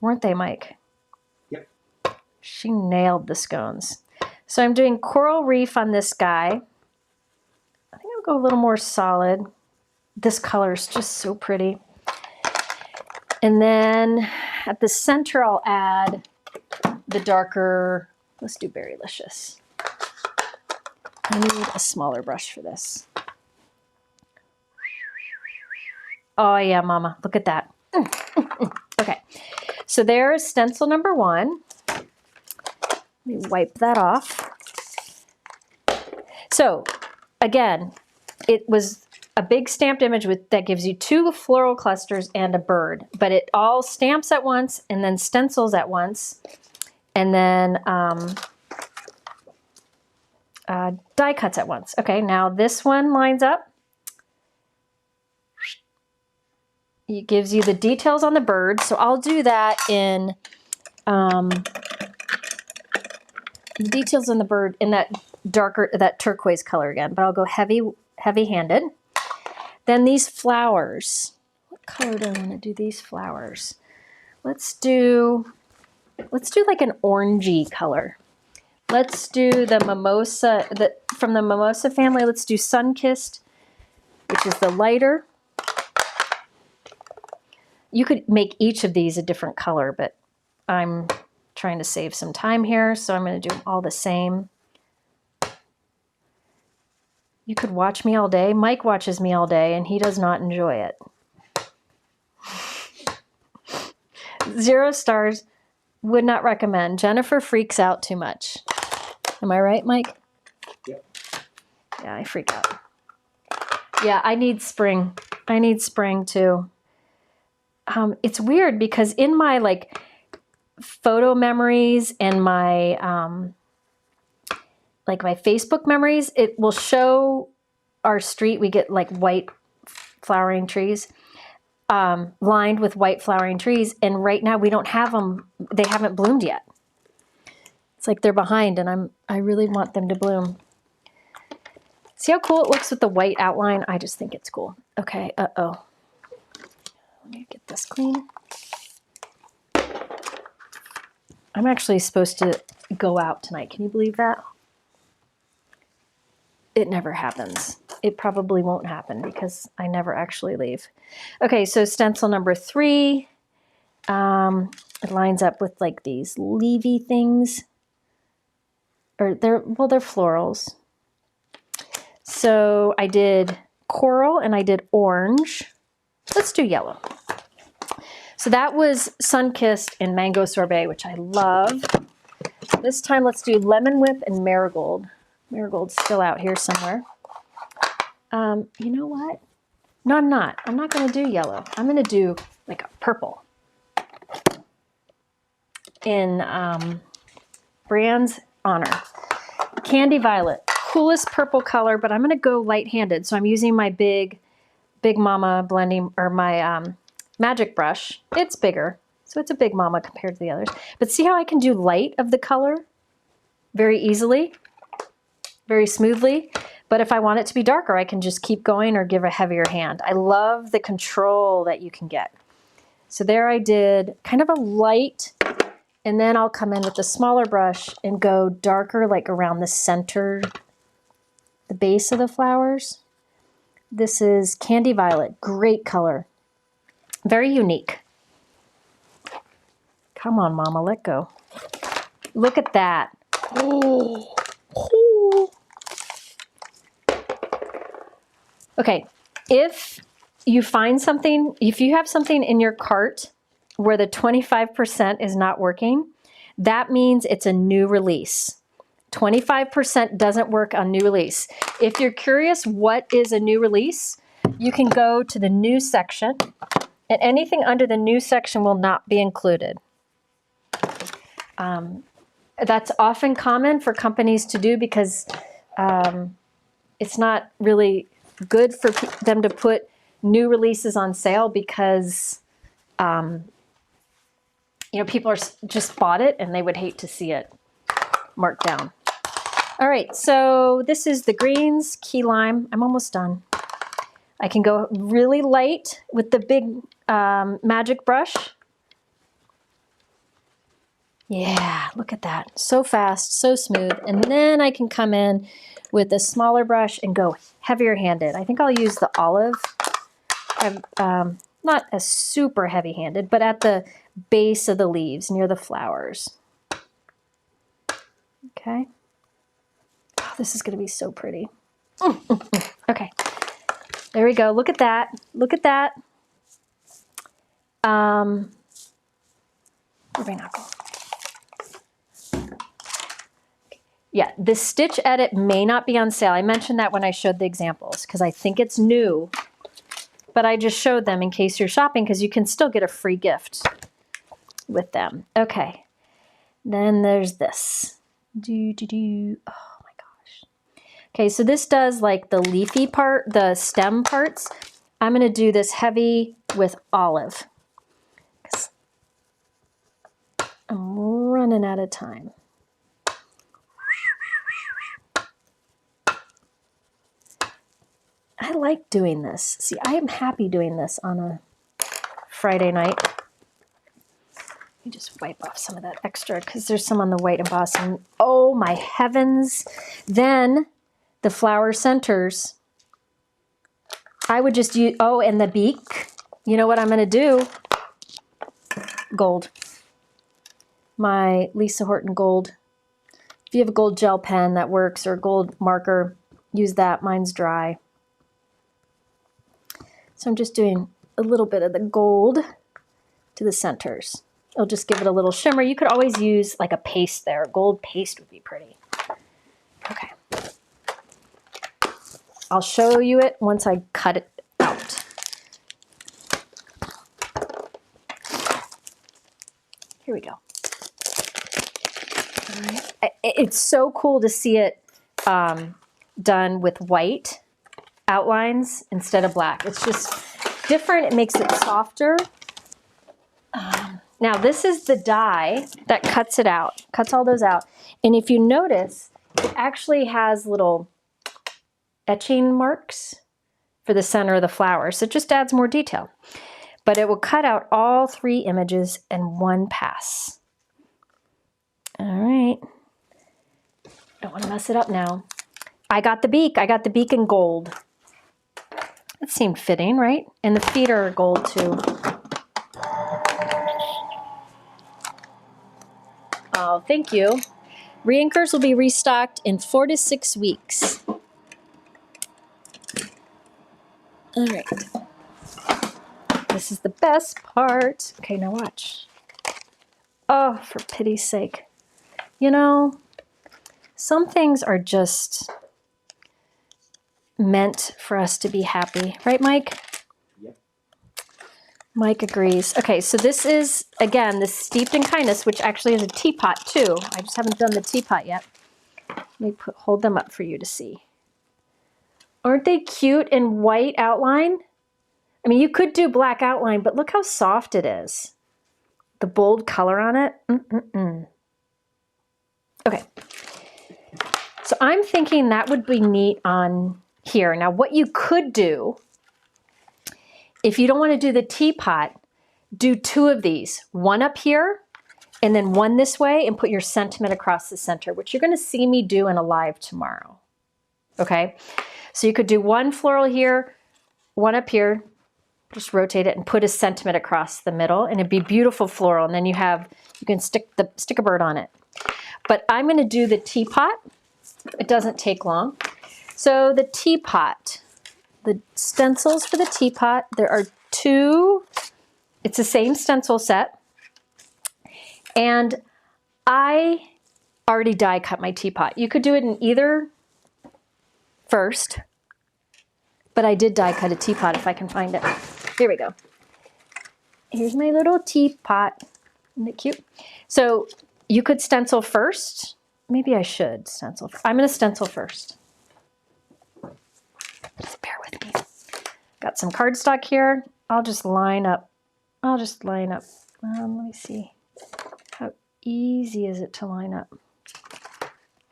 Weren't they, Mike? Yep. She nailed the scones. So I'm doing coral reef on this guy. I think I'll go a little more solid. This color is just so pretty. And then at the center, I'll add the darker, let's do Berrylicious. I need a smaller brush for this. Oh yeah, mama, look at that. Okay, so there's stencil number 1. Let me wipe that off. So again, it was a big stamped image that gives you 2 floral clusters and a bird, but it all stamps at once and then stencils at once, and then die cuts at once. Okay, now this one lines up. It gives you the details on the bird, so I'll do that in the details on the bird in that turquoise color again, but I'll go heavy-handed. Then these flowers. What color do I want to do these flowers? Let's do like an orangey color. Let's do the mimosa, from the mimosa family, let's do Sun-Kissed, which is the lighter. You could make each of these a different color, but I'm trying to save some time here, so I'm going to do them all the same. You could watch me all day. Mike watches me all day and he does not enjoy it. 0 stars. Would not recommend. Jennifer freaks out too much. Am I right, Mike? Yep. Yeah, I freak out. Yeah, I need spring. I need spring too. It's weird because in my like photo memories and my like my Facebook memories, it will show our street. We get like white flowering trees. Lined with white flowering trees, and right now we don't have them. They haven't bloomed yet. It's like they're behind, and I really want them to bloom. See how cool it looks with the white outline? I just think it's cool. Okay, let me get this clean. I'm actually supposed to go out tonight. Can you believe that? It never happens. It probably won't happen because I never actually leave. Okay, so stencil number 3. It lines up with like these leafy things. Or they're florals. So I did coral and I did orange. Let's do yellow. So that was Sunkissed and Mango Sorbet, which I love. This time let's do Lemon Whip and Marigold. Marigold's still out here somewhere. You know what? No, I'm not. I'm not going to do yellow. I'm going to do like a purple. In Brand's honor. Candy Violet. Coolest purple color, but I'm going to go light-handed. So I'm using my Big Mama blending, or my magic brush. It's bigger, so it's a Big Mama compared to the others. But see how I can do light of the color very easily, very smoothly? But if I want it to be darker, I can just keep going or give a heavier hand. I love the control that you can get. So there I did kind of a light, and then I'll come in with the smaller brush and go darker, like around the center, the base of the flowers. This is Candy Violet, great color. Very unique. Come on, Mama, let go. Look at that. Oh. Okay, if you find something, if you have something in your cart where the 25% is not working, that means it's a new release. 25% doesn't work on new release. If you're curious what is a new release, you can go to the new section, and anything under the new section will not be included. That's often common for companies to do because it's not really good for them to put new releases on sale because you know, people are just bought it and they would hate to see it marked down. All right, so this is the greens, key lime. I'm almost done. I can go really light with the big magic brush. Yeah, look at that. So fast, so smooth. And then I can come in with a smaller brush and go heavier handed. I think I'll use the olive. I'm not a super heavy handed, but at the base of the leaves near the flowers. Okay. Oh, this is going to be so pretty. Okay. There we go. Look at that. Look at that. Where'd my knuckle? Yeah, the stitch edit may not be on sale. I mentioned that when I showed the examples because I think it's new, but I just showed them in case you're shopping because you can still get a free gift with them. Okay, then there's this. Oh my gosh. Okay, so this does like the leafy part, the stem parts. I'm going to do this heavy with olive. I'm running out of time. I like doing this. See, I am happy doing this on a Friday night. Let me just wipe off some of that extra because there's some on the white embossing. Oh my heavens. Then the flower centers. I would just use, oh, and the beak. You know what I'm going to do? Gold. My Lisa Horton gold. If you have a gold gel pen that works or a gold marker, use that. Mine's dry. So I'm just doing a little bit of the gold to the centers. It'll just give it a little shimmer. You could always use like a paste there. Gold paste would be pretty. Okay. I'll show you it once I cut it out. Here we go. All right. It's so cool to see it done with white outlines instead of black. It's just different. It makes it softer. Now this is the die that cuts it out, cuts all those out. And if you notice, it actually has little etching marks for the center of the flower. So it just adds more detail. But it will cut out all 3 images in one pass. All right. Don't want to mess it up now. I got the beak. I got the beak in gold. That seemed fitting, right? And the feet are gold too. Oh, thank you. Reinkers will be restocked in 4 to 6 weeks. All right. This is the best part. Okay, now watch. Oh, for pity's sake. You know, some things are just meant for us to be happy. Right, Mike? Yep. Mike agrees. Okay, so this is, again, this Steeped in Kindness, which actually is a teapot too. I just haven't done the teapot yet. Let me hold them up for you to see. Aren't they cute in white outline? I mean, you could do black outline, but look how soft it is. The bold color on it. Okay. So I'm thinking that would be neat on here. Now, what you could do, if you don't want to do the teapot, do 2 of these. One up here, and then one this way, and put your sentiment across the center, which you're going to see me do in a live tomorrow. Okay? So you could do one floral here, one up here, just rotate it and put a sentiment across the middle, and it'd be beautiful floral. And then you can stick a bird on it. But I'm going to do the teapot. It doesn't take long. So the teapot, the stencils for the teapot, there are 2. It's the same stencil set. And I already die cut my teapot. You could do it in either first, but I did die cut a teapot if I can find it. Here we go. Here's my little teapot. Isn't it cute? So you could stencil first. Maybe I should stencil. I'm going to stencil first. Just bear with me. Got some cardstock here. I'll just line up. Let me see. How easy is it to line up?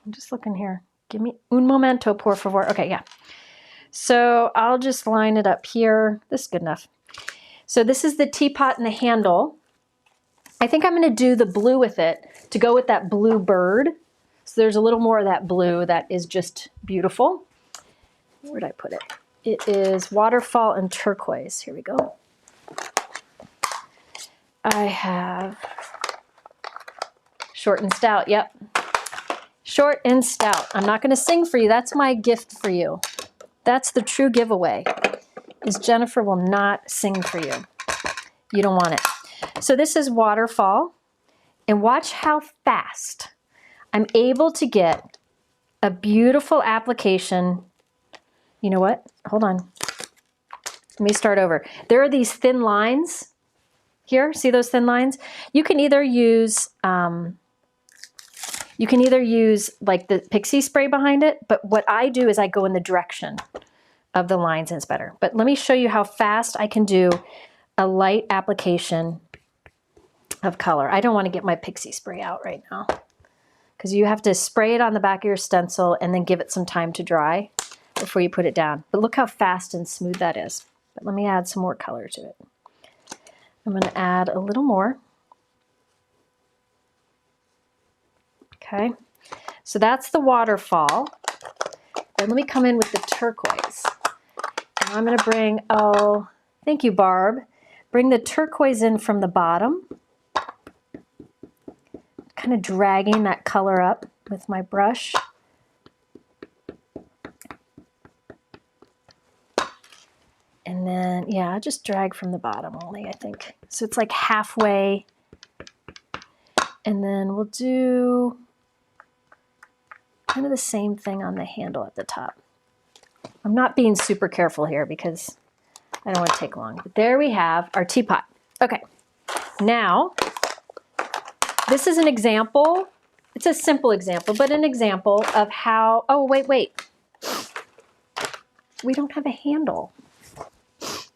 I'm just looking here. Give me un momento, por favor. Okay, yeah. So I'll just line it up here. This is good enough. So this is the teapot and the handle. I think I'm going to do the blue with it to go with that blue bird. So there's a little more of that blue that is just beautiful. Where did I put it? It is waterfall and turquoise. Here we go. I have short and stout. Yep. Short and stout. I'm not going to sing for you. That's my gift for you. That's the true giveaway, is Jennifer will not sing for you. You don't want it. So this is waterfall. And watch how fast I'm able to get a beautiful application. You know what? Hold on. Let me start over. There are these thin lines here. See those thin lines? You can either use like the pixie spray behind it, but what I do is I go in the direction of the lines and it's better. But let me show you how fast I can do a light application of color. I don't want to get my pixie spray out right now because you have to spray it on the back of your stencil and then give it some time to dry before you put it down. But look how fast and smooth that is. But let me add some more color to it. I'm going to add a little more. Okay, so that's the waterfall. And let me come in with the turquoise. And I'm going to bring, oh, thank you, Barb. Bring the turquoise in from the bottom. Kind of dragging that color up with my brush. And then, yeah, I'll just drag from the bottom only, I think. So it's like halfway. And then we'll do kind of the same thing on the handle at the top. I'm not being super careful here because I don't want to take long. But there we have our teapot. Okay, now this is an example. It's a simple example, but an example of how, oh, wait. We don't have a handle.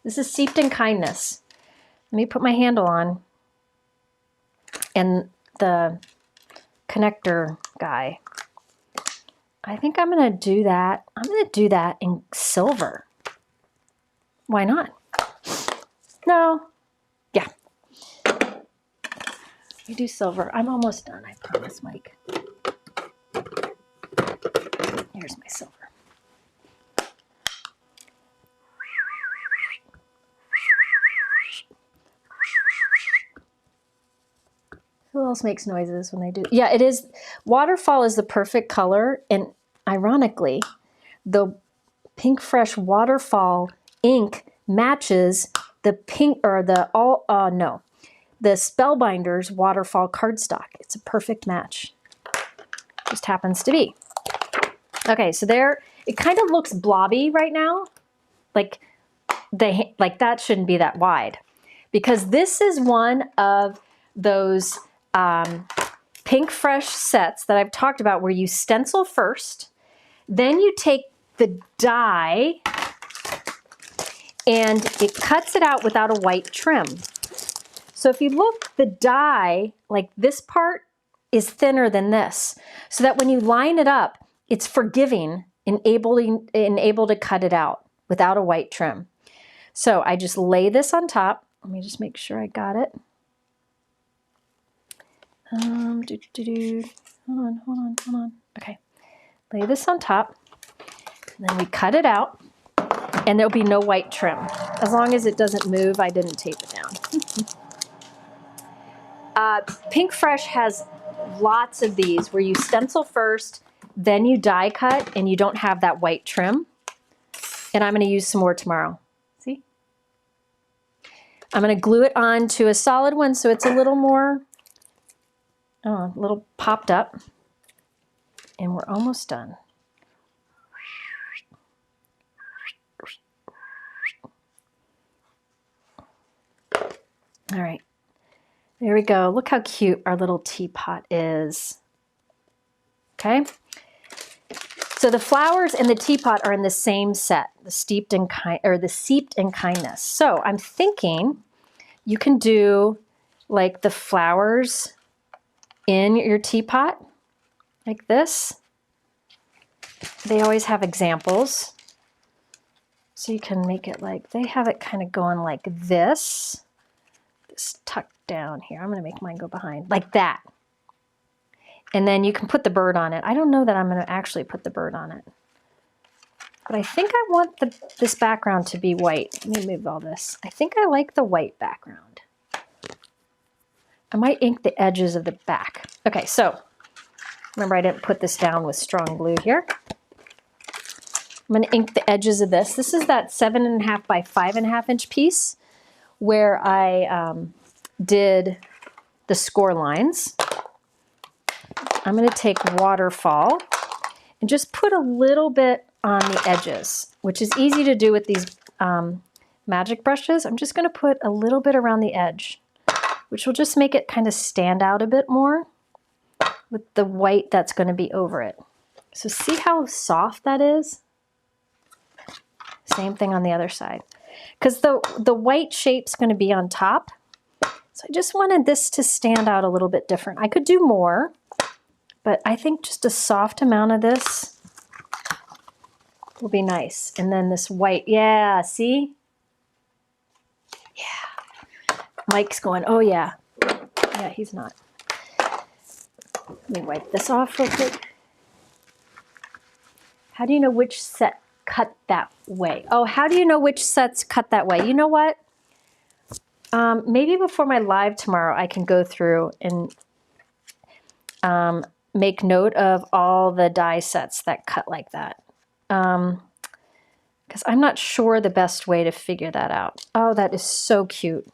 This is Seeped in Kindness. Let me put my handle on. And the connector guy. I think I'm going to do that. I'm going to do that in silver. Why not? No. Yeah. We do silver. I'm almost done, I promise, Mike. Here's my silver. Who else makes noises when they do? Yeah, it is. Waterfall is the perfect color. And ironically, the Pinkfresh Waterfall ink matches the the Spellbinders Waterfall cardstock. It's a perfect match. Just happens to be. Okay, so there, it kind of looks blobby right now. Like that shouldn't be that wide. Because this is one of those Pinkfresh sets that I've talked about where you stencil first, then you take the die and it cuts it out without a white trim. So if you look, the die, like this part is thinner than this, so that when you line it up, it's forgiving and able to cut it out without a white trim. So I just lay this on top. Let me just make sure I got it. Hold on. Okay, lay this on top, and then we cut it out, and there'll be no white trim. As long as it doesn't move, I didn't tape it down. Pinkfresh has lots of these where you stencil first, then you die cut, and you don't have that white trim. And I'm going to use some more tomorrow. See? I'm going to glue it on to a solid one so it's a little more, a little popped up. And we're almost done. All right. There we go. Look how cute our little teapot is. Okay. So the flowers and the teapot are in the same set, the Seeped in Kindness. So I'm thinking you can do like the flowers in your teapot, like this. They always have examples. So you can make it like, they have it kind of going like this. This tucked down here. I'm going to make mine go behind, like that. And then you can put the bird on it. I don't know that I'm going to actually put the bird on it. But I think I want this background to be white. Let me move all this. I think I like the white background. I might ink the edges of the back. Okay, so remember I didn't put this down with strong glue here. I'm going to ink the edges of this. This is that 7.5 by 5.5 inch piece where I did the score lines. I'm going to take Waterfall and just put a little bit on the edges, which is easy to do with these magic brushes. I'm just going to put a little bit around the edge, which will just make it kind of stand out a bit more with the white that's going to be over it. So see how soft that is? Same thing on the other side. Because the white shape's going to be on top. So I just wanted this to stand out a little bit different. I could do more, but I think just a soft amount of this will be nice. And then this white, yeah, see? Yeah. Mike's going, oh yeah. Yeah, he's not. Let me wipe this off real quick. How do you know which set cut that way? Oh, how do you know which sets cut that way? You know what? Maybe before my live tomorrow, I can go through and make note of all the die sets that cut like that. Because because I'm not sure the best way to figure that out. Oh, that is so cute.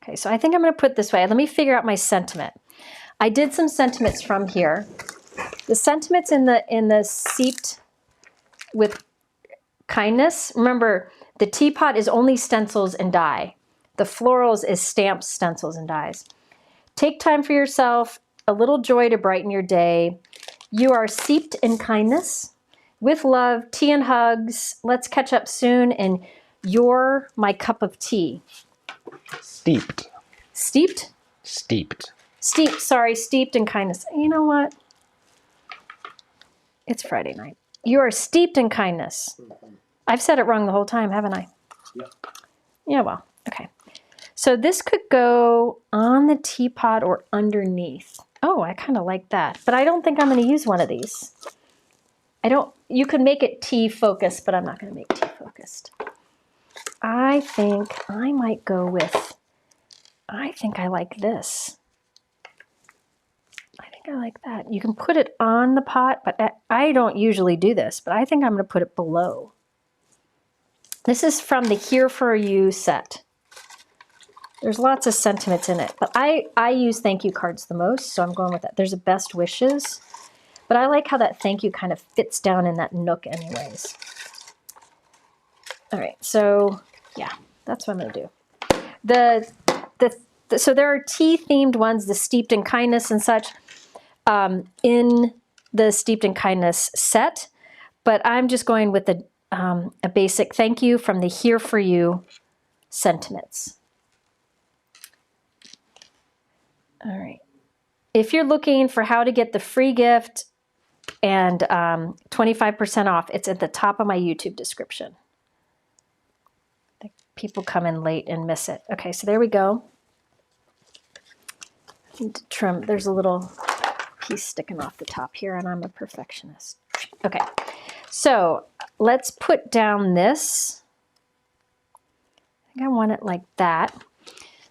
Okay, so I think I'm going to put it this way. Let me figure out my sentiment. I did some sentiments from here. The sentiments in the Seeped with Kindness. Remember, the teapot is only stencils and dye. The florals is stamps, stencils, and dyes. Take time for yourself, a little joy to brighten your day. You are seeped in kindness. With love, tea and hugs. Let's catch up soon, and you're my cup of tea. Steeped. Steeped? Steeped. Steeped, sorry, steeped in kindness. You know what? It's Friday night. You are steeped in kindness. I've said it wrong the whole time, haven't I? Yep. Yeah, well, okay. So this could go on the teapot or underneath. Oh, I kind of like that. But I don't think I'm going to use one of these. You could make it tea focused, but I'm not going to make tea focused. I think I might go with, I think I like this. I think I like that. You can put it on the pot, but I don't usually do this, but I think I'm going to put it below. This is from the Here For You set. There's lots of sentiments in it, but I use thank you cards the most, so I'm going with that. There's a best wishes, but I like how that thank you kind of fits down in that nook anyways. All right, so yeah, that's what I'm going to do. So there are tea-themed ones, the Steeped in Kindness and such, in the Steeped in Kindness set, but I'm just going with a basic thank you from the Here For You sentiments. All right. If you're looking for how to get the free gift and 25% off, it's at the top of my YouTube description. People come in late and miss it. Okay, so there we go. I need to trim. There's a little piece sticking off the top here, and I'm a perfectionist. Okay, so let's put down this. I think I want it like that.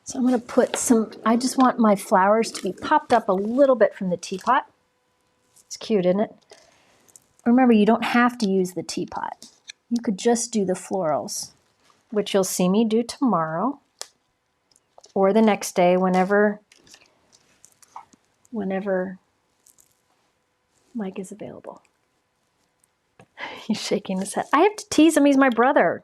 So I'm going to put some, I just want my flowers to be popped up a little bit from the teapot. It's cute, isn't it? Remember, you don't have to use the teapot. You could just do the florals, which you'll see me do tomorrow or the next day, whenever Mike is available. He's shaking his head. I have to tease him. He's my brother.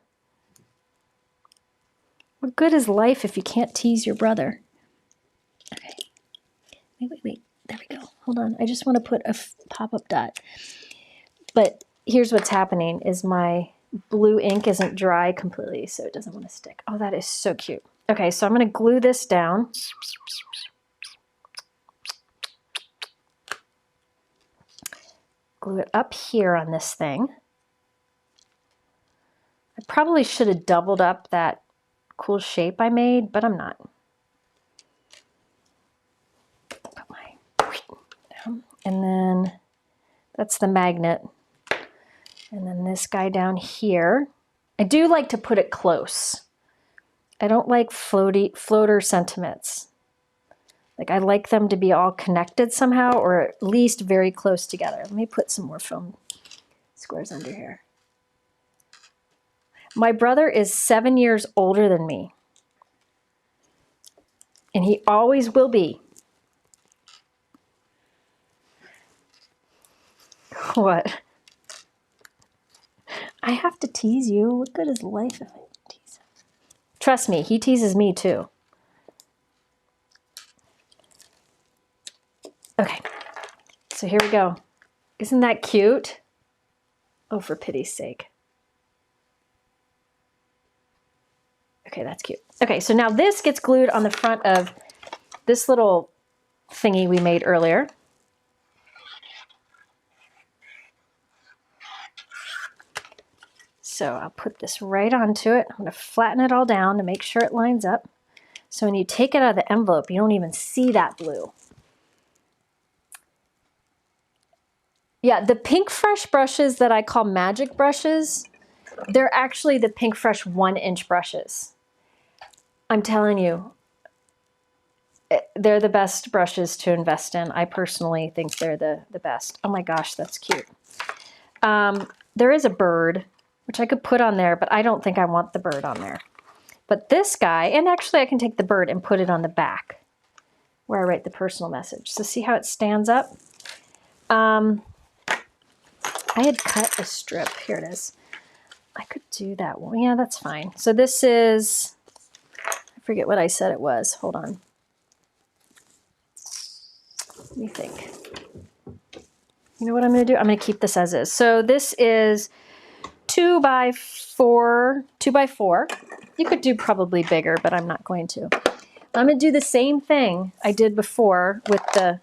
What good is life if you can't tease your brother? Okay. Wait. There we go. Hold on. I just want to put a pop-up dot. But here's what's happening is my blue ink isn't dry completely, so it doesn't want to stick. Oh, that is so cute. Okay, so I'm going to glue this down. Glue it up here on this thing. I probably should have doubled up that cool shape I made, but I'm not. Put my down. And then that's the magnet. And then this guy down here. I do like to put it close. I don't like floater sentiments. Like I like them to be all connected somehow, or at least very close together. Let me put some more foam squares under here. My brother is 7 years older than me. And he always will be. What? I have to tease you. What good is life if I tease him? Trust me, he teases me too. Okay, so here we go. Isn't that cute? Oh, for pity's sake. Okay, that's cute. Okay, so now this gets glued on the front of this little thingy we made earlier. So I'll put this right onto it. I'm going to flatten it all down to make sure it lines up. So when you take it out of the envelope, you don't even see that blue. Yeah, the Pinkfresh brushes that I call magic brushes, they're actually the Pinkfresh 1-inch brushes. I'm telling you, they're the best brushes to invest in. I personally think they're the best. Oh my gosh, that's cute. There is a bird which I could put on there, but I don't think I want the bird on there. But this guy, and actually I can take the bird and put it on the back where I write the personal message. So see how it stands up? I had cut a strip. Here it is. I could do that one. Yeah, that's fine. So this is, I forget what I said it was. Hold on. Let me think. You know what I'm going to do? I'm going to keep this as is. So this is 2 by 4. You could do probably bigger, but I'm not going to. I'm going to do the same thing I did before with the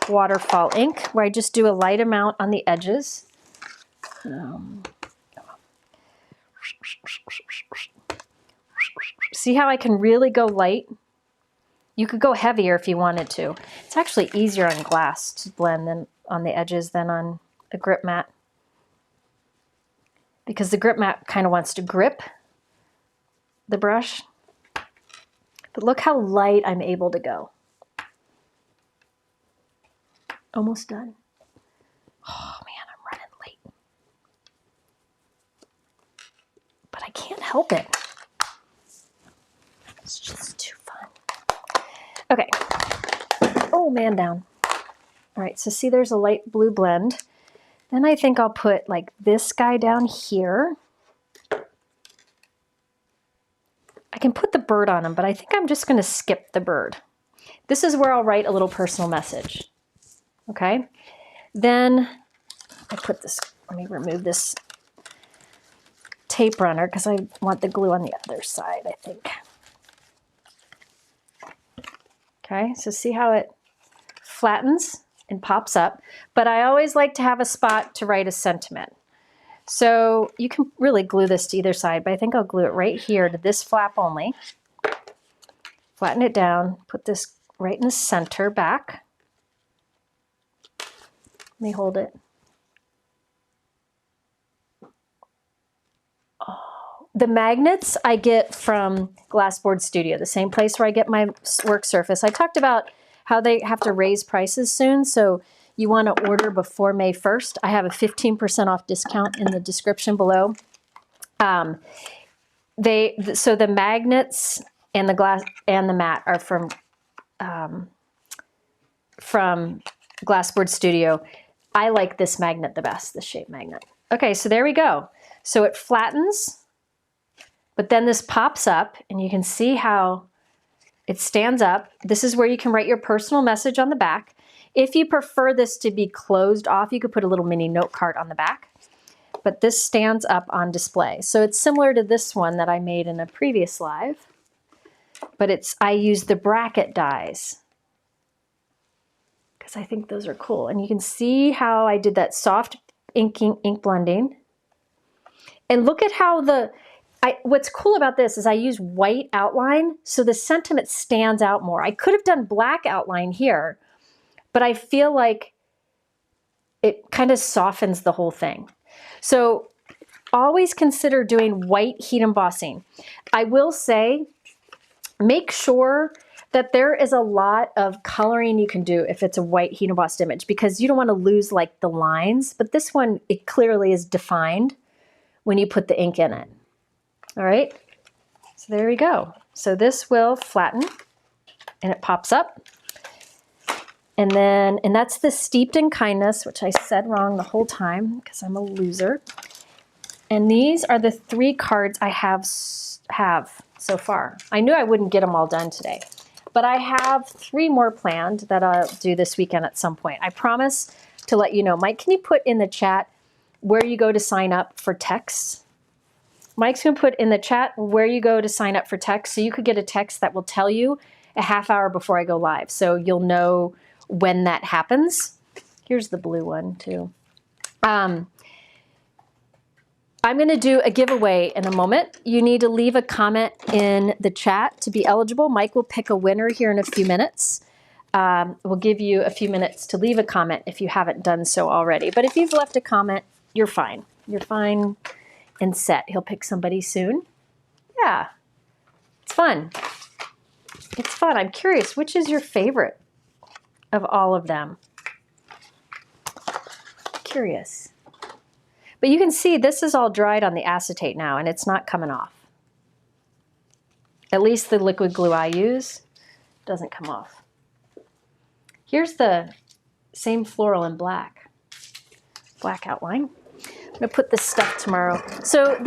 waterfall ink, where I just do a light amount on the edges. See how I can really go light? You could go heavier if you wanted to. It's actually easier on glass to blend than on the edges than on a grip mat, because the grip mat kind of wants to grip the brush. But look how light I'm able to go. Almost done. Oh man, I'm running late. But I can't help it. It's just too fun. Okay. Oh, man down. All right, so see there's a light blue blend. Then I think I'll put like this guy down here. I can put the bird on him, but I think I'm just going to skip the bird. This is where I'll write a little personal message. Okay? Then I put this, let me remove this tape runner because I want the glue on the other side, I think. Okay, so see how it flattens and pops up, but I always like to have a spot to write a sentiment. So you can really glue this to either side, but I think I'll glue it right here to this flap only. Flatten it down, put this right in the center back. Let me hold it. Oh, the magnets I get from Glassboard Studio, the same place where I get my work surface. I talked about how they have to raise prices soon, so you want to order before May 1st. I have a 15% off discount in the description below. So the magnets and the glass and the mat are from Glassboard Studio. I like this magnet the best, the shape magnet. Okay, so there we go. So it flattens, but then this pops up, and you can see how it stands up. This is where you can write your personal message on the back. If you prefer this to be closed off, you could put a little mini note card on the back, but this stands up on display. So it's similar to this one that I made in a previous live, but I use the bracket dies because I think those are cool. And you can see how I did that soft ink blending. And look at how what's cool about this is I use white outline, so the sentiment stands out more. I could have done black outline here, but I feel like it kind of softens the whole thing. So always consider doing white heat embossing. I will say, make sure that there is a lot of coloring you can do if it's a white heat embossed image, because you don't want to lose like the lines, but this one, it clearly is defined when you put the ink in it. All right, so there we go. So this will flatten and it pops up. And that's the Steeped in Kindness, which I said wrong the whole time because I'm a loser. And these are the 3 cards I have so far. I knew I wouldn't get them all done today, but I have 3 more planned that I'll do this weekend at some point. I promise to let you know. Mike, can you put in the chat where you go to sign up for texts? Mike's going to put in the chat where you go to sign up for text, so you could get a text that will tell you a half hour before I go live, so you'll know when that happens. Here's the blue one too. I'm going to do a giveaway in a moment. You need to leave a comment in the chat to be eligible. Mike will pick a winner here in a few minutes. We'll give you a few minutes to leave a comment if you haven't done so already. But if you've left a comment, you're fine. You're fine and set. He'll pick somebody soon. Yeah, it's fun. It's fun. I'm curious, which is your favorite of all of them? Curious. But you can see this is all dried on the acetate now, and it's not coming off. At least the liquid glue I use doesn't come off. Here's the same floral in black outline. I'm gonna put this stuff tomorrow. So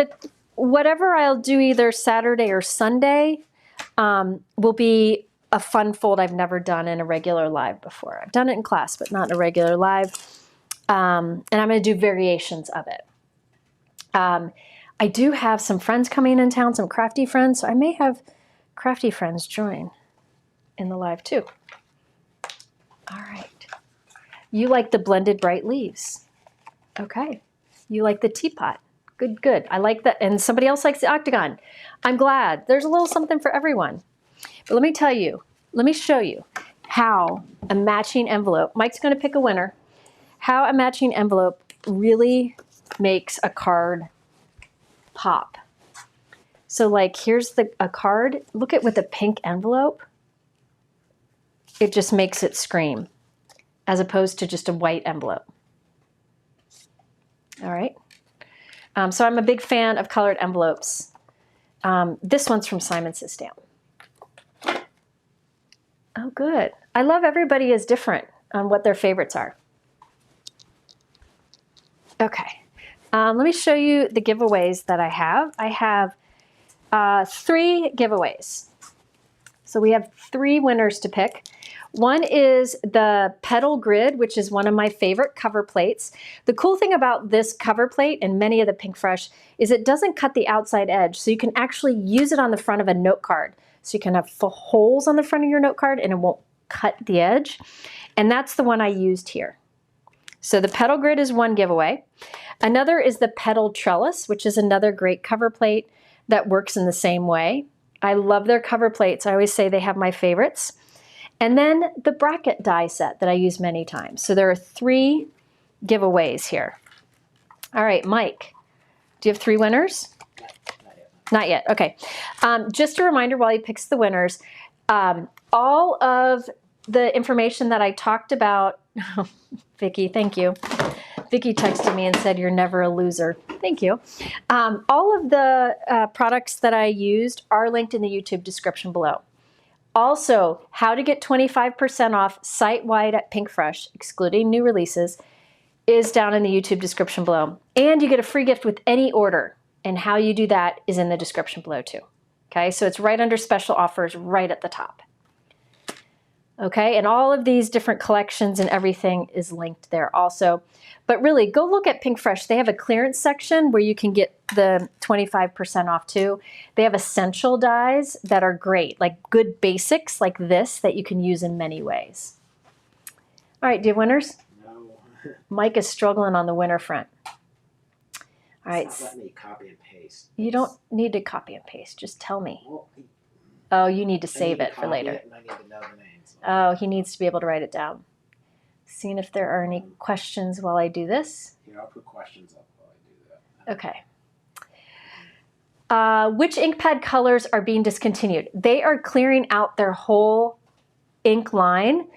whatever I'll do either Saturday or Sunday will be a fun fold I've never done in a regular live before. I've done it in class, but not in a regular live. And I'm gonna do variations of it. I do have some friends coming in town, some crafty friends, so I may have crafty friends join in the live too. All right. You like the blended bright leaves. Okay. You like the teapot. Good, good. I like that. And somebody else likes the Octagon. I'm glad. There's a little something for everyone. But let me tell you, let me show you how a matching envelope, Mike's going to pick a winner, how a matching envelope really makes a card pop. So like here's a card. Look at with a pink envelope. It just makes it scream as opposed to just a white envelope. All right. So I'm a big fan of colored envelopes. This one's from Simon Says Stamp. Oh, good. I love everybody is different on what their favorites are. Okay. Let me show you the giveaways that I have. I have 3 giveaways. So we have 3 winners to pick. One is the Petal Grid, which is one of my favorite cover plates. The cool thing about this cover plate and many of the Pinkfresh is it doesn't cut the outside edge. So you can actually use it on the front of a note card. So you can have full holes on the front of your note card and it won't cut the edge. And that's the one I used here. So the Petal Grid is one giveaway. Another is the Petal Trellis, which is another great cover plate that works in the same way. I love their cover plates. I always say they have my favorites. And then the bracket die set that I use many times. So there are 3 giveaways here. All right, Mike, do you have 3 winners? Not yet. Okay. Just a reminder while he picks the winners, all of the information that I talked about, Vicki, thank you. Vicki texted me and said, "You're never a loser." Thank you. All of the products that I used are linked in the YouTube description below. Also, how to get 25% off site-wide at Pinkfresh, excluding new releases, is down in the YouTube description below. And you get a free gift with any order. And how you do that is in the description below too. Okay, so it's right under special offers right at the top. Okay, and all of these different collections and everything is linked there also. But really, go look at Pinkfresh. They have a clearance section where you can get the 25% off too. They have essential dyes that are great, like good basics like this that you can use in many ways. All right, do you have winners? No. Mike is struggling on the winner front. All right. It's not letting me copy and paste. You don't need to copy and paste. Just tell me. Well, oh, you need to save it for later. I need to know the names. Oh, he needs to be able to write it down. Seeing if there are any questions while I do this. Here, I'll put questions up while I do that. Okay. Which ink pad colors are being discontinued? They are clearing out their whole ink line.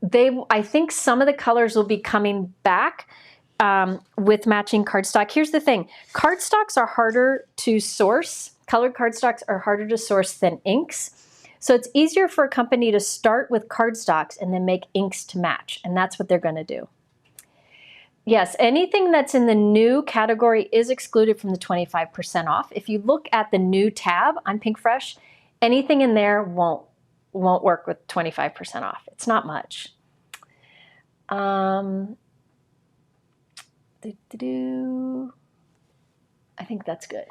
I think some of the colors will be coming back with matching cardstock. Here's the thing. Cardstocks are harder to source. Colored cardstocks are harder to source than inks. So it's easier for a company to start with cardstocks and then make inks to match. And that's what they're going to do. Yes, anything that's in the new category is excluded from the 25% off. If you look at the new tab on Pinkfresh, anything in there won't work with 25% off. It's not much. I think that's good.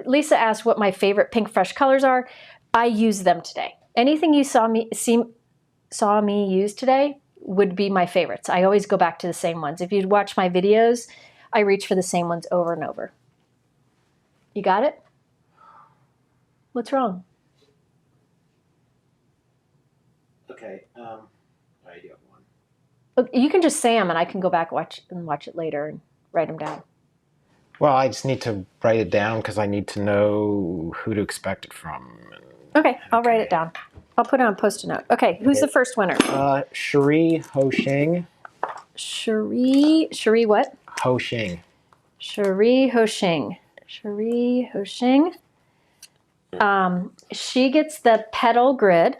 Lisa asked what my favorite Pinkfresh colors are. I use them today. Anything you saw me use today would be my favorites. I always go back to the same ones. If you'd watch my videos, I reach for the same ones over and over. You got it? What's wrong? Okay. I do have one. You can just say them and I can go back and watch it later and write them down. Well, I just need to write it down because I need to know who to expect it from. Okay, I'll write it down. I'll put it on a Post-it note. Okay, who's the first winner? Cherie Ho Shing. Cherie what? Hoshing. Cherie Hoshing. Cherie Hoshing. She gets the petal grid.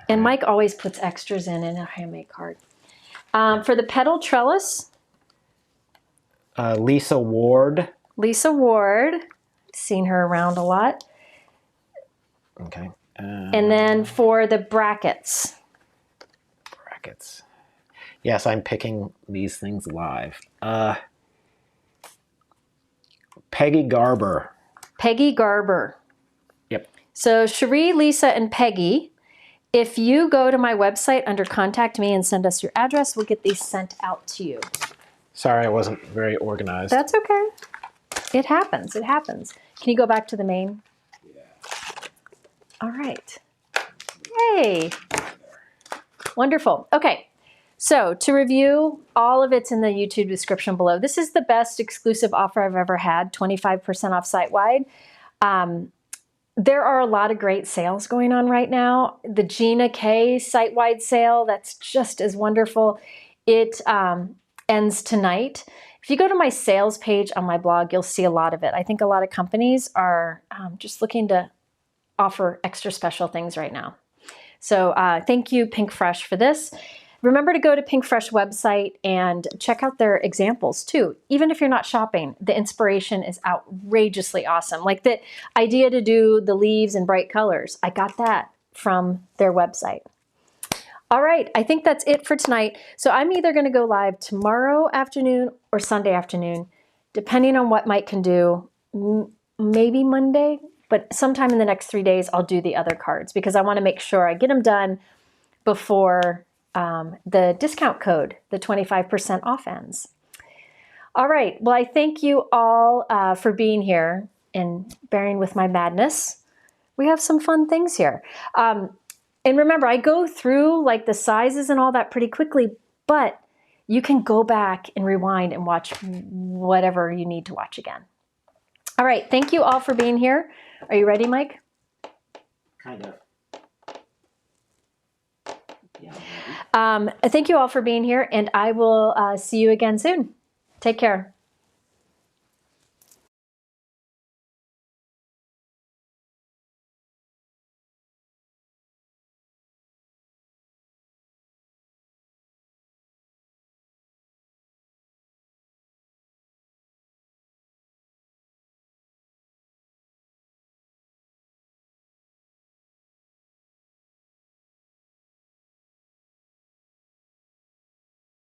And Mike always puts extras in a handmade card. For the petal trellis. Lisa Ward. Lisa Ward. Seen her around a lot. Okay. And then for the brackets. Brackets. Yes, I'm picking these things live. Peggy Garber. Peggy Garber. Yep. So Cherie, Lisa, and Peggy. If you go to my website under Contact Me and send us your address, we'll get these sent out to you. Sorry, I wasn't very organized. That's okay. It happens. It happens. Can you go back to the main? Yeah. All right. Yay. Wonderful. Okay. So to review, all of it's in the YouTube description below. This is the best exclusive offer I've ever had, 25% off site-wide. There are a lot of great sales going on right now. The Gina K site-wide sale, that's just as wonderful. It ends tonight. If you go to my sales page on my blog, you'll see a lot of it. I think a lot of companies are just looking to offer extra special things right now. So thank you, Pinkfresh, for this. Remember to go to Pinkfresh website and check out their examples too. Even if you're not shopping, the inspiration is outrageously awesome. Like the idea to do the leaves in bright colors, I got that from their website. All right, I think that's it for tonight. So I'm either gonna go live tomorrow afternoon or Sunday afternoon, depending on what Mike can do, maybe Monday, but sometime in the next 3 days, I'll do the other cards because I wanna make sure I get them done before the discount code, the 25% off ends. All right, well, I thank you all for being here and bearing with my madness. We have some fun things here. And remember, I go through like the sizes and all that pretty quickly, but you can go back and rewind and watch whatever you need to watch again. All right, thank you all for being here. Are you ready, Mike? Kind of. Yeah. Thank you all for being here, and I will see you again soon. Take care.